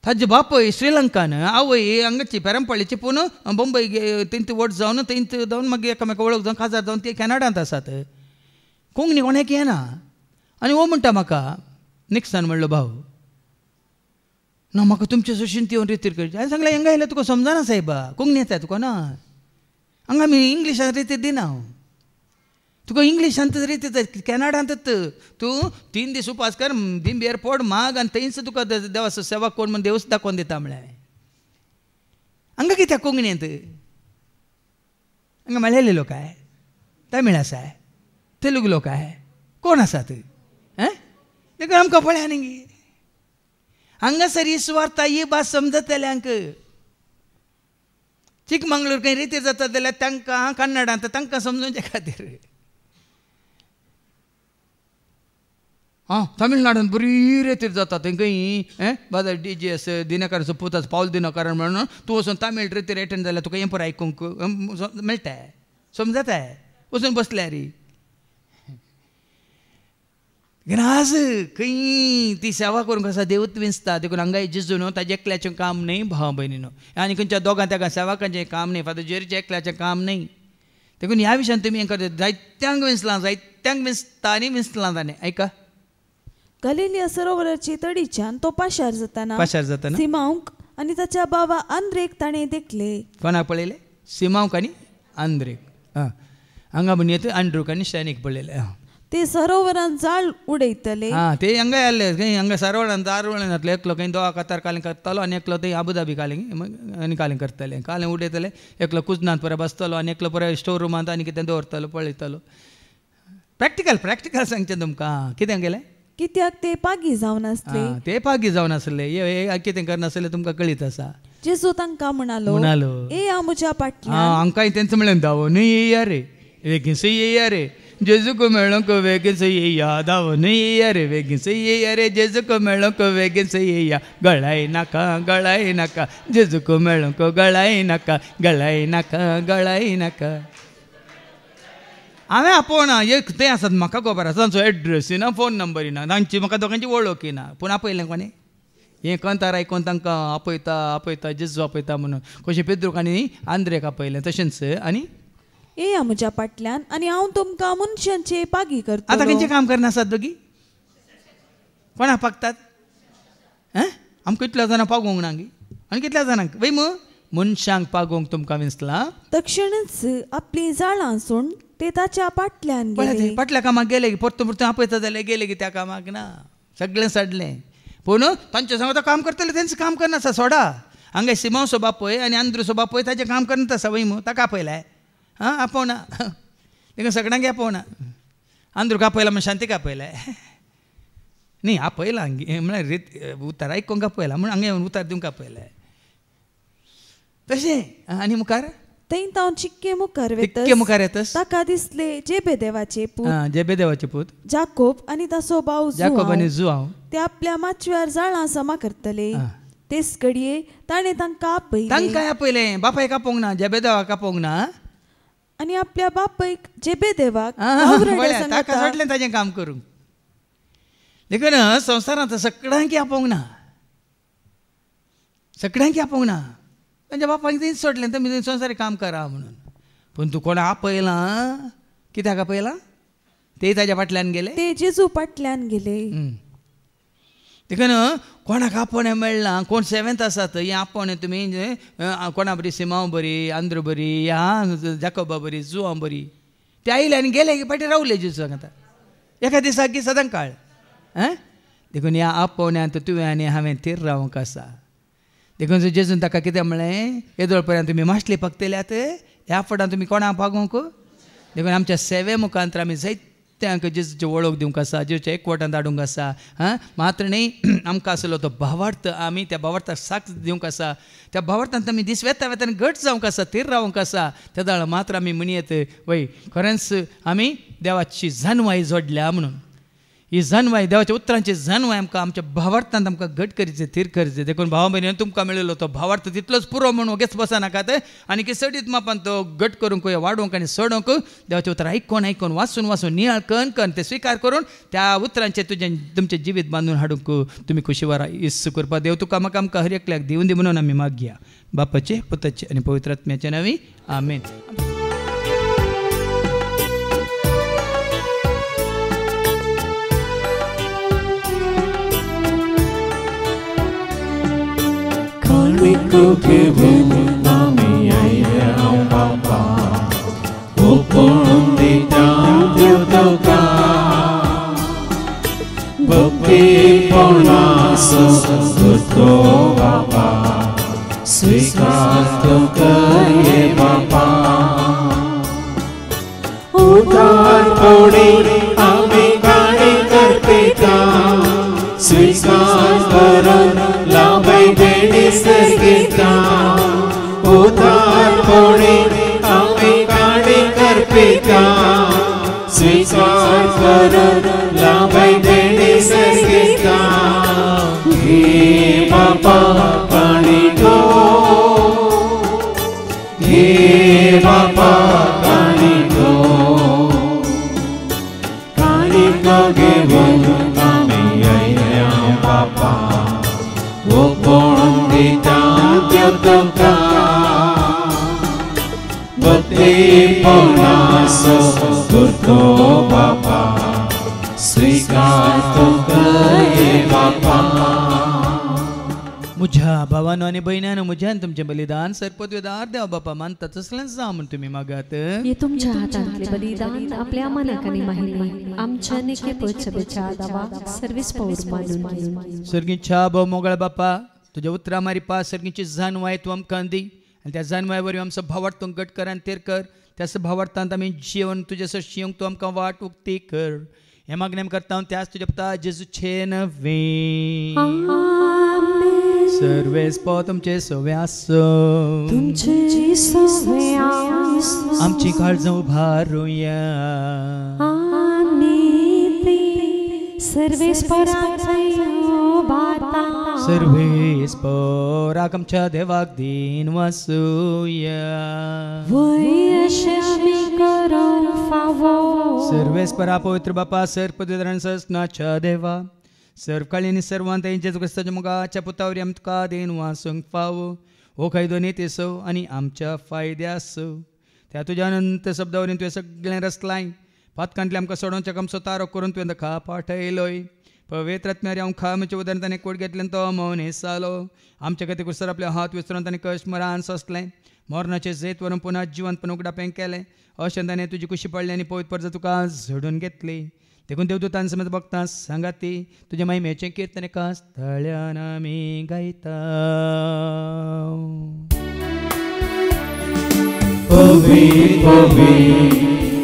ताजे बापय श्रीलंकान, आवय हांगाची पेरंपळ्ळीची, पूण बंबय थंय वट जावन थंय जावन मागीर एकामेका वळख जावन काजार जावन ते कॅनडांत आसात. कोंकणी कोणाक येना. आनी हो म्हणटा म्हाका निक्सान म्हणलो भाव ना म्हाका तुमचे सुशीन ती रितीर करची. हांवें सांगलें हांगा येयल्यार तुका समजना सायबा, कोंकणी येता तुका ना. हांगा आमी इंग्लिशान रितीर दिना. तुका इंग्लिशान रितीर कॅनडांत तूं 3 दीस उपास कर, दिंबेर पोड माग आनी थंयच तुका देवाचो सेवा कोण म्हण देवच दाखोवन दिता म्हळ्यार. हांगा कित्याक कोंकणींत? हांगा मल्याळी लोक आय, तमीळ आसा, तेलुगू लोक आय, कोण आसात? देखून आमकां पळया न्ही हांगासर ही सुवार्थ ही भास समजतल्यांक. चिकमंगळूर खंय रितीर जाता जाल्यार तांकां कन्नडांत तांकां समजोवचे खातीर. तमिळनाडून बरी रितीर जाता थंय खंय बाजार DJS दिनकाराचो पुताचो पावल दिनकारण म्हणून तूं वचून तमीळ रितीर एटेंड जाल्यार तुका हें पळय आयकूंक मेळटा, समजता वचून बसल्यार. आज खंय ती सेवा करूंक आसा देवूत विंचता. देखून हांगा जेजू न्हू ताजें एकल्याचें काम न्ही भाव भयणी न्हू, आनी खंयच्या दोगां तेका सेवाकांचें काम न्ही, फादर जेरीचें एकल्याचें काम न्ही. देखून ह्या विशयान तुमी हें करता जायत्यांक विंचलां, जायत्यांक विंचता आनी विंचलां ताणें. आयका गलिलिया सरोवराची तडीच्यान तो पाशार जाताना सिमांक आनी ताच्या बाबा आंद्रेक ताणें देखले. कोणाक पळयले? सिमांक आनी आंद्रेक. हांगा म्हण येत आंड्रूक आनी शॅनीक पळयले. ते सरोवरान जाळ उडयतले. ते हांगा येल्ले खंय हांगा सरोवरान दार उडयनातले. एकलो खंय दोळा कातार कालें करतालो आनी एकलो थंय आबुधाबी कालें आनी कालें करतले. कालें उडयतले, एकलो कुजनांत पळय बसतलो आनी एकलो पळय स्टोर रुमांत आनी कितें दवरतलो पळयतलो. प्रॅक्टिकल सांगचें तुमकां. कितें गेलें? कित्याक ते पागी जावन आसले. ते पागी जावन आसले. हे कितें करनासले तुमकां कळीत आसा. जेजू तांकां म्हणालो ए आमुच्या फाटल्यान. हांकांय तेंच म्हळें धांवन येया रे, बेगीनच येया रे, जेजूक मेळोंक बेगीनच येया, धांवन येया रे, बेगीनच येया रे, जेजूक मेळोंक बेगीनच येया, गळाय नाका जेजूक मेळोंक गळाय नाका. हांवें आपोवना एक तें आसात म्हाका खबर आसा तांचो एड्रेस ना, फोन नंबर ना, तांची म्हाका दोगांची वळख ना. पूण आपयलें कोणें? हें कंतार आयकून तांकां आपयता जेजू आपयता म्हणून. कशें पेद्रूक आनी आंद्रेक आपयलें तशेंच. आनी येया म्हज्या फाटल्यान आनी हांव तुमकां मनशांचे पागी करतलो. आतां खंयचें काम करनासात दोगी? कोणाक पागतात? आमकां कितल्या जाणांक पागोवंक ना गी? आनी कितल्या जाणांक वय मनशांक पागोवंक तुमकां विंचलां? तक्षणच आपली जाळां सोडून ते ताच्या फाटल्यान गेले. फाटल्या कामाक गेले परतून आपयता जाल्यार गेले की त्या कामाक ना, सगळें सडलें. पूण तांचे सांगता काम करतले तेंच काम करनासा सोडा. हांगा सिमांचो बापय आनी आंद्रूचो बापय ताजें काम करनात आसा वय ताका आपयलाय. आपोवना देखून सगळ्यांक आपोवना. आंद्रूक आपयला म्हण शांतीक आपयलाय न्ही, आपयला म्हळ्यार उतार आयकूंक आपयला म्हण हांगा उतार दिवंक आपयलाय तशें. आनी मुखार थंय तांव चिक्के मुखार येतस ताका दिसले जेबेदेवाचे पूत जाकोब आनी ताचो भाव जुआंव ते आपल्या माचव्यार जाळां जमा करतले. तेच घडये ताणें तांकां आपयलें. बापायक आपोवंक ना, जेबेदेवाक आपोवंक ना, आनी आपल्या बापायक जेबेदेवाक सोडलें ताजें काम करूंक. देखून संवसारांत सगळ्यांक आपोवंक ना, तांच्या बापायक थंयच सोडलें तुमी संवसारी काम करा म्हणून. पूण तूं कोणा आपयलां? कित्याक आपयलां? ते ताच्या फाटल्यान गेले, ते जेजू फाटल्यान गेले. देखून कोणाक आपोवणें मेळना. कोण सेवेंत आसात हें आपोवणें तुमी कोणा बरी सिमांव बरी, आंध्र बरी, ह्या जाकोबा बरी, जुआंव बरी, ते आयले आनी गेले की फाटीं रावले जेजू सांगता एका दिसाक की सदां काळ. देखून ह्या आपोवण्यांत तुवें आनी हांवें थीर रावंक आसा. देखून जेजून ताका कितें म्हणलें, येदोळ पर्यंत तुमी माशली पकतल्यात, ह्या फटान तुमी कोणाक पागोवंक. देखून आमच्या सेवे मुखांतर आमी जायत्यांक जेजूची वळख दिवंक आसा, जेजूच्या एकवटान धाडूंक आसा. मात्र न्ही आमकां आसलो तो भावार्थ, आमी त्या भावार्थाक साथ दिवंक आसा. त्या भावार्थांत आमी दीस वेता वेतान घट जावंक आसा, थीर रावंक आसा. त्या दाळ मात्र आमी म्हणयत वय खरेंच आमी देवाची जानवाय जोडल्या म्हणून. ही जानवाय देवाच्या उतरांची जानवाय आमकां आमच्या भावार्थांत आमकां घट करचें, थीर करचें. देखून भावा भयणीन तुमकां मेळिल्लो तो भावार्थ तितलोच पुरो म्हणून वगेच बसनाकात, आनी किसडीत मापान तो घट करूंक वाडोवंक आनी सोडोवंक देवाचें उतर आयकोन आयकोन वाचून वाचून नियाळ कन कन ते स्विकार करून त्या उतरांचें तुमचें जिवीत बांदून हाडूंक तुमी खुशीवार इस्स करपा देव तुका म्हाका आमकां हर एकल्याक दिवून दी म्हणून आमी मागया. बापाचे, पुताचे आनी पवित्र आत्म्याचे नांवी आमेन. Rico que vive na minha ilha ao papá, o ponte de tocar, porque por nosso curto papá, swikarto que papá, o dar podi ame kani karpita, swikarto labai beni sergita, उधार पड़े हमें काढ़े कर पिता, स्वीकार कर लाभाई देने सर्गिता. हे बापा पानी दो, हे बापा पानी दो, काढ़े को गेवन हमें आया बापा, वो कौन देता त्यों बते पोनासो गुरको बापा, स्वीकार तो करे बापा. मुझ्या भावानो आनी भयण्यानो, मुझ्यान तुमचें बलिदान सरपदवेदार देव बापा मानता तसलेंच जावं म्हूण तुमी मागात. हे तुमच्या हातांतले बलिदान आपल्या मनाक आनी महिमे आमच्या निकेपत सभेच्या आदावा सर्वीस पौर मानून घेवन. सर्गीच्या भोव मोगळ बापा, तुज्या उतरां मारी पास सर्गीची जानवाय तूं आमकां दी, आनी त्या जानवाय वरवीं आमचो भावार्थ तूं घट कर आनी तेर कर. त्याच भावार्थांत आमी जिवन तुजे जिवंक तूं आमकां वाट उक्ती कर. हें मागणें करता हांव त्याच तुज्या पुता जेजूचे नवे. सर्वेस्पो तुमचे सवे आसो, तुमचे सवे आसो, आमची काळजां उबारुया. सर्वेस्पराक आमच्या देवाक दिन वासुया. सर्वेस्परा पवित्र बापा सर्पदवेदान सस्नाच्या देवा, सर्व काळी आनी सर्वांत जेजू क्रिस्ताच्या मोगाच्या पुतावरी आमकां दिन वासूंक फावो. हो कायदो नेतेसो आनी आमच्या फायद्यासो. त्या तुज्या अनंत शब्दावरीन तुवें सगळें रचलाय. पातकांतले आमकां सोडोवच्या आमचो तारो करून तुवें खा पाठयलोय. पवित्र आत्म्यारी हांव खा म्हज्या उदारण ताणें कोड घेतलें तो मौन हेसालो. आमच्या खातीर कुसर आपले हात विसरून ताणें कश्ट मरान सोंसलें. मोरणाचें जैत व्हरून पुना जिवंतपण उगडापें केलें. अशें ताणें तुजी कुशी पडली आनी पवित्र परजा तुका झडून घेतली. देखून देवदूतान समेत भक्तां सांगाती तुज्या महिमेचें कीर्तन एका स्थळ्यान आमी गायता.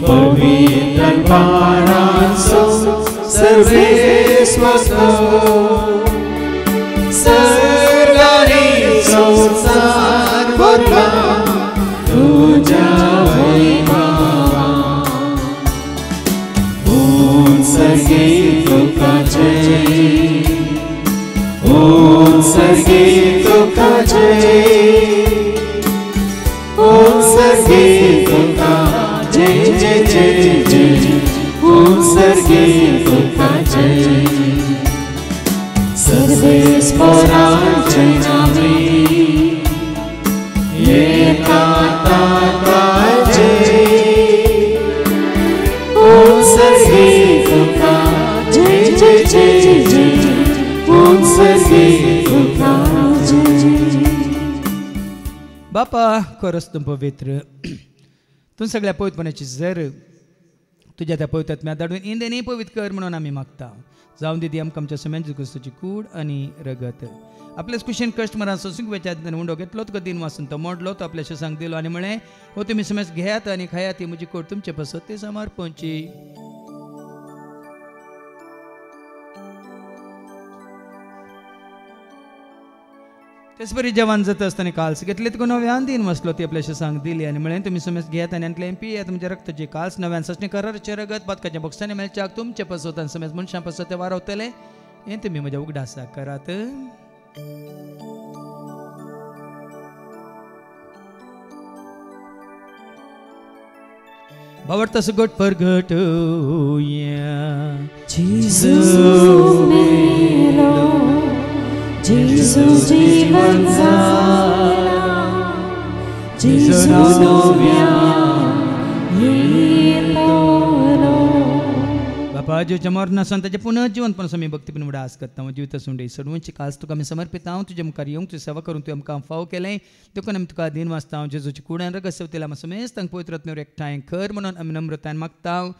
पवित्र पारांचो सर्वेस्वर सर्गारीचो सारभोरला तुज्या वैभवा. ओम सर्गे तुका जय, ओम सर्गे तुका जय, ओम सर्गे तुका जय जय जय जय, ओम सर्गे तुका जय. सर्वेस्पराचे नामे एकाता जय, ओम सर्गे तुका जय जय जय जय, ओम सर्गे तुका जय. बापा खरोच तूं पवित्र, तूं सगळ्या पवित्रपणाची जर तुझ्या त्या पवित्रात्म्यात धाडून इंदेनी पवित्र कर म्हणून आम्ही मागता. जाऊन दिदी आमकां आमच्या समेत क्रिस्ताची कूड आणि रगत आपल्याच कुशीन कस्टमरां सोसूंक वेचात उंडो घेतलो तुका दिन वाचून तो मोडलो तो आपल्याशी सांग दिलो आनी म्हळें हो तुमी समेज घेयात आनी खायात ती म्हजी कूड तुमचे पसत ते समर्पणची. तेच बरी जेवण जाता आसतना काल्स घेतले तुका नव्यान दिन वसलो ती आपल्याशी सांग दिली आनी म्हळें तुमी समेज घेयात आनी आंतले पियात तुमच्या रक्ताची काल्स नव्यान सचणे करारचे रगत पातकाच्या बॉक्सांनी मेळच्याक तुमचे पसत आनी समेज मनशां पसत ते वारवतले हें तुमी म्हज्या उगडासा करात. बावडता सुगट परगट Jesus जीवन झाला Jesus बापा जीवच्या मरणासन ताचे पुनर्जीवन पण आमी भक्तीपण उडास करता जिवित सुंडे सडवूंची कास तुका आमी समर्पित हांव तुजे मुखार येवंक तुजी सेवा करून तुवें आमकां फाव केलें देखून आमी तुका दिन वाचता जेजूची कुड्यान रगत सेवतेला आमी समेस्त तांकां पवित्र आत्म्यार एकठांय कर म्हणून आमी नम्रतान मागता.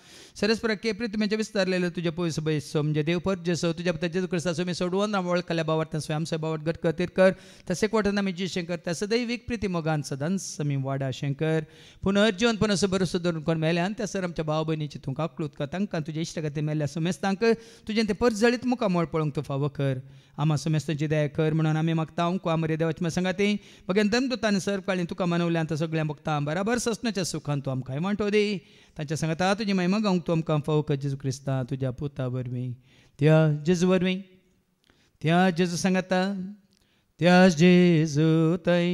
सरस्पर केप्री तुमचे विस्तारलेलो तुजे पयस बयसो म्हणजे देव पर जेसो तुज्या पुता जेजू क्रिस्ताचो आमी सोडवून वळखल्या बावट स्वयंसे बावट गट खातीर कर तसे कोटान आमी जी शंकर त्या सदैवीक प्रिती मोगान सदांच आमी वाडा शंकर पुनर्जीवन पण असो बरोसो धरून कोण मेल्यान त्या सर आमच्या भाव भयणीची तूं काकलूत का तांकां तुजे इश्ट खातीर मेल्ल्या समेस्त तांकां तुजें ते परजळीत मुखार मोळ पळोवंक तूं फावो कर. आमा समेस्ताची दया कर म्हणून आमी मागता हांव आमरे देवाची सांगाती बगेन धर्मदूतांनी सर काळी तुका मनवल्यान तर सगळ्या भक्तां बराबर ससण्याच्या सुखान तूं आमकां वांटो दी. तांच्या सांगाता तुजी महिमा गावंक तूं आमकां फावो कर जेजू क्रिस्ता तुज्या पुता वरवीं त्या जेजू वरवीं त्या जेजू सांगाता त्या जेजू थंय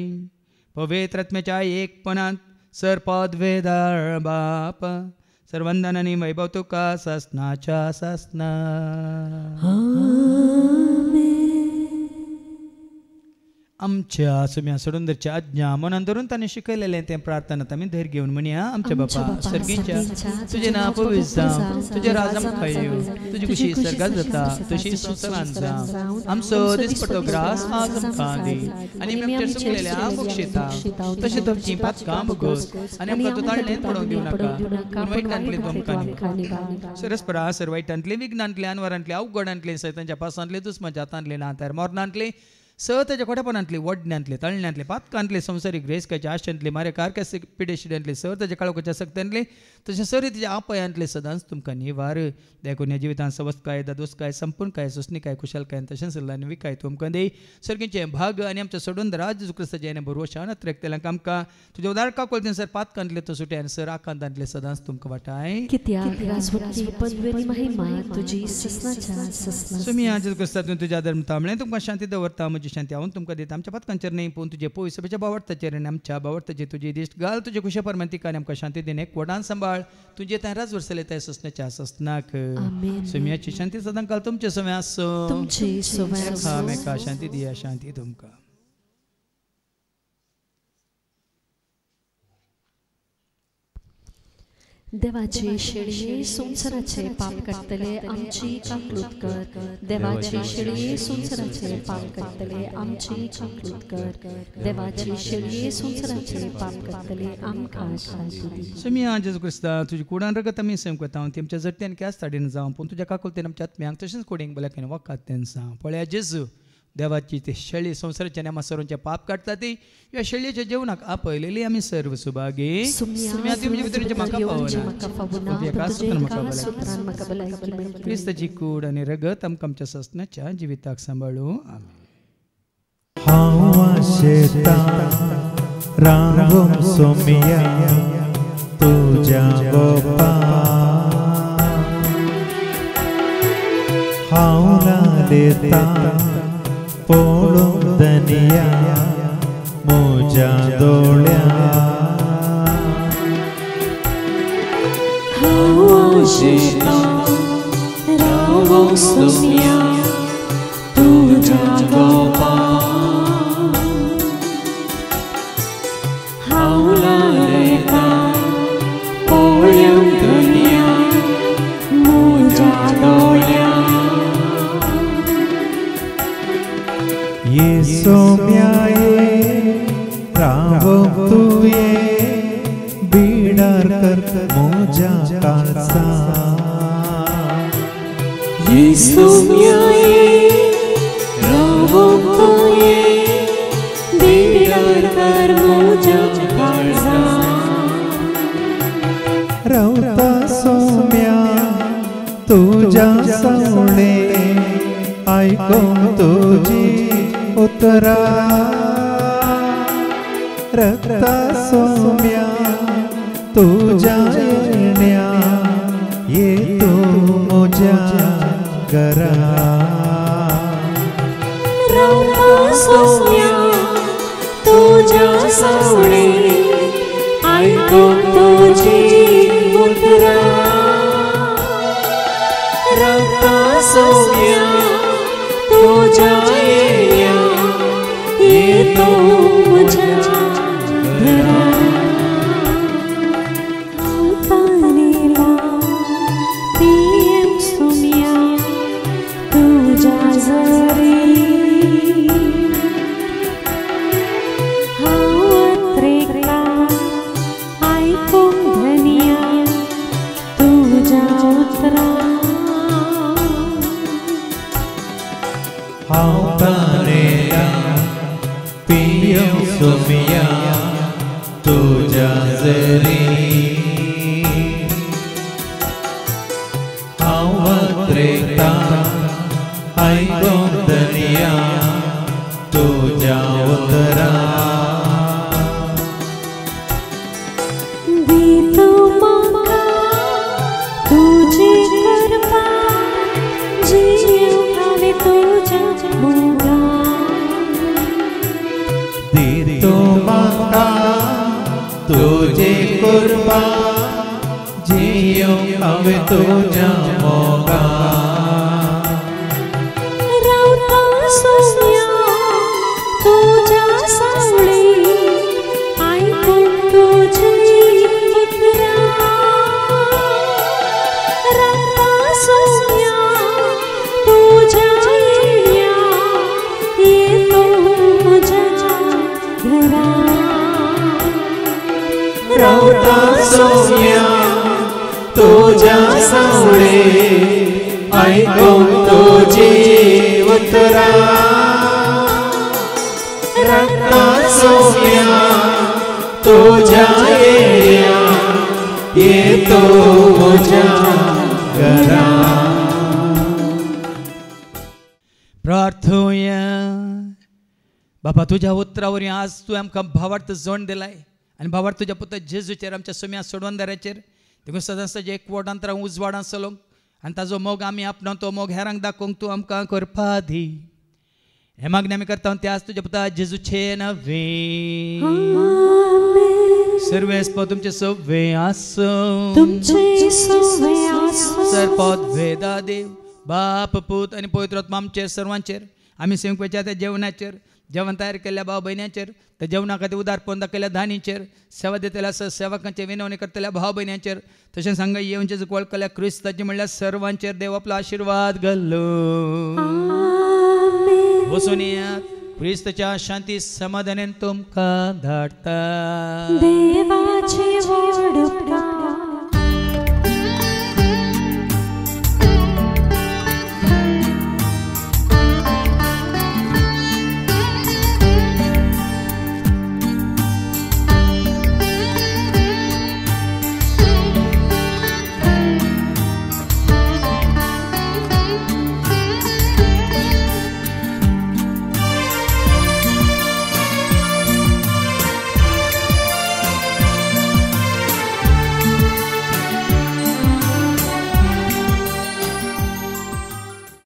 पवित्र आत्म्याच्या एकपणांत सर पद वेदाळ बाप सर्वंदन आनी वैभव तुका सासनाच्या सासना. आमच्या सुम्या सोडूंदरच्या आज्ञा मनान धरून ताणें शिकयलेलें तें प्रार्थनात आमी धैर्य घेवन म्हणया आमच्या बापा सर्गीच्या तुजें नांव पवित्र जावं तुजें राज आमकां येवं तुजी कुशी सर्गात जाता तशी सुसरान जावं आमचो दिसपटो ग्रास आज आमकां दी आनी आमी आमचेर चुकलेल्या बक्षिता तशें तुमची पातकां भोगोस आनी आमकां तूं ताळणेंत पडोवंक दिवं नाका वायटांतली तूं आमकां सरस्परा सर वायटांतली विघ्नांतली अनवरांतली अवघडांतली सैतांच्या पासांतली दुस्माच्या हातांतली नातार मोरणांतली स ताच्या कोटेपणांतली वडण्यांतली तळण्यांतली पातकांतली संवसारीक ग्रेसकाच्या आशेंतली मारे कारक्या पिडेशिड्यांतली सर ताच्या काळोखाच्या सक्त्यांतली तशें सर तिच्या आपयांतले सदांच तुमकां निवार देखून ह्या जिवितांत सवस्तकाय दादोसकाय संपूर्णकाय सुस्निकाय कुशलकाय तशेंच सल्लानी विकाय तुमकां दी. सर्गीचे भाग आनी आमच्या सोडून राज क्रिस्ताचे आनी भरवशान त्रेकतेल्यांक आमकां तुज्या उदारका कोलतीन सर पातकांतले तो सुटे आनी सर आकांतांतले सदांच तुमकां वाटाय सुमी आज क्रिस्तातून तुज्या धर्म तामळे तुमकां शांती दवरता म्हजी शांती हांव तुमकां दिता आमच्या पातकांचेर न्ही पूण तुजे पयस सभेच्या बावडताचेर आनी आमच्या बावडताचेर तुजी दिश्ट घाल तुजे कुशे परमंतीक आनी आमकां शांती दिन एक वडान सांबाळ तुजे त्या राज वर्सले त्या ससण्याच्या ससनाक सुमयाची शांती सदां काल तुमचे सवय आसो एका शांती दिया शांती तुमकां. देवाची शिडी संसाराचे पाप करतले आमची काकलूत कर देवाची शिडी संसाराचे पाप करतले आमची काकलूत कर देवाची शिडी संसाराचे पाप करतले आमकां शांती दी. सुमी जेजू क्रिस्ता तुजी कुडान रगत आमी सेव करता तेमच्या जट्ट्यान क्यास ताडीन जावं पूण तुज्या काकुलतेन आमच्या आत्म्यांक तशेंच कुडींक बल्याकेन वकात तेन सांग पळया जेजू देवाची ते शेळी संवसाराच्या नेमा सरूंचे पाप काडटा ती ह्या शेळयेच्या जेवणाक आपयलेली आमी सर्व सुभागी क्रिस्ताची कूड आनी रगत आमकां आमच्या ससण्याच्या जिविताक सांबाळूं. पोळून दनिया मोजा दोळ्या रावो सोम्या तुझ्या गोपा हावला रेता पोळून दनिया मोजा दोळ्या ये सोम्याये रावो तुये बीडार कर मोजा काळसा येसुम्याये रावोंतोये बेडार कर मोजा काळजा रावता सोम्या तुझ्या सावळे ऐकून तुझी उतरा रक्ता सोम्या तुझ्या येण्या येतो मोजा घरा रावता सोम्या तुझ्या सावळे ऐकून तुझी उतरा रक्ता सोम्या तुझ्या येण्या येतो मोजा घरा पाणीला पीएम सोम्या तुझ्या जरी हावत्रेका ऐकून धनिया तुझ्या उतरा हाव तानेला पियम सोम्या तुझ्या जरी हाव त्रेता ऐकून धनिया तुझ्या उतरा दीतो माका तुझी कृपा जीव भावे तुझ्या मोगा दीतो माका तुझे कृपा जियो हवे तुझ्या मोगा रावता सोम्या तुझ्या सावळे ऐकून तुझी उतरा रावता सोम्या तुझ्या येण्या येतो मोजा घरा रावता सोम्या तुझ्या सावळे ऐकून तुझी उतरा रक्ता सोम्या तुझ्या येण्या येतो मोजा घरा प्रार्थूया बापा तुझ्या उतरावर आज तू आमकां भावार्थ जोड दिलाय आणि भावार्थ तुझ्या पुत्र जेजूचेर आमच्या सोम्या सोडवंदाराचेर देखून सदां सजे एकवट अंतरां उजवाडां चलोवंक आनी ताजो मोग आमी आपणाव तो मोग हेरांक दाखोवंक तूं आमकां करपा दी हे मागणी आमी करता ते आज तुज्या पुता जेजूचे नवे सर्वेस्प तुमचे सव्वे आसो तुमचे सव्वे आसो सरपद वेदा देव बाप पूत आनी पवित्र आत्मा आमचेर सर्वांचेर आमी सेवकाच्या त्या जेवणाचेर जेवण तयार केल्ल्या भाव भयण्यांचेर त्या जेवणा खातीर उदारपण दाखयल्या दानीचेर सेवा दितल्या सेवकांचे विनवणी करतल्या भाव भयण्यांचेर तशेंच हांगा येवनचे वळखल्या क्रिस्ताची म्हणल्यार सर्वांचेर देव आपलो आशिर्वाद घालो वचून येयात क्रिस्ताच्या शांती समाधानान तुमकां धाडटा देवाची वड